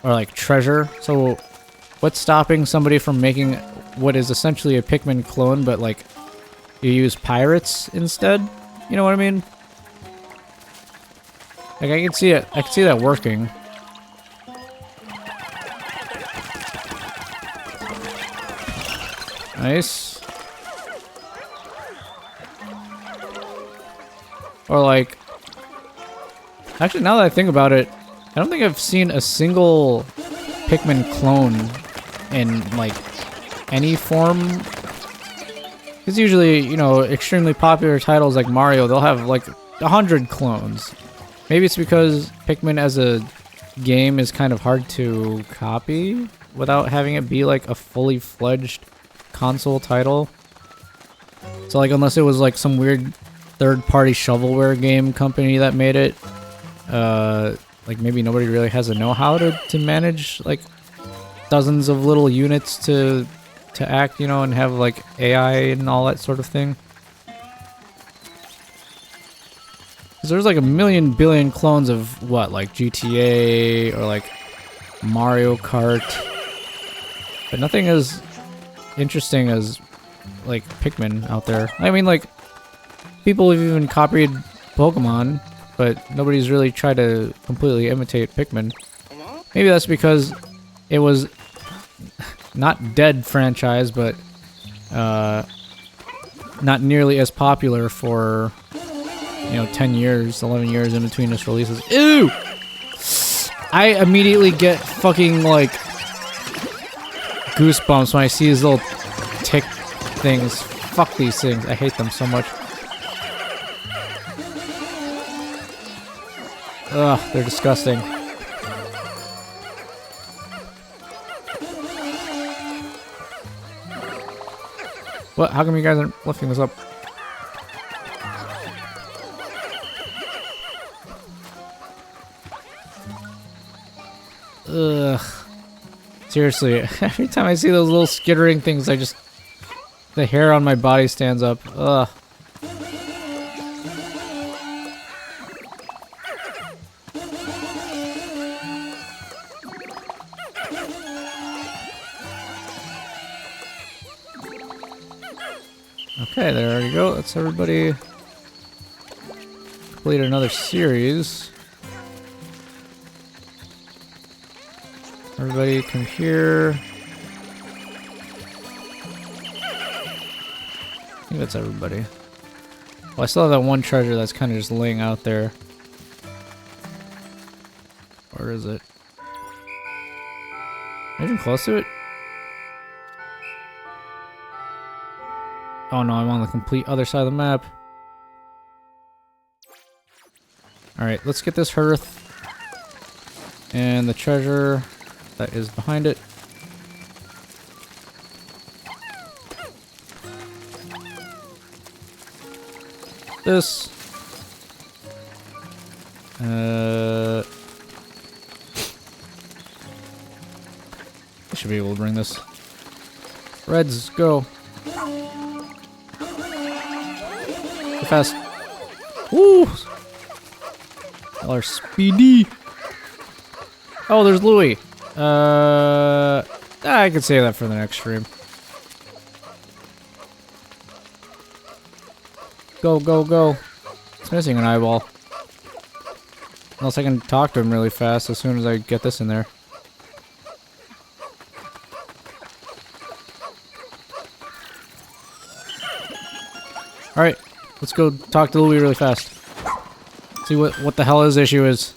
A: Or like treasure. So what's stopping somebody from making what is essentially a Pikmin clone, but like you use pirates instead? You know what I mean? Like I can see it. I can see that working. Nice. Or like... Actually, now that I think about it, I don't think I've seen a single Pikmin clone in, like, any form. Because usually, you know, extremely popular titles like Mario, they'll have, like, 100 clones. Maybe it's because Pikmin as a game is kind of hard to copy without having it be, like, a fully fledged console title. So like unless it was like some weird third-party shovelware game company that made it, like maybe nobody really has a know-how to manage like dozens of little units to act, you know, and have like AI and all that sort of thing. Because there's like a million billion clones of what, like GTA or like Mario Kart, but nothing as interesting as like Pikmin out there. I mean, like people have even copied Pokemon, but nobody's really tried to completely imitate Pikmin. Maybe that's because it was not dead franchise, but not nearly as popular for, you know, 10 years, 11 years in between its releases. Ew! I immediately get fucking like goosebumps when I see these little tick things. Fuck these things. I hate them so much. Ugh, they're disgusting. What? How come you guys aren't lifting this up? Ugh. Seriously, every time I see those little skittering things, the hair on my body stands up. Ugh. Okay, there you go. That's everybody complete another series. Everybody come here. I think that's everybody. Well, I still have that one treasure that's kind of just laying out there. Where is it? Am I even close to it? Oh no, I'm on the complete other side of the map. Alright, let's get this hearth. And the treasure that is behind it. This. I should be able to bring this. Reds, go. Go fast. Woo! Y'all are speedy. Oh, there's Louie. I could save that for the next stream. Go, go, go. It's missing an eyeball. Unless I can talk to him really fast as soon as I get this in there. Alright, let's go talk to Louie really fast. See what the hell his issue is.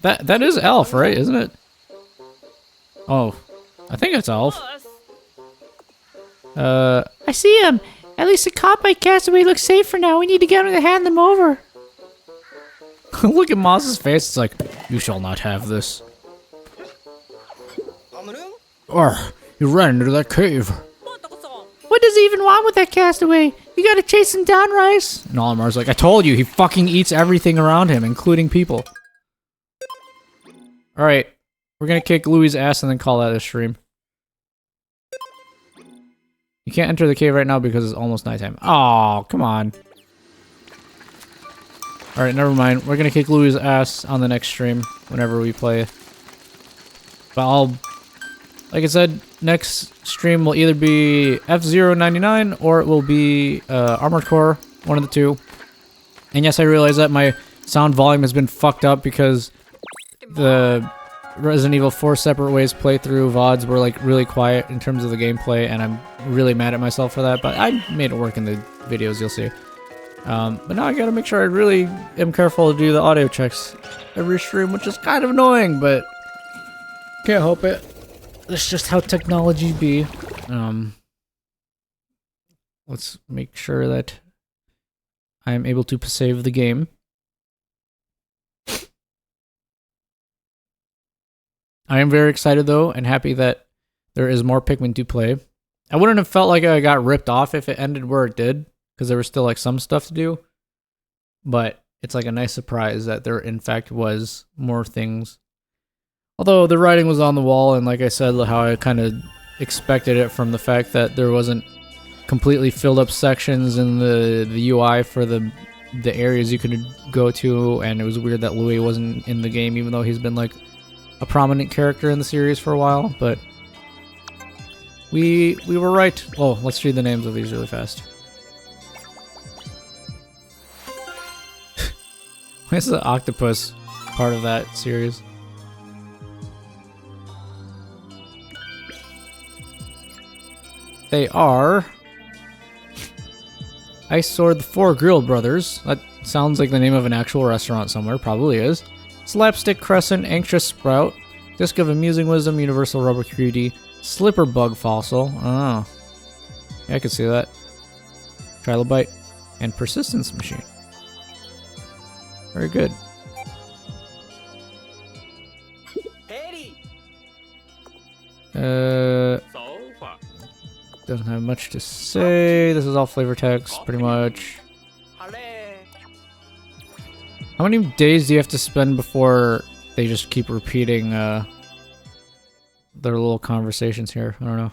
A: That is Elf, right? Isn't it? Oh, I think it's Elf.
D: I see him. At least the cop I cast away looks safe for now. We need to get him to hand them over.
A: Look at Moss's face. It's like, you shall not have this.
C: You ran into that cave.
D: What does he even want with that castaway? You gotta chase him down, Rice.
A: And Olimar's like, I told you, he fucking eats everything around him, including people. Alright, we're gonna kick Louie's ass and then call that a stream. You can't enter the cave right now because it's almost nighttime. Oh, come on. Alright, never mind. We're gonna kick Louie's ass on the next stream whenever we play. But like I said, next stream will either be F099 or it will be Armored Core, one of the two. And yes, I realize that my sound volume has been fucked up because the Resident Evil 4 Separate Ways playthrough VODs were like really quiet in terms of the gameplay, and I'm really mad at myself for that, but I made it work in the videos, you'll see. But now I gotta make sure I really am careful to do the audio checks every stream, which is kind of annoying, but can't help it. That's just how technology be. Let's make sure that I am able to save the game. I am very excited though, and happy that there is more Pikmin to play. I wouldn't have felt like I got ripped off if it ended where it did, because there was still like some stuff to do. But it's like a nice surprise that there in fact was more things. Although the writing was on the wall, and like I said, how I kind of expected it from the fact that there wasn't completely filled up sections in the UI for the areas you could go to, and it was weird that Louie wasn't in the game, even though he's been like a prominent character in the series for a while. But we were right. Oh, let's read the names of these really fast. Why is the octopus part of that series? They are Ice Sword the Four Grill Brothers. That sounds like the name of an actual restaurant somewhere. Probably is. Slapstick Crescent, Anxious Sprout, Disc of Amusing Wisdom, Universal Rubber Cutie, Slipper Bug Fossil. Oh. Yeah, I could see that. Trilobite, and Persistence Machine. Very good. Doesn't have much to say. This is all flavor text, pretty much. How many days do you have to spend before they just keep repeating their little conversations here? I don't know.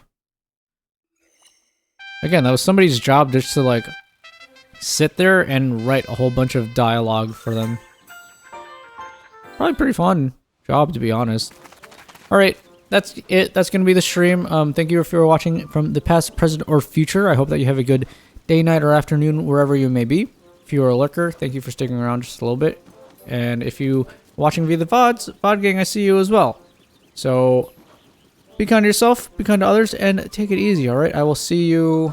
A: Again, that was somebody's job just to like sit there and write a whole bunch of dialogue for them. Probably pretty fun job, to be honest. Alright, that's it. That's going to be the stream. Thank you if you're watching from the past, present, or future. I hope that you have a good day, night, or afternoon, wherever you may be. If you are a lurker, thank you for sticking around just a little bit. And if you are watching via the VODs, VOD gang, I see you as well. So, be kind to yourself, be kind to others, and take it easy, alright? I will see you,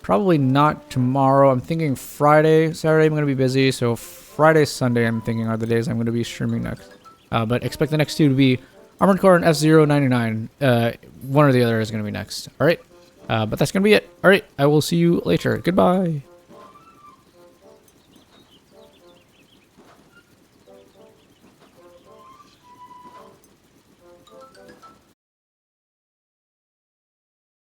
A: probably not tomorrow. I'm thinking Friday. Saturday I'm going to be busy, so Friday, Sunday I'm thinking are the days I'm going to be streaming next. But expect the next two to be Armored Core and F-Zero 99. One or the other is going to be next, alright? But that's going to be it. Alright, I will see you later. Goodbye.